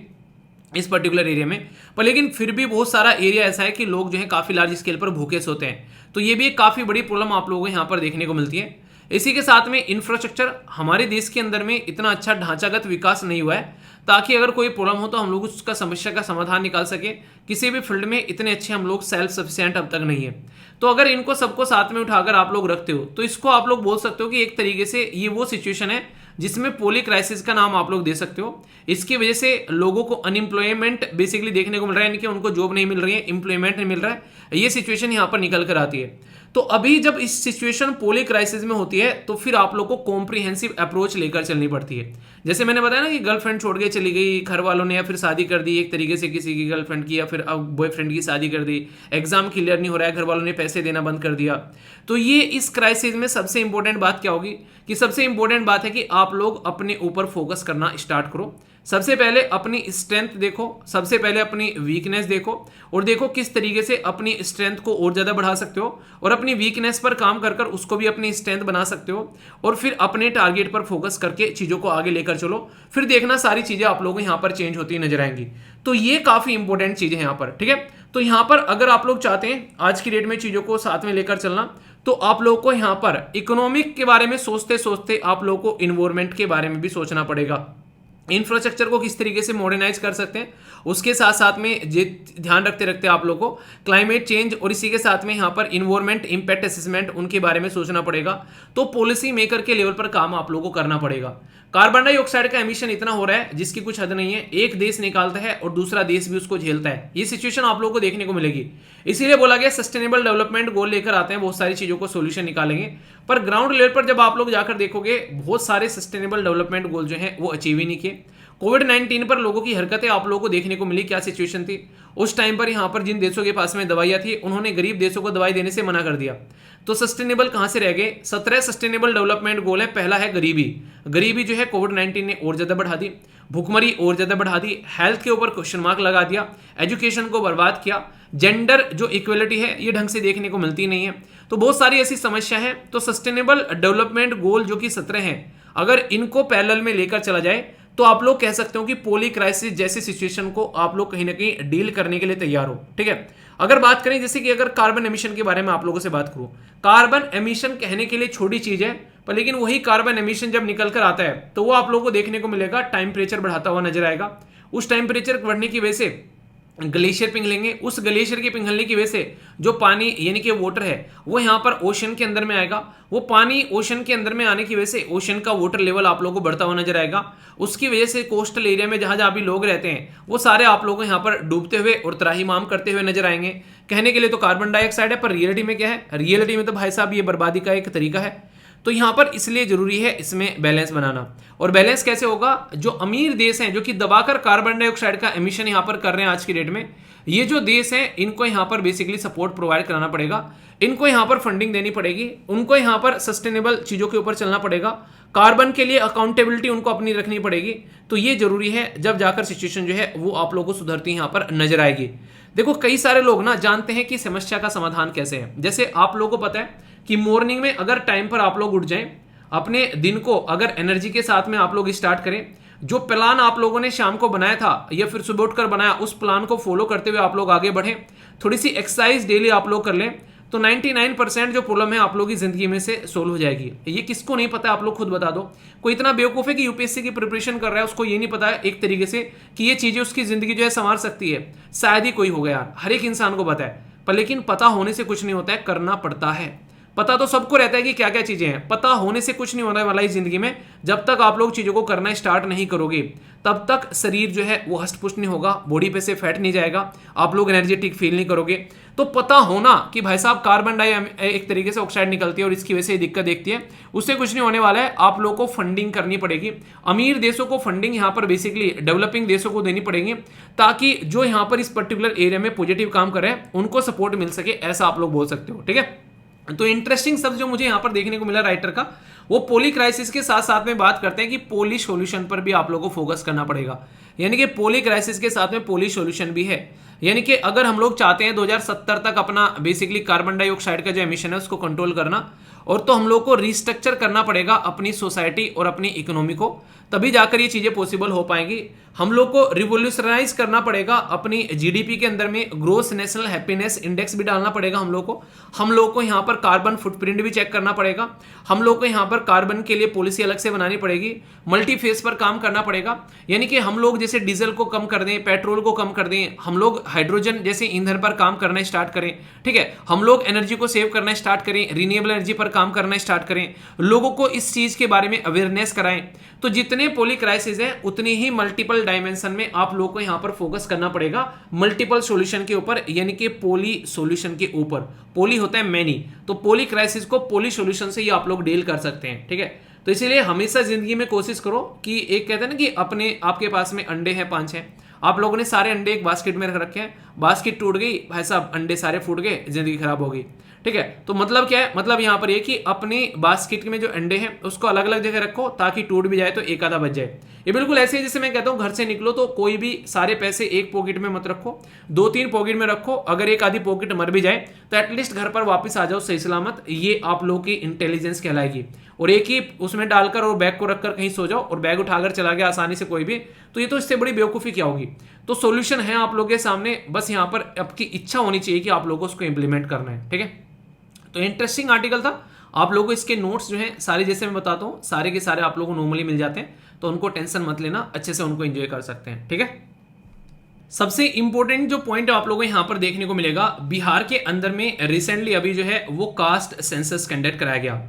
इस पर्टिकुलर एरिया में, पर लेकिन फिर भी बहुत सारा एरिया ऐसा है कि लोग जो है काफी लार्ज स्केल पर भूखे सोते हैं। तो ये भी एक काफी बड़ी प्रॉब्लम आप लोगों को यहाँ पर देखने को मिलती है। इसी के साथ में इंफ्रास्ट्रक्चर, हमारे देश के अंदर में इतना अच्छा ढांचागत विकास नहीं हुआ है ताकि अगर कोई प्रॉब्लम हो तो हम लोग उसका समस्या का समाधान निकाल सके। किसी भी फील्ड में इतने अच्छे हम लोग सेल्फ सफिशिएंट अब तक नहीं है। तो अगर इनको सबको साथ में उठाकर आप लोग रखते हो तो इसको आप लोग बोल सकते हो कि एक तरीके से ये वो सिचुएशन है जिसमें पोली क्राइसिस का नाम आप लोग दे सकते हो। इसकी वजह से लोगों को अनएम्प्लॉयमेंट बेसिकली देखने को मिल रहा है, यानी कि उनको जॉब नहीं मिल रही है, एम्प्लॉयमेंट नहीं मिल रहा है, ये सिचुएशन यहाँ पर निकल कर आती है। तो अभी जब इस सिचुएशन पोली क्राइसिस में होती है तो फिर आप लोग को कॉम्प्रिहेंसिव अप्रोच लेकर चलनी पड़ती है। जैसे मैंने बताया ना कि गर्लफ्रेंड छोड़ के चली गई घर वालों ने, या फिर शादी कर दी एक तरीके से किसी की गर्लफ्रेंड की, या फिर अब बॉयफ्रेंड की शादी कर दी, एग्जाम क्लियर नहीं हो रहा है, घर वालों ने पैसे देना बंद कर दिया। तो ये इस क्राइसिस में सबसे इंपॉर्टेंट बात क्या होगी कि सबसे इंपॉर्टेंट बात है कि आप लोग अपने ऊपर फोकस करना स्टार्ट करो। सबसे पहले अपनी स्ट्रेंथ देखो, सबसे पहले अपनी वीकनेस देखो और देखो किस तरीके से अपनी स्ट्रेंथ को और ज्यादा बढ़ा सकते हो और अपनी वीकनेस पर काम कर कर उसको भी अपनी स्ट्रेंथ बना सकते हो और फिर अपने टारगेट पर फोकस करके चीजों को आगे लेकर चलो। फिर देखना सारी चीजें आप लोगों को यहाँ पर चेंज होती नजर आएंगी। तो ये काफी इंपॉर्टेंट चीजें हैं यहाँ पर, ठीक है। तो यहाँ पर अगर आप लोग चाहते हैं आज की डेट में चीजों को साथ में लेकर चलना तो आप लोगों को यहाँ पर इकोनॉमिक के बारे में सोचते सोचते आप लोगों को इन्वायरमेंट के बारे में भी सोचना पड़ेगा। इंफ्रास्ट्रक्चर को किस तरीके से मॉडर्नाइज कर सकते हैं, उसके साथ साथ में ध्यान रखते रखते आप लोगों को क्लाइमेट चेंज और इसी के साथ में यहाँ पर इन्वायरमेंट इंपैक्ट असेसमेंट उनके बारे में सोचना पड़ेगा। तो पॉलिसी मेकर के लेवल पर काम आप लोगों को करना पड़ेगा। कार्बन डाइऑक्साइड का एमिशन इतना हो रहा है जिसकी कुछ हद नहीं है, एक देश निकालता है और दूसरा देश भी उसको झेलता है। ये सिचुएशन आप लोगों को देखने को मिलेगी। इसीलिए बोला गया सस्टेनेबल डेवलपमेंट गोल लेकर आते हैं, बहुत सारी चीजों को सोल्यूशन निकालेंगे, पर ग्राउंड लेवल पर जब आप लोग जाकर देखोगे बहुत सारे सस्टेनेबल डेवलपमेंट गोल जो है वो अचीव ही नहीं किए। कोविड-19 पर लोगों की हरकतें आप लोगों को देखने को मिली, क्या सिचुएशन थी उस टाइम पर। यहाँ पर जिन देशों के पास में दवाइयाँ थी उन्होंने गरीब देशों को दवाई देने से मना कर दिया। तो सस्टेनेबल कहाँ से रह गए? 17 सस्टेनेबल डेवलपमेंट गोल है। पहला है गरीबी। गरीबी जो है कोविड-19 ने और ज्यादा बढ़ा दी, भुखमरी और ज्यादा बढ़ा दी, हेल्थ के ऊपर क्वेश्चन मार्क लगा दिया, एजुकेशन को बर्बाद किया, जेंडर जो इक्वलिटी है ये ढंग से देखने को मिलती नहीं है। तो बहुत सारी ऐसी समस्या है। तो सस्टेनेबल डेवलपमेंट गोल जो कि 17 है, अगर इनको पैरेलल में लेकर चला जाए तो आप लोग कह सकते हो कि पोली क्राइसिस जैसी सिचुएशन को आप लोग कहीं ना कहीं डील करने के लिए तैयार हो। ठीक है, अगर बात करें जैसे कि अगर कार्बन एमिशन के बारे में आप लोगों से बात करूं, कार्बन एमिशन कहने के लिए छोटी चीज है, पर लेकिन वही कार्बन एमिशन जब निकल कर आता है तो वो आप लोगों को देखने को मिलेगा, टेम्परेचर बढ़ाता हुआ नजर आएगा। उस टेम्परेचर बढ़ने की वजह से ग्लेशियर पिघलेंगे, उस ग्लेशियर के पिघलने की वजह से जो पानी यानी कि वाटर है वो यहाँ पर ओशन के अंदर में आएगा। वो पानी ओशन के अंदर में आने की वजह से ओशन का वाटर लेवल आप लोगों को बढ़ता हुआ नजर आएगा। उसकी वजह से कोस्टल एरिया में जहां जहां भी लोग रहते हैं वो सारे आप लोगों को यहाँ पर डूबते हुए और त्राहिमाम करते हुए नजर आएंगे। कहने के लिए तो कार्बन डाइऑक्साइड है, पर रियलिटी में क्या है? रियलिटी में तो भाई साहब ये बर्बादी का एक तरीका है। तो यहां पर इसलिए जरूरी है इसमें बैलेंस बनाना। और बैलेंस कैसे होगा? जो अमीर देश हैं जो कि दबाकर कार्बन डाइऑक्साइड का एमिशन यहां पर कर रहे हैं आज की डेट में, ये जो देश हैं इनको यहां पर बेसिकली सपोर्ट प्रोवाइड कराना पड़ेगा, इनको यहां पर फंडिंग देनी पड़ेगी, उनको यहां पर सस्टेनेबल चीजों के ऊपर चलना पड़ेगा, कार्बन के लिए अकाउंटेबिलिटी उनको अपनी रखनी पड़ेगी। तो ये जरूरी है, जब जाकर सिचुएशन जो है वो आप लोगों को सुधरती यहां पर नजर आएगी। देखो कई सारे लोग ना जानते हैं कि समस्या का समाधान कैसे है। जैसे आप लोगों को पता है कि मॉर्निंग में अगर टाइम पर आप लोग उठ जाएं, अपने दिन को अगर एनर्जी के साथ में आप लोग स्टार्ट करें, जो प्लान आप लोगों ने शाम को बनाया था या फिर सुबह उठकर बनाया उस प्लान को फॉलो करते हुए आप लोग आगे बढ़ें, थोड़ी सी एक्सरसाइज डेली आप लोग कर लें, तो 99% जो प्रॉब्लम है आप लोगों की जिंदगी में से सोल्व हो जाएगी। ये किसको नहीं पता है? आप लोग खुद बता दो। कोई इतना बेवकूफ है कि यूपीएससी की प्रिपरेशन कर रहा है, उसको ये नहीं पता है एक तरीके से कि ये चीजें उसकी जिंदगी जो है संवार सकती है? शायद ही कोई होगा यार, हर एक इंसान को पता है, पर लेकिन पता होने से कुछ नहीं होता है, करना पड़ता है। पता तो सबको रहता है कि क्या क्या चीजें हैं, पता होने से कुछ नहीं होने वाला है जिंदगी में। जब तक आप लोग चीजों को करना स्टार्ट नहीं करोगे तब तक शरीर जो है वो हष्ट-पुष्ट नहीं होगा, बॉडी पे से फैट नहीं जाएगा, आप लोग एनर्जेटिक फील नहीं करोगे। तो पता होना कि भाई साहब कार्बन डाई एक तरीके से ऑक्साइड निकलती है और इसकी वजह से दिक्कत देखती है, उससे कुछ नहीं होने वाला है। आप लोगों को फंडिंग करनी पड़ेगी, अमीर देशों को फंडिंग यहाँ पर बेसिकली डेवलपिंग देशों को देनी पड़ेगी, ताकि जो यहाँ पर इस पर्टिकुलर एरिया में पॉजिटिव काम कर रहे हैं उनको सपोर्ट मिल सके, ऐसा आप लोग बोल सकते हो। ठीक है, तो इंटरेस्टिंग शब्द जो मुझे यहां पर देखने को मिला राइटर का, वो पोली क्राइसिस के साथ साथ में बात करते हैं कि पोली सॉल्यूशन पर भी आप लोगों को फोकस करना पड़ेगा। यानी कि पोली क्राइसिस के साथ में पोली सॉल्यूशन भी है। यानी कि अगर हम लोग चाहते हैं 2070 तक अपना बेसिकली कार्बन डाइऑक्साइड का जो एमिशन है उसको कंट्रोल करना, और तो हम लोग को रिस्ट्रक्चर करना पड़ेगा अपनी सोसाइटी और अपनी इकोनॉमी को, तभी जाकर ये चीजें पॉसिबल हो पाएंगी। हम लोग को रिवोल्यूशनाइज करना पड़ेगा अपनी जीडीपी के अंदर में, ग्रोस नेशनल हैप्पीनेस इंडेक्स भी डालना पड़ेगा हम लोग को यहाँ पर कार्बन फुटप्रिंट भी चेक करना पड़ेगा, हम लोग को यहाँ पर कार्बन के लिए पॉलिसी अलग से बनानी पड़ेगी, मल्टी फेस पर काम करना पड़ेगा। यानी कि हम लोग जैसे डीजल को कम कर दें, पेट्रोल को कम कर दें, हम लोग हाइड्रोजन जैसे ईंधन पर काम करना स्टार्ट करें। ठीक है, हम लोग एनर्जी को सेव करना स्टार्ट करें, रिन्यूएबल एनर्जी पर काम करना स्टार्ट करें, लोगों को इस चीज के बारे में अवेयरनेस कराएं। तो जितने पोली क्राइसिस है उतनी ही मल्टीपल डायमेंशन में आप लोगों को यहां पर फोकस करना पड़ेगा, मल्टीपल सॉल्यूशन के ऊपर, यानी कि पोली सॉल्यूशन के ऊपर। पोली होता है मैनी, तो पोली क्राइसिस को पोली सॉल्यूशन से ही आप लोग डील कर सकते हैं। ठीक है, तो इसीलिए हमेशा जिंदगी में कोशिश करो कि एक कहते हैं ना कि अपने आपके पास में अंडे हैं 5 हैं, आप लोगों ने सारे अंडे एक बास्केट में रख रखे हैं, बास्केट टूट गई भाई साहब, अंडे सारे फूट गए, जिंदगी खराब हो गई। ठीक है, तो मतलब क्या है? मतलब यहां पर ये कि अपने बास्केट में जो अंडे हैं उसको अलग अलग जगह रखो, ताकि टूट भी जाए तो एक आधा बच जाए। ये बिल्कुल ऐसे ही जैसे मैं कहता हूं घर से निकलो तो कोई भी सारे पैसे एक पॉकेट में मत रखो, 2-3 पॉकेट में रखो, अगर एक आधी पॉकेट मर भी जाए तो एटलीस्ट घर पर वापस आ जाओ सही सलामत। ये आप लोगों की इंटेलिजेंस कहलाएगी। और एक ही उसमें डालकर और बैग को रखकर कहीं सो जाओ और बैग उठाकर चला गया आसानी से कोई भी, तो ये तो इससे बड़ी बेवकूफी क्या होगी। तो सॉल्यूशन है आप लोगों के सामने, बस यहाँ पर आपकी इच्छा होनी चाहिए कि आप लोगों को उसको इंप्लीमेंट करना है। ठीक है, तो इंटरेस्टिंग आर्टिकल था। आप लोगों को इसके नोट्स जो हैं सारे, जैसे मैं बताता हूँ, सारे के सारे आप लोगों को नॉर्मली मिल जाते हैं, तो उनको टेंशन मत लेना, अच्छे से उनको एंजॉय कर सकते हैं। ठीक है, सबसे इंपॉर्टेंट जो पॉइंट आप लोगों को यहां पर देखने को मिलेगा, बिहार के अंदर में रिसेंटली अभी जो है वो कास्ट सेंसस कंडक्ट कराया गया,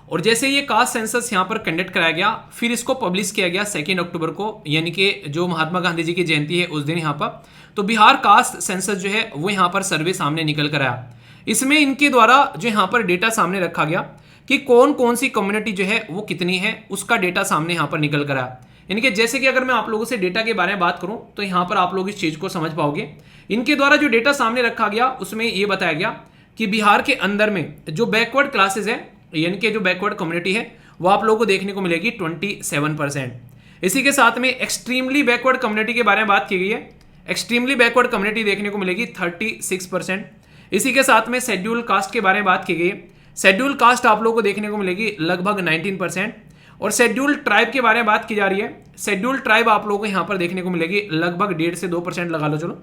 और जैसे ये कास्ट सेंसस यहां पर कंडक्ट कराया गया, फिर इसको पब्लिश किया गया 2 अक्टूबर को, यानी कि जो महात्मा गांधी जी की जयंती है उस दिन यहां पर। तो बिहार कास्ट सेंसस जो है वो यहां पर सर्वे सामने निकल कर आया। इसमें इनके द्वारा जो यहां पर डेटा सामने रखा गया कि कौन कौन सी कम्युनिटी जो है वो कितनी है, उसका डेटा सामने यहां पर निकल कर आया। इनके जैसे कि अगर मैं आप लोगों से डेटा के बारे में बात करूं तो यहां पर आप लोग इस चीज को समझ पाओगे। इनके द्वारा जो डेटा सामने रखा गया उसमें यह बताया गया कि बिहार के अंदर में जो बैकवर्ड क्लासेस है यानी कि जो बैकवर्ड कम्युनिटी है वो आप लोगों को देखने को मिलेगी 27%। इसी के साथ में एक्सट्रीमली बैकवर्ड कम्युनिटी के बारे में बात की गई है, एक्सट्रीमली बैकवर्ड कम्युनिटी देखने को मिलेगी 36%। इसी के साथ में शेड्यूल कास्ट के बारे में बात की गई है, शेड्यूल कास्ट आप लोगों को देखने को मिलेगी लगभग 19%। और शेड्यूल ट्राइब के बारे में बात की जा रही है, शेड्यूल ट्राइब आप लोगों को यहां पर देखने को मिलेगी लगभग 1.5 से 2% लगा लो चलो।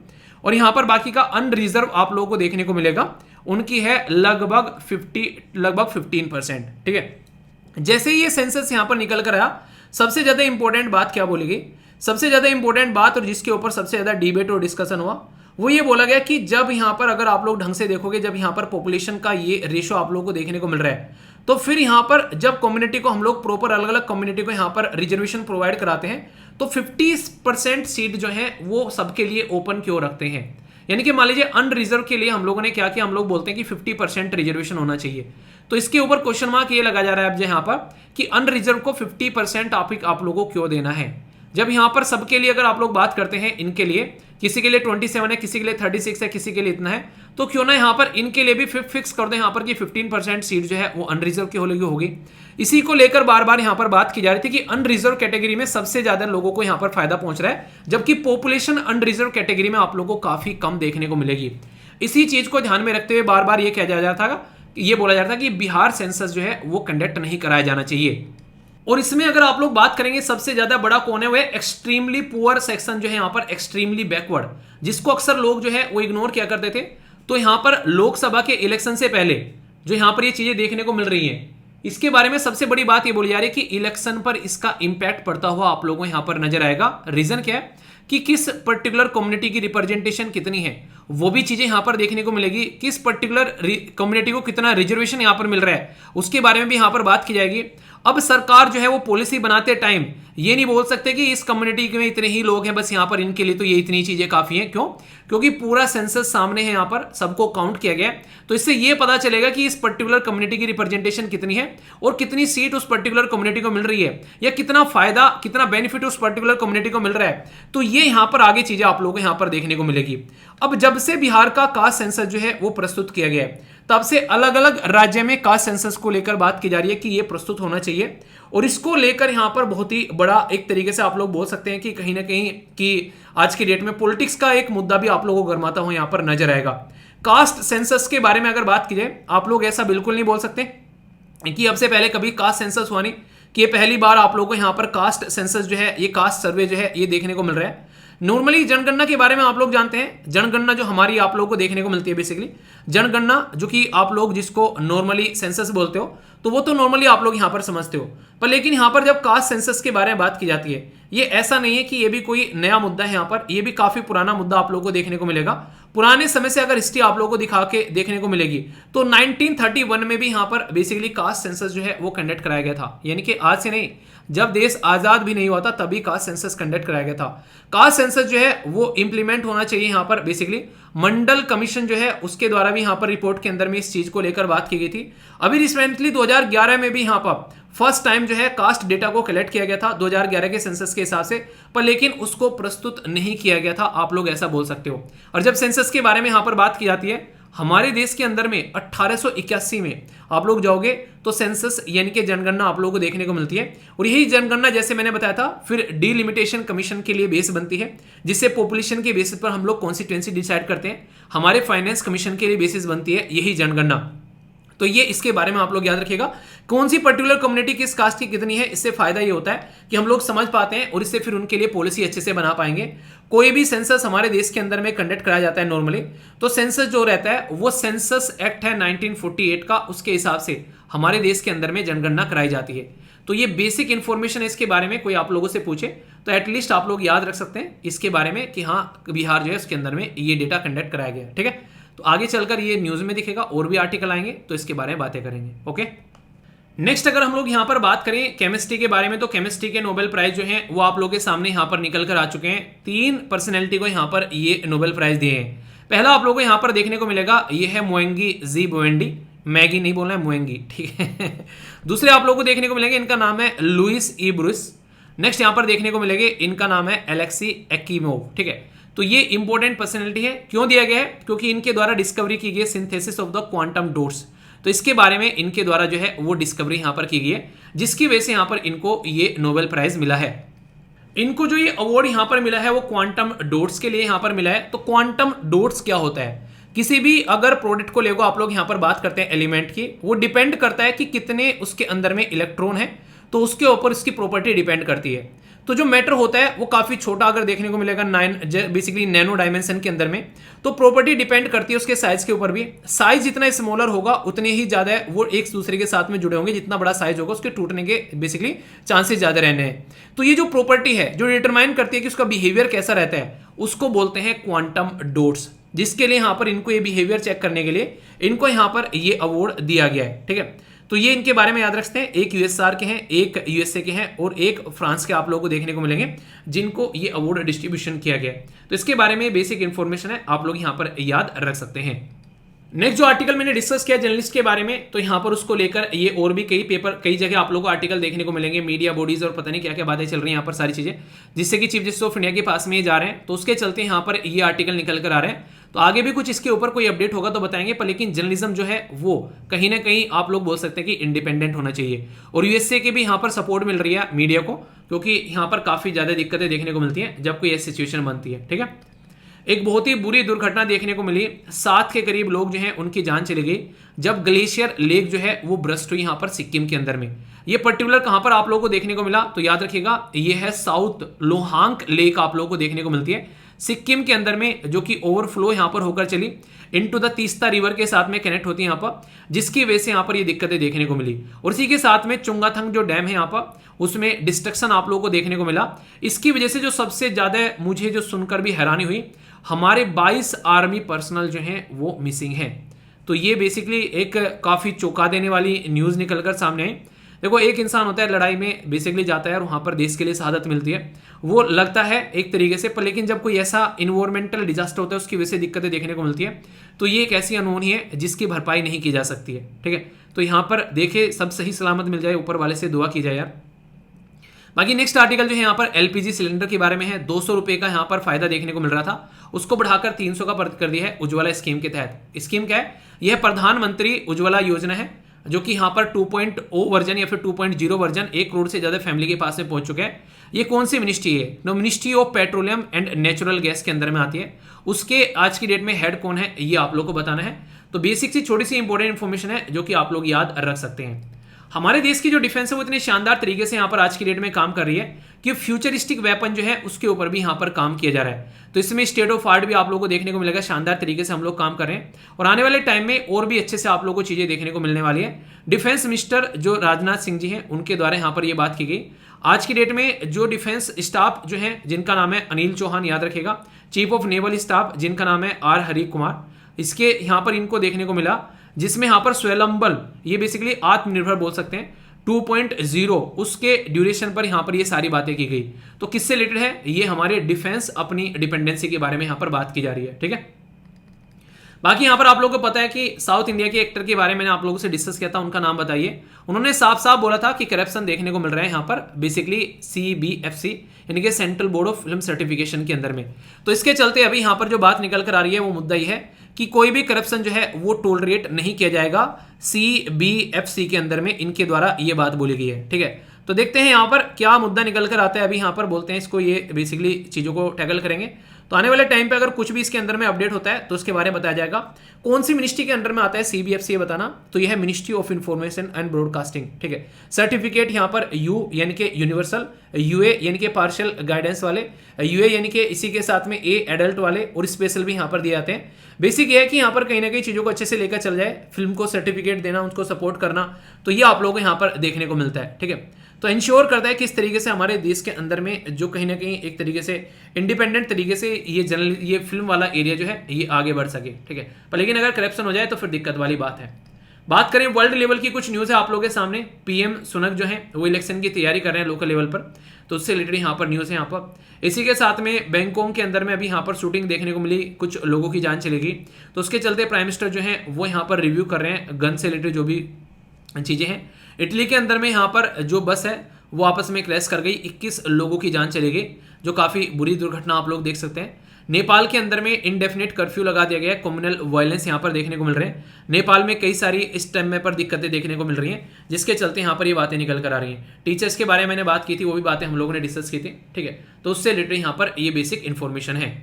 और यहां पर बाकी का अनरिजर्व आप लोगों को देखने को मिलेगा, उनकी है लगभग 15%। ठीक है, जैसे ही ये सेंसस यहां पर निकल कर आया, सबसे ज्यादा इंपॉर्टेंट बात क्या बोली गई, सबसे ज्यादा इंपॉर्टेंट बात और जिसके ऊपर सबसे ज्यादा डिबेट और डिस्कशन हुआ वो ये बोला गया कि जब यहां पर अगर आप लोग ढंग से देखोगे, जब यहां पर पॉपुलेशन का ये रेशो आप लोगों को देखने को मिल रहा है, तो फिर यहां पर जब कम्युनिटी को हम लोग प्रॉपर अलग अलग कम्युनिटी को यहां पर रिजर्वेशन प्रोवाइड कराते हैं तो 50% सीट जो है वो सबके लिए ओपन क्यों रखते हैं। यानी कि मान लीजिए अनरिजर्व के लिए हम लोगों ने क्या किया, हम लोग बोलते हैं कि 50% रिजर्वेशन होना चाहिए, तो इसके ऊपर क्वेश्चन मार्क ये लगा जा रहा है अब यहां पर कि अनरिजर्व को 50% आप लोगों को क्यों देना है, जब यहां पर सबके लिए अगर आप लोग बात करते हैं, इनके लिए किसी के लिए 27 है, किसी के लिए 36 है, किसी के लिए इतना है, तो क्यों ना यहां पर इनके लिए भी फिक्स कर दें यहां पर कि 15% सीट जो है वो अनरिजर्व की होगी। इसी को लेकर बार बार यहां पर बात की जा रही थी कि अनरिजर्व कैटेगरी में सबसे ज्यादा लोगों को यहां पर फायदा पहुंच रहा है, जबकि पॉपुलेशन अनरिजर्व कैटेगरी में आप लोगों को काफी कम देखने को मिलेगी। इसी चीज को ध्यान में रखते हुए बार बार ये कहा जा रहा था, ये बोला जा रहा था कि बिहार सेंसस जो है वो कंडक्ट नहीं कराया जाना चाहिए। और इसमें अगर आप लोग बात करेंगे सबसे ज्यादा बड़ा कौन है, वो एक्सट्रीमली पुअर सेक्शन जो है यहां पर एक्सट्रीमली बैकवर्ड, जिसको अक्सर लोग जो है वो इग्नोर किया करते थे। तो यहां पर लोकसभा के इलेक्शन से पहले जो यहां पर ये चीजें देखने को मिल रही हैं, इसके बारे में सबसे बड़ी बात ये बोली जा रही है कि इलेक्शन पर इसका इंपैक्ट पड़ता हुआ आप लोगों को यहां पर नजर आएगा। रीजन क्या है कि किस पर्टिकुलर कम्युनिटी की रिप्रेजेंटेशन कितनी है, वो भी चीजें यहां पर देखने को मिलेगी, किस पर्टिकुलर कम्युनिटी को कितना रिजर्वेशन यहां पर मिल रहा है उसके बारे में भी यहां पर बात की जाएगी। अब सरकार जो है वो पॉलिसी बनाते टाइम ये नहीं बोल सकते कि इस कम्युनिटी में इतने ही लोग हैं, बस यहां पर इनके लिए तो ये इतनी चीजें काफी हैं। क्यों? क्योंकि पूरा सेंसस सामने है, यहां पर सबको काउंट किया गया है, तो इससे ये पता चलेगा कि इस पर्टिकुलर कम्युनिटी की रिप्रेजेंटेशन कितनी है और कितनी सीट उस पर्टिकुलर कम्युनिटी को मिल रही है, या कितना फायदा, कितना बेनिफिट उस पर्टिकुलर कम्युनिटी को मिल रहा है। तो ये यहां पर आगे चीजें आप लोगों को यहां पर देखने को मिलेगी। अब जब से बिहार का कास्ट सेंसस जो है वो प्रस्तुत किया गया है, तब से अलग अलग राज्य में कास्ट सेंसस को लेकर बात की जा रही है कि ये प्रस्तुत होना चाहिए, और इसको लेकर यहां पर बहुत ही बड़ा एक तरीके से आप लोग बोल सकते हैं कि कहीं ना कहीं कि आज की डेट में पॉलिटिक्स का एक मुद्दा भी आप लोगों को गरमाता हुआ यहां पर नजर आएगा। कास्ट सेंसस के बारे में अगर बात की जाए, आप लोग ऐसा बिल्कुल नहीं बोल सकते कि अब से पहले कभी कास्ट सेंसस हुआ नहीं, कि ये पहली बार आप लोगों को यहां पर कास्ट सेंसस जो है, ये कास्ट सर्वे जो है ये देखने को मिल रहा है। नॉर्मली जनगणना के बारे में आप लोग जानते हैं, जनगणना जो हमारी आप लोगों को देखने को मिलती है, बेसिकली जनगणना जो कि आप लोग जिसको नॉर्मली सेंसस बोलते हो, तो वो तो नॉर्मली आप लोग यहां पर समझते हो, पर लेकिन यहां पर जब कास्ट सेंसस के बारे में बात की जाती है, ये ऐसा नहीं है कि ये भी कोई नया मुद्दा है, यहां पर ये भी काफी पुराना मुद्दा आप लोगों को देखने को मिलेगा। पुराने समय से अगर हिस्ट्री आप लोगों को दिखा के देखने को मिलेगी तो 1931 में भी यहां पर बेसिकली कास्ट सेंसस जो है वो कंडक्ट कराया गया था, यानी कि आज से नहीं, जब देश आजाद भी नहीं हुआ था तभी कास्ट सेंसस कंडक्ट कराया गया था। कास्ट सेंसस जो है वो इंप्लीमेंट होना चाहिए यहां पर, बेसिकली मंडल कमीशन जो है उसके द्वारा भी यहां पर रिपोर्ट के अंदर में इस चीज को लेकर बात की गई थी। अभी रिसेंटली 2011 में भी यहां पर फर्स्ट टाइम जो है कास्ट डेटा को कलेक्ट किया गया था 2011 के सेंसस के हिसाब से, पर लेकिन उसको प्रस्तुत नहीं किया गया था, आप लोग ऐसा बोल सकते हो। और जब सेंसस के बारे में यहां पर बात की जाती है, हमारे देश के अंदर में 1881 में आप लोग जाओगे तो सेंसस यानी कि जनगणना आप लोगों को देखने को मिलती है, और यही जनगणना जैसे मैंने बताया था फिर डिलिमिटेशन कमीशन के लिए बेस बनती है, जिससे पॉपुलेशन के बेसिस पर हम लोग कॉन्स्टिट्यूएंसी डिसाइड करते हैं। हमारे फाइनेंस कमीशन के लिए बेसिस बनती है यही जनगणना। तो ये इसके बारे में आप लोग याद रखिएगा, कौन सी पर्टिकुलर कम्युनिटी किस कास्ट की कितनी है, इससे फायदा ये होता है कि हम लोग समझ पाते हैं और इससे फिर उनके लिए पॉलिसी अच्छे से बना पाएंगे। कोई भी सेंसस हमारे देश के अंदर में कंडक्ट कराया जाता है नॉर्मली, तो सेंसस जो रहता है वो सेंसस एक्ट है 1948 का, उसके हिसाब से हमारे देश के अंदर में जनगणना कराई जाती है। तो ये बेसिक इंफॉर्मेशन है, इसके बारे में कोई आप लोगों से पूछे तो एटलीस्ट आप लोग याद रख सकते हैं इसके बारे में कि हाँ बिहार जो है उसके अंदर में ये डेटा कंडक्ट कराया गया है। ठीक है, तो आगे चलकर ये न्यूज में दिखेगा, और भी आर्टिकल आएंगे तो इसके बारे में बातें करेंगे। ओके, नेक्स्ट अगर हम लोग यहाँ पर बात करें केमिस्ट्री के बारे में, तो केमिस्ट्री के नोबेल प्राइज जो हैं वो आप लोगों के सामने यहाँ पर निकल कर आ चुके हैं। 3 पर्सनैलिटी को यहाँ पर ये नोबेल प्राइज दिए हैं। पहला आप लोगों को यहाँ पर देखने को मिलेगा, ये है मोएंगी जी बोवेंडी, मैगी नहीं बोलना है, मोएंगी, ठीक है। दूसरे आप लोगों को देखने को मिलेंगे, इनका नाम है लुइस ई ब्रुस। नेक्स्ट यहाँ पर देखने को मिलेंगे, इनका नाम है एलेक्सी एक्कीमोव, ठीक है। तो ये इंपॉर्टेंट पर्सनैलिटी है, क्यों दिया गया है, क्योंकि इनके द्वारा डिस्कवरी की गई synthesis of the quantum dots, तो इसके बारे में इनके द्वारा जो है वो डिस्कवरी यहाँ पर की गई है, जिसकी वजह से यहाँ पर इनको ये नोबेल प्राइज मिला है। इनको जो ये अवार्ड यहाँ पर मिला है वो क्वांटम डॉट्स के लिए यहाँ पर मिला है। तो क्वांटम डॉट्स क्या होता है, किसी भी अगर प्रोडक्ट को लेकर आप लोग यहाँ पर बात करते हैं एलिमेंट की, वो डिपेंड करता है कि कितने उसके अंदर में इलेक्ट्रॉन है, तो उसके ऊपर इसकी प्रॉपर्टी डिपेंड करती है। तो जो मैटर होता है वो काफी छोटा अगर देखने को मिलेगा, बेसिकली नैनो डायमेंशन के अंदर में, तो प्रॉपर्टी डिपेंड करती है उसके साइज के ऊपर भी। साइज जितना स्मॉलर होगा उतने ही ज्यादा है वो एक दूसरे के साथ में जुड़े होंगे, जितना बड़ा साइज होगा उसके टूटने के बेसिकली चांसेस ज्यादा रहने हैं। तो ये जो प्रॉपर्टी है जो डिटरमाइन करती है कि उसका बिहेवियर कैसा रहता है, उसको बोलते हैं क्वांटम डॉट्स, जिसके लिए यहाँ पर इनको ये बिहेवियर चेक करने के लिए इनको यहाँ पर ये अवार्ड दिया गया है, ठीक है। तो ये इनके बारे में याद रखते हैं, एक यूएसआर के हैं, एक यूएसए के हैं और एक फ्रांस के आप लोगों को देखने को मिलेंगे जिनको ये अवार्ड डिस्ट्रीब्यूशन किया गया है। तो इसके बारे में बेसिक इंफॉर्मेशन है, आप लोग यहाँ पर याद रख सकते हैं। नेक्स्ट जो आर्टिकल मैंने डिस्कस किया जर्नलिस्ट के बारे में, तो यहाँ पर उसको लेकर ये और भी कई पेपर, कई जगह आप लोगों को आर्टिकल देखने को मिलेंगे, मीडिया बॉडीज और पता नहीं क्या क्या बातें चल रही हैं यहाँ पर सारी चीजें, जिससे कि चीफ जस्टिस ऑफ इंडिया के पास में ये जा रहे हैं, तो उसके चलते यहाँ पर ये आर्टिकल निकल कर आ रहे हैं। तो आगे भी कुछ इसके ऊपर कोई अपडेट होगा तो बताएंगे, पर लेकिन जर्नलिज्म जो है वो कहीं ना कहीं आप लोग बोल सकते हैं कि इंडिपेंडेंट होना चाहिए। और यूएसए के भी यहाँ पर सपोर्ट मिल रही है मीडिया को, क्योंकि यहाँ पर काफी ज्यादा दिक्कतें देखने को मिलती हैं जब कोई ऐसी सिचुएशन बनती है, ठीक है। एक बहुत ही बुरी दुर्घटना देखने को मिली, 7 के करीब लोग जो हैं उनकी जान चली गई जब ग्लेशियर लेक जो है वो ब्रस्ट हुई यहाँ पर सिक्किम के अंदर में। ये पर्टिकुलर कहां पर आप लोगों को देखने को मिला, तो याद रखिएगा ये है साउथ लोहांग लेक आप लोगों को देखने को मिलती है सिक्किम के अंदर में, जो कि ओवरफ्लो यहां पर होकर चली इनटू द तीस्ता रिवर के साथ में कनेक्ट होती है यहाँ पर, जिसकी वजह से यहाँ पर ये दिक्कतें देखने को मिली। और इसी के साथ में चुंगाथंग जो डैम है यहाँ पर, उसमें डिस्ट्रक्शन आप लोगों को देखने को मिला। इसकी वजह से जो सबसे ज्यादा मुझे जो सुनकर भी हैरानी हुई, हमारे 22 आर्मी पर्सनल जो हैं वो मिसिंग हैं। तो ये बेसिकली एक काफी चौंका देने वाली न्यूज निकलकर सामने आई। देखो एक इंसान होता है लड़ाई में बेसिकली जाता है और वहां पर देश के लिए शहादत मिलती है, वो लगता है एक तरीके से, पर लेकिन जब कोई ऐसा इन्वायरमेंटल डिजास्टर होता है उसकी वजह से दिक्कतें देखने को मिलती है, तो ये एक ऐसी अनहोनी है जिसकी भरपाई नहीं की जा सकती है, ठीक है। तो यहाँ पर देखे सब सही सलामत मिल जाए, ऊपर वाले से दुआ की जाए यार। बाकी नेक्स्ट आर्टिकल जो है यहाँ पर एलपीजी सिलेंडर के बारे में है। 200 रुपए का यहाँ पर फायदा देखने को मिल रहा था, उसको बढ़ाकर 300 का कर दिया है उज्ज्वला स्कीम के तहत। स्कीम क्या है, यह प्रधानमंत्री उज्ज्वला योजना है, जो कि यहाँ पर 2.0 वर्जन या फिर 2.0 वर्जन 1 करोड़ से ज्यादा फैमिली के पास में पहुंच चुके हैं। ये कौन सी मिनिस्ट्री है, no ministry of petroleum and natural gas के अंदर में आती है। उसके आज की डेट में हेड कौन है ये आप लोग को बताना है। तो बेसिक सी छोटी सी इंपॉर्टेंट इंफॉर्मेशन है जो कि आप लोग याद रख सकते हैं। हमारे देश की जो डिफेंस है वो इतने शानदार तरीके से यहाँ पर आज की डेट में काम कर रही है कि फ्यूचरिस्टिक वेपन जो है उसके ऊपर भी यहाँ पर काम किया जा रहा है। तो इसमें स्टेट ऑफ आर्ट भी आप लोगों को देखने को मिलेगा, शानदार तरीके से हम लोग काम कर रहे हैं और आने वाले टाइम में और भी अच्छे से आप लोगों को चीजें देखने को मिलने वाली है। डिफेंस मिनिस्टर जो राजनाथ सिंह जी हैं उनके द्वारा यहाँ पर यह बात की गई। आज की डेट में जो डिफेंस स्टाफ जो है जिनका नाम है अनिल चौहान, याद रखेगा, चीफ ऑफ नेवल स्टाफ जिनका नाम है आर हरि कुमार, इसके यहाँ पर इनको देखने को मिला, जिसमें यहाँ पर स्वलंबल ये बेसिकली आत्मनिर्भर बोल सकते हैं 2.0 उसके ड्यूरेशन पर यहाँ पर ये सारी बातें की गई। तो किससे रिलेटेड है, ये हमारे डिफेंस अपनी डिपेंडेंसी के बारे में यहाँ पर बात की जा रही है, ठीक है। बाकी यहाँ पर आप लोगों को पता है कि साउथ इंडिया के एक्टर के बारे में मैंने आप लोगों से डिस्कस किया था, उनका नाम बताइए। उन्होंने साफ साफ बोला था कि करप्शन देखने को मिल रहा है यहाँ पर बेसिकली CBFC यानी कि central board of film certification के अंदर में। तो इसके चलते अभी यहाँ पर जो बात निकल कर आ रही है वो मुद्दा ये है कि कोई भी करप्शन जो है वो टोलरेट नहीं किया जाएगा CBFC के अंदर में, इनके द्वारा ये बात बोली गई है, ठीक है। तो देखते हैं यहाँ पर क्या मुद्दा निकल कर आता है। अभी यहाँ पर बोलते हैं इसको, ये बेसिकली चीजों को टैकल करेंगे। तो आने वाले टाइम पे अगर कुछ भी इसके अंदर में अपडेट होता है तो उसके बारे में बताया जाएगा। कौन सी मिनिस्ट्री के अंडर में आता है CBFC ये बताना, तो यह है ministry of information and broadcasting, ठीक है। सर्टिफिकेट यहाँ पर U यानी कि यूनिवर्सल, UA यानी कि पार्शियल गाइडेंस वाले, UA यानी कि इसी के साथ में A एडल्ट वाले और स्पेशल भी यहाँ पर दिए जाते हैं। बेसिक ये है कि यहाँ पर कहीं ना कहीं चीजों को अच्छे से लेकर चल जाए, फिल्म को सर्टिफिकेट देना, उनको सपोर्ट करना, तो ये आप लोगों को यहाँ पर देखने को मिलता है, ठीक है। तो इंश्योर करता है कि इस तरीके से हमारे देश के अंदर में जो कहीं ना कहीं एक तरीके से इंडिपेंडेंट तरीके से ये फिल्म वाला एरिया जो है ये आगे बढ़ सके, ठीक है। पर लेकिन अगर करप्शन हो जाए तो फिर दिक्कत वाली बात है। बात करें वर्ल्ड लेवल की कुछ न्यूज़ है आप लोगों के सामने। PM सुनक जो है वो इलेक्शन की तैयारी कर रहे हैं लोकल लेवल पर, तो उससे रिलेटेड यहाँ पर न्यूज़ है यहाँ पर। इसी के साथ में बैंकॉक के अंदर में अभी यहाँ पर शूटिंग देखने को मिली, कुछ लोगों की जान चली गई, तो उसके चलते प्राइम मिनिस्टर जो है वो यहाँ पर रिव्यू कर रहे हैं गन से रिलेटेड जो भी चीज़ें हैं। इटली के अंदर में यहाँ पर जो बस है वो आपस में क्रैश कर गई, 21 लोगों की जान चली गई, जो काफ़ी बुरी दुर्घटना आप लोग देख सकते हैं। नेपाल के अंदर में इंडेफिनिट कर्फ्यू लगा दिया गया है, कम्युनल वायलेंस यहाँ पर देखने को मिल रहे हैं। नेपाल में कई सारी इस टाइम में पर दिक्कतें देखने को मिल रही हैं, जिसके चलते यहाँ पर ये बातें निकल कर आ रही हैं। टीचर्स के बारे में मैंने बात की थी, वो भी बातें हम लोगों ने डिस्कस की थी, ठीक है। तो उससे रिलेटेड यहाँ पर ये बेसिक इन्फॉर्मेशन है।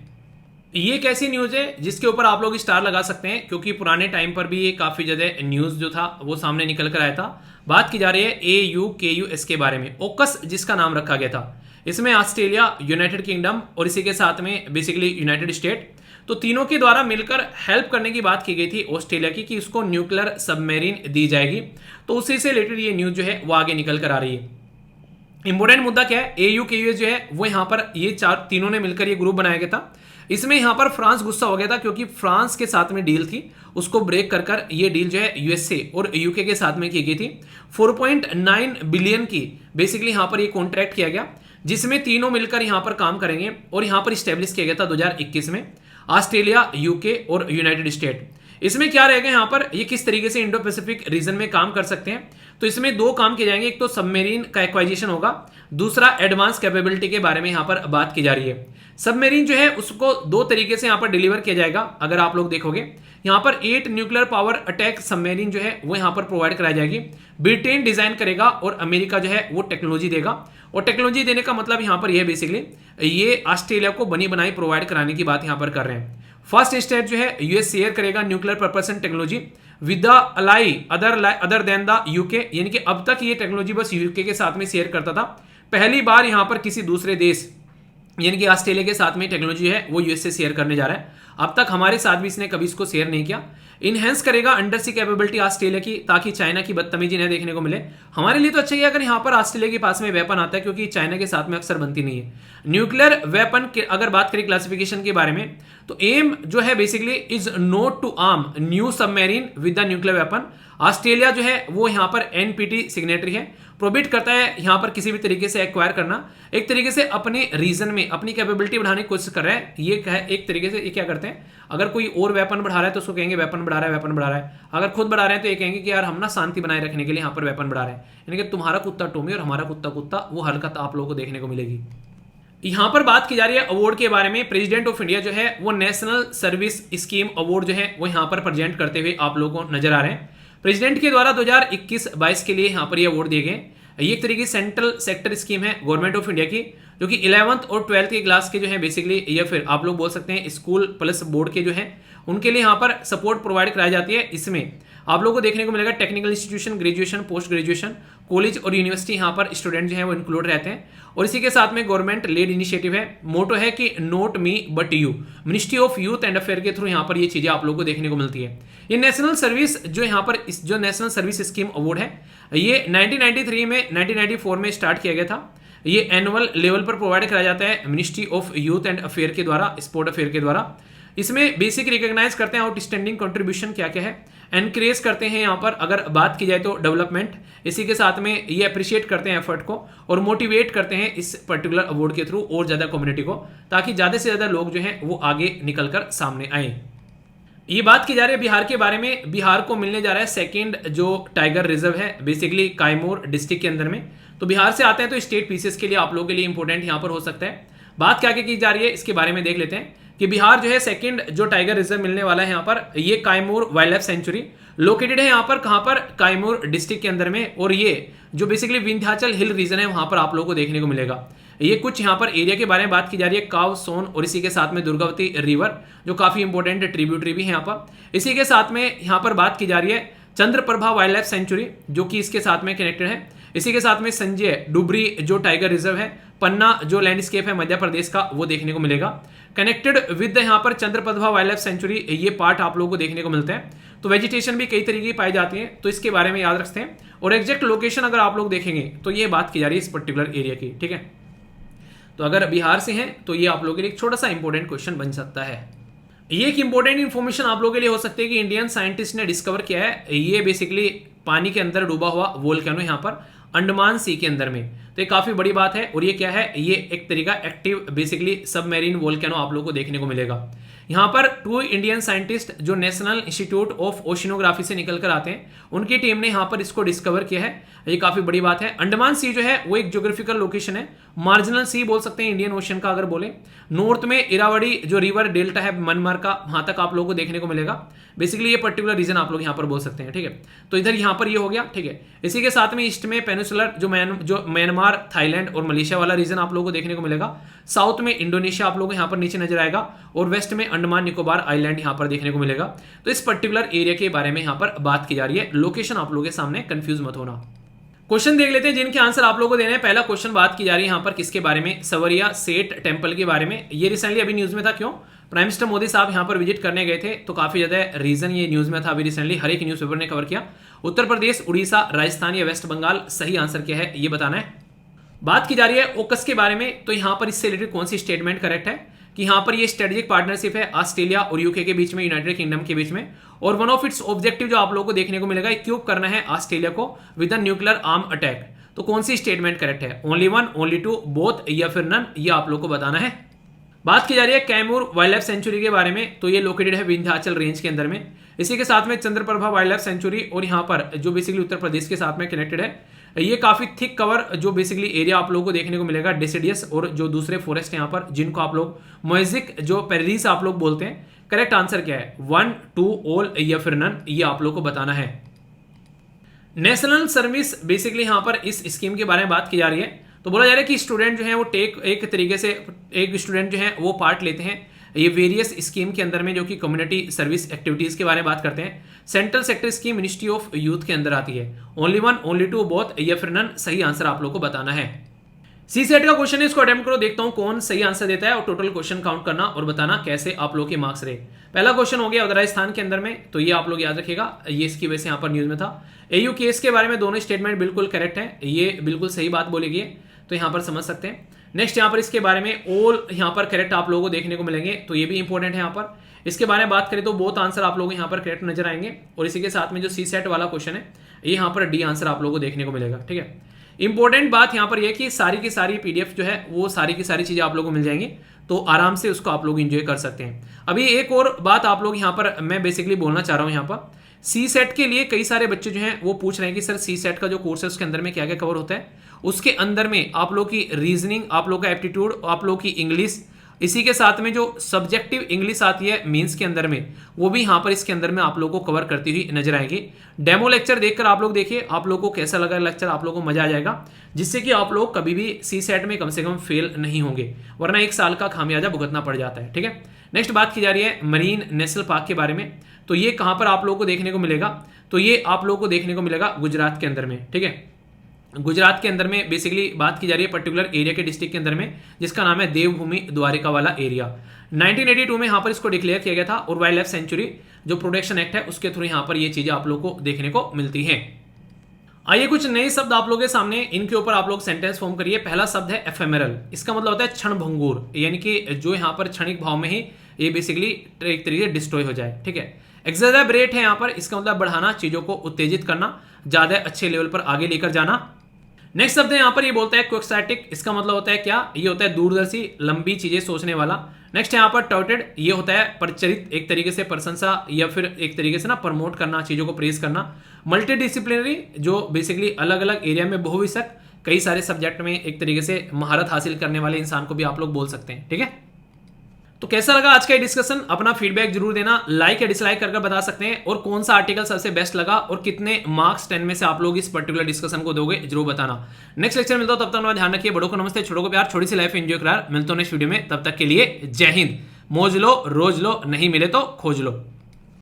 ये एक ऐसी न्यूज़ है जिसके ऊपर आप लोग स्टार लगा सकते हैं, क्योंकि पुराने टाइम पर भी ये काफ़ी ज़्यादा न्यूज़ जो था वो सामने निकल कर आया था। बात की जा रही है AUKUS के बारे में, ओकस जिसका नाम रखा गया था। इसमें ऑस्ट्रेलिया, यूनाइटेड किंगडम और इसी के साथ में बेसिकली यूनाइटेड स्टेट, तो तीनों के द्वारा मिलकर हेल्प करने की बात की गई थी ऑस्ट्रेलिया की, कि उसको न्यूक्लियर सबमरीन दी जाएगी। तो उसी से रिलेटेड ये न्यूज़ जो है वो आगे निकल कर आ रही है। इंपॉर्टेंट मुद्दा क्या है, AUKUS जो है वो यहाँ पर ये तीनों ने मिलकर ये ग्रुप बनाया गया था। इसमें यहाँ पर फ्रांस गुस्सा हो गया था, क्योंकि फ्रांस के साथ में डील थी, उसको ब्रेक कर ये डील जो है USA और UK के साथ में की गई थी। 4.9 बिलियन की बेसिकली यहाँ पर ये कॉन्ट्रैक्ट किया गया, जिसमें तीनों मिलकर यहाँ पर काम करेंगे। और यहाँ पर स्टेब्लिश किया गया था 2021 में, ऑस्ट्रेलिया, UK और यूनाइटेड स्टेट। इसमें क्या रहेगा यहाँ पर, ये किस तरीके से इंडो पैसिफिक रीजन में काम कर सकते हैं। तो इसमें दो काम किए जाएंगे, एक तो सबमेरीन का एक्वाइजिशन होगा, दूसरा एडवांस कैपेबिलिटी के बारे में यहाँ पर बात की जा रही है। सबमेरीन जो है उसको दो तरीके से यहाँ पर डिलीवर किया जाएगा। अगर आप लोग देखोगे यहाँ पर 8 न्यूक्लियर पावर अटैक सबमेरीन जो है वो यहाँ पर प्रोवाइड कराई जाएगी। ब्रिटेन डिजाइन करेगा और अमेरिका जो है वो टेक्नोलॉजी देगा। और टेक्नोलॉजी देने का मतलब यहाँ पर यह बेसिकली ये ऑस्ट्रेलिया को बनी बनाई प्रोवाइड कराने की बात यहाँ पर कर रहे हैं। फर्स्ट स्टेप जो है US शेयर करेगा nuclear propulsion technology with the ally other than the UK, यानी कि अब तक ये टेक्नोलॉजी बस UK के साथ में शेयर करता था। पहली बार यहाँ पर किसी दूसरे देश यानी कि ऑस्ट्रेलिया के साथ में टेक्नोलॉजी है वो US से शेयर करने जा रहा है। अब तक हमारे साथ भी इसने कभी इसको शेयर नहीं किया। इनहेंस करेगा अंडर सी कैपेबिलिटी ऑस्ट्रेलिया की, ताकि चाइना की बदतमीजी न देखने को मिले। हमारे लिए तो अच्छा ही है अगर यहाँ पर ऑस्ट्रेलिया के पास में वेपन आता है, क्योंकि चाइना के साथ में अक्सर बनती नहीं है। न्यूक्लियर वेपन के अगर बात करें क्लासिफिकेशन के बारे में, तो एम जो है basically is not to arm new submarine with the nuclear weapon. Australia जो है वो यहाँ पर NPT सिग्नेटरी है, प्रोहिबिट करता है यहाँ पर किसी भी तरीके से एक्वायर करना। एक तरीके से अपने रीजन में अपनी कैपेबिलिटी बढ़ाने की कोशिश कर रहा है। ये एक तरीके से ये क्या करते हैं, अगर कोई और वेपन बढ़ा रहा है तो उसको कहेंगे वेपन बढ़ा रहा है, वेपन बढ़ा रहा है। अगर खुद बढ़ा रहे हैं तो ये कहेंगे कि यार हम ना शांति बनाए रखने के लिए यहाँ पर वेपन बढ़ा रहे हैं। यानी कि तुम्हारा कुत्ता टोमी और हमारा कुत्ता कुत्ता, वो हरकत आप लोगों को देखने को मिलेगी। यहां पर बात की जा रही है अवार्ड के बारे में। प्रेसिडेंट ऑफ इंडिया जो है वो नेशनल सर्विस स्कीम अवार्ड जो है वो यहां पर प्रेजेंट करते हुए आप लोगों को नजर आ रहे हैं। प्रेसिडेंट के द्वारा 2021-22 के लिए यहां पर ये अवार्ड दिए गए। ये एक तरीके की सेंट्रल सेक्टर स्कीम है गवर्नमेंट ऑफ इंडिया की, जो कि 11th और 12th की क्लास के जो है बेसिकली, या फिर आप लोग बोल सकते हैं स्कूल प्लस बोर्ड के जो है उनके लिए यहाँ पर सपोर्ट प्रोवाइड कराई जाती है। इसमें आप लोगों को देखने को मिलेगा technical institution, graduation, post graduation, college और यूनिवर्सिटी यहाँ पर स्टूडेंट जो है वो इंक्लूड रहते हैं। और इसी के साथ में गवर्नमेंट लेड इनिशिएटिव है। मोटो है कि not me but you, ministry of youth and affair के थ्रू यहाँ पर ये चीजें आप लोगों को देखने को मिलती है। ये नेशनल सर्विस जो यहाँ पर जो नेशनल सर्विस स्कीम अवार्ड है, ये 1993 में 1994 में स्टार्ट किया गया था। ये एनुअल लेवल पर प्रोवाइड कराया जाता है ministry of youth and affair के द्वारा, स्पोर्ट अफेयर के द्वारा। इसमें बेसिक रिकॉग्नाइज करते हैं आउटस्टैंडिंग कंट्रीब्यूशन क्या क्या है, एनकरेज करते हैं यहाँ पर अगर बात की जाए तो डेवलपमेंट, इसी के साथ में ये अप्रिशिएट करते हैं एफर्ट को और मोटिवेट करते हैं इस पर्टिकुलर अवार्ड के थ्रू और ज़्यादा कम्युनिटी को, ताकि ज़्यादा से ज़्यादा लोग जो हैं वो आगे निकल कर सामने आए। ये बात की जा रही है बिहार के बारे में। बिहार को मिलने जा रहा है सेकेंड जो टाइगर रिजर्व है बेसिकली कैमूर डिस्ट्रिक्ट के अंदर में। तो बिहार से आते हैं तो स्टेट पीसेस के लिए आप लोगों के लिए इंपॉर्टेंट यहाँ पर हो सकता है। बात क्या क्या की जा रही है इसके बारे में देख लेते हैं कि बिहार जो है सेकंड जो टाइगर रिजर्व मिलने वाला है यहाँ पर, ये Kaimur wild life sanctuary located है यहाँ पर, कहाँ पर, कैमूर डिस्ट्रिक्ट के अंदर में। और ये जो बेसिकली विंध्याचल हिल रीजन है वहां पर आप लोगों को देखने को मिलेगा। ये कुछ यहाँ पर एरिया के बारे में बात की जा रही है, काव, सोन और इसी के साथ में दुर्गावती रिवर जो काफी इंपॉर्टेंट ट्रिब्यूटरी भी है यहाँ पर। इसी के साथ में यहाँ पर बात की जा रही है चंद्रप्रभा वाइल्ड लाइफ सेंचुरी जो कि इसके साथ में कनेक्टेड है। इसी के साथ में संजय डुबरी जो टाइगर रिजर्व है, पन्ना जो लैंडस्केप है मध्य प्रदेश का वो देखने को मिलेगा कनेक्टेड विद यहाँ पर चंद्रप्रभा वाइल्ड लाइफ सेंचुरी। ये पार्ट आप लोगों को देखने को मिलते हैं। तो वेजिटेशन भी कई तरीके की पाई जाती है, तो इसके बारे में याद रखते हैं। और एग्जैक्ट लोकेशन अगर आप लोग देखेंगे तो ये बात की जा रही है इस पर्टिकुलर एरिया की, ठीक है। तो अगर बिहार से हैं तो ये आप लोगों के लिए एक छोटा सा इंपॉर्टेंट क्वेश्चन बन सकता है। ये एक इंपॉर्टेंट इन्फॉर्मेशन आप लोगों के लिए हो सकती है कि इंडियन साइंटिस्ट ने डिस्कवर किया है। ये बेसिकली पानी के अंदर डूबा हुआ वोल्केनो यहाँ पर अंडमान सी के अंदर में। तो ये काफी बड़ी बात है। और ये क्या है, ये एक तरीका एक्टिव बेसिकली सबमेरीन वोल्केनो आप लोगों को देखने को मिलेगा। यहाँ पर 2 इंडियन साइंटिस्ट जो नेशनल इंस्टीट्यूट ऑफ ओशिनोग्राफी से निकल कर आते हैं, उनकी टीम ने यहाँ पर इसको डिस्कवर किया है। ये काफी बड़ी बात है। अंडमान सी जो है वो एक ज्योग्राफिकल लोकेशन है, मार्जिनल सी बोल सकते हैं इंडियन ओशन का अगर बोले। नॉर्थ में इरावदी जो रिवर डेल्टा है मनमार का, वहां तक आप लोगों को देखने को मिलेगा। बेसिकली ये पर्टिकुलर रीजन आप लोग यहाँ पर बोल सकते हैं, ठीक है। तो इधर यहाँ पर ये हो गया, ठीक है। इसी के साथ में ईस्ट में पेनिसुलर जो म्यांमार, थाईलैंड और मलेशिया वाला रीजन आप लोगों को देखने को मिलेगा। साउथ में इंडोनेशिया आप लोगों को यहाँ पर नीचे नजर आएगा, और वेस्ट में अंडमान निकोबार आइलैंड यहाँ पर देखने को मिलेगा। तो इस पर्टिकुलर एरिया के बारे में यहाँ पर बात की जा रही है। लोकेशन आप लोगों के सामने कंफ्यूज मत होना। क्वेश्चन देख लेते हैं जिनके आंसर आप लोगों को देने हैं। पहला क्वेश्चन बात की जा रही है यहाँ पर किसके बारे में, सवरिया सेठ टेंपल के बारे में। ये रिसेंटली अभी न्यूज में था। क्यों? प्राइम मिनिस्टर मोदी साहब यहाँ पर विजिट करने गए थे, तो काफी ज्यादा रीजन ये न्यूज में था अभी रिसेंटली, हर एक न्यूज़पेपर ने कवर किया। उत्तर प्रदेश, उड़ीसा, राजस्थान या वेस्ट बंगाल, सही आंसर क्या है ये बताना है। बात की जा रही है ओकस के बारे में, तो यहाँ पर इससे रिलेटेड कौन सी स्टेटमेंट करेक्ट है कि यहाँ पर ये स्ट्रेटेजिक पार्टनरशिप है ऑस्ट्रेलिया और यूके के बीच में, यूनाइटेड किंगडम के बीच में, और वन ऑफ इट्स ऑब्जेक्टिव जो आप लोगों को देखने को मिलेगा, इक्विप करना है ऑस्ट्रेलिया को with a nuclear arm attack. तो कौन सी स्टेटमेंट करेक्ट है? Only one, only two, both या फिर नन, ये आप लोग को बताना है। बात की जा रही है कैमूर वाइल्ड लाइफ सेंचुरी के बारे में, तो ये लोकेटेड है विंध्याचल रेंज के अंदर में। इसी के साथ में चंद्रप्रभा वाइल्ड लाइफ सेंचुरी, और यहाँ पर जो बेसिकली उत्तर प्रदेश के साथ में कनेक्टेड है। ये काफी थिक कवर जो बेसिकली एरिया आप लोगों को देखने को मिलेगा, डेसिडियस और जो दूसरे फॉरेस्ट यहाँ पर, जिनको आप लोग मोज़ेक जो पेरिस आप लोग बोलते हैं। करेक्ट आंसर क्या है? 1, 2, ऑल या फिर नन, ये आप लोग को बताना है। नेशनल सर्विस बेसिकली यहाँ पर इस स्कीम के बारे में बात की जा रही है। तो बोला जा रहा है कि स्टूडेंट जो है वो एक तरीके से एक स्टूडेंट जो है वो पार्ट लेते हैं ये वेरियस स्कीम के अंदर में, जो कि कम्युनिटी सर्विस एक्टिविटीज के बारे में बात करते हैं। Central sector scheme ministry of youth के अंदर आती है। Only one, only two, both या फिर नन, सही आंसर आप लोग को बताना है। सी सेट का क्वेश्चन है, इसको अटेम्प्ट करो, देखता हूं कौन सही आंसर देता है, और टोटल क्वेश्चन काउंट करना और बताना कैसे आप लोग के मार्क्स रहे। पहला क्वेश्चन हो गया राजस्थान के अंदर में, तो ये आप लोग याद रखिएगा, ये इसकी वजह से यहाँ पर न्यूज में था। एयू केस के बारे में दोनों स्टेटमेंट बिल्कुल करेक्ट है, ये बिल्कुल सही बात बोली गई है, तो यहाँ पर समझ सकते हैं। नेक्स्ट यहाँ पर इसके बारे में ऑल यहाँ पर करेक्ट आप लोगों को देखने को मिलेंगे, तो ये भी इंपॉर्टेंट है। यहाँ पर इसके बारे में बात करें तो बोथ आंसर आप लोगों को यहाँ पर करेक्ट नजर आएंगे, और इसी के साथ में जो सी सेट वाला क्वेश्चन है, ये यहाँ पर डी आंसर आप लोगों को देखने को मिलेगा, ठीक है। इंपॉर्टेंट बात यहाँ पर यह कि सारी की सारी पीडीएफ जो है वो सारी की सारी चीजें आप लोगों को मिल जाएंगी, तो आराम से उसको आप लोग एंजॉय कर सकते हैं। अभी एक और बात आप लोग यहाँ पर मैं बेसिकली बोलना चाह रहा हूँ, यहाँ पर सी सेट के लिए कई सारे बच्चे जो हैं वो पूछ रहे हैं कि सर सी सेट का जो कोर्स है उसके अंदर में क्या क्या कवर होता है। उसके अंदर में आप लोग की रीजनिंग, आप लोग का एप्टीट्यूड, आप लोग की इंग्लिश, इसी के साथ में जो सब्जेक्टिव इंग्लिश आती है मींस के अंदर में, वो भी यहाँ पर इसके अंदर में आप लोग को कवर करती हुई नजर आएगी। डेमो लेक्चर देखकर आप लोग देखिए आप लोग को कैसा लगा लेक्चर, आप लोग को मजा आ जाएगा, जिससे कि आप लोग कभी भी सी सेट में कम से कम फेल नहीं होंगे, वरना 1 साल का खामियाजा भुगतना पड़ जाता है, ठीक है। नेक्स्ट बात की जा रही है मरीन नेशनल पार्क के बारे में, तो ये कहाँ पर आप लोग को देखने को मिलेगा, तो ये आप लोग को देखने को मिलेगा गुजरात के अंदर में, ठीक है। गुजरात के अंदर में बेसिकली बात की जा रही है पर्टिकुलर एरिया के डिस्ट्रिक्ट के अंदर में, जिसका नाम है देवभूमि द्वारिका वाला एरिया। 1982 में यहाँ पर इसको डिक्लेयर किया गया था, और वाइल्ड लाइफ सेंचुरी जो प्रोटेक्शन एक्ट है उसके थ्रू यहाँ पर ये चीजें आप लोग को देखने को मिलती हैं। आइए कुछ नए शब्द आप लोगों के सामने, इनके ऊपर आप लोग सेंटेंस फॉर्म करिए। पहला शब्द है एफेमेरल, इसका मतलब होता है क्षण भंगुर, यानी कि जो यहाँ पर क्षणिक भाव में ही ये बेसिकली एक तरीके से डिस्ट्रॉय हो जाए, ठीक है। एक्सैजरेट है यहाँ पर, इसका मतलब बढ़ाना, चीजों को उत्तेजित करना, ज्यादा अच्छे लेवल पर आगे लेकर जाना। नेक्स्ट शब्द है यहाँ पर ये बोलता है क्विकसाइटिक, इसका मतलब होता है क्या, ये होता है दूरदर्शी, लंबी चीजें सोचने वाला। नेक्स्ट यहाँ पर टॉटेड, ये होता है प्रचलित, एक तरीके से प्रशंसा या फिर एक तरीके से ना प्रमोट करना, चीजों को प्रेज करना। मल्टी डिसिप्लिनरी, जो बेसिकली अलग अलग एरिया में बहुविषयक कई सारे सब्जेक्ट में एक तरीके से महारत हासिल करने वाले इंसान को भी आप लोग बोल सकते हैं, ठीक है। तो कैसा लगा आज का ये डिस्कशन, अपना फीडबैक जरूर देना, लाइक या डिसलाइक करके बता सकते हैं, और कौन सा आर्टिकल सबसे बेस्ट लगा और कितने मार्क्स 10 में से आप लोग इस पर्टिकुलर डिस्कशन को दोगे जरूर बताना। नेक्स्ट लेक्चर मिलता हूं, तब तक अपना ध्यान रखिए, बड़ों को नमस्ते, छोटों को प्यार, छोटी सी लाइफ एंजॉय करार। मिलता हूं नेक्स्ट वीडियो में, तब तक के लिए जय हिंद। मौज लो, रोज लो, नहीं मिले तो खोज लो।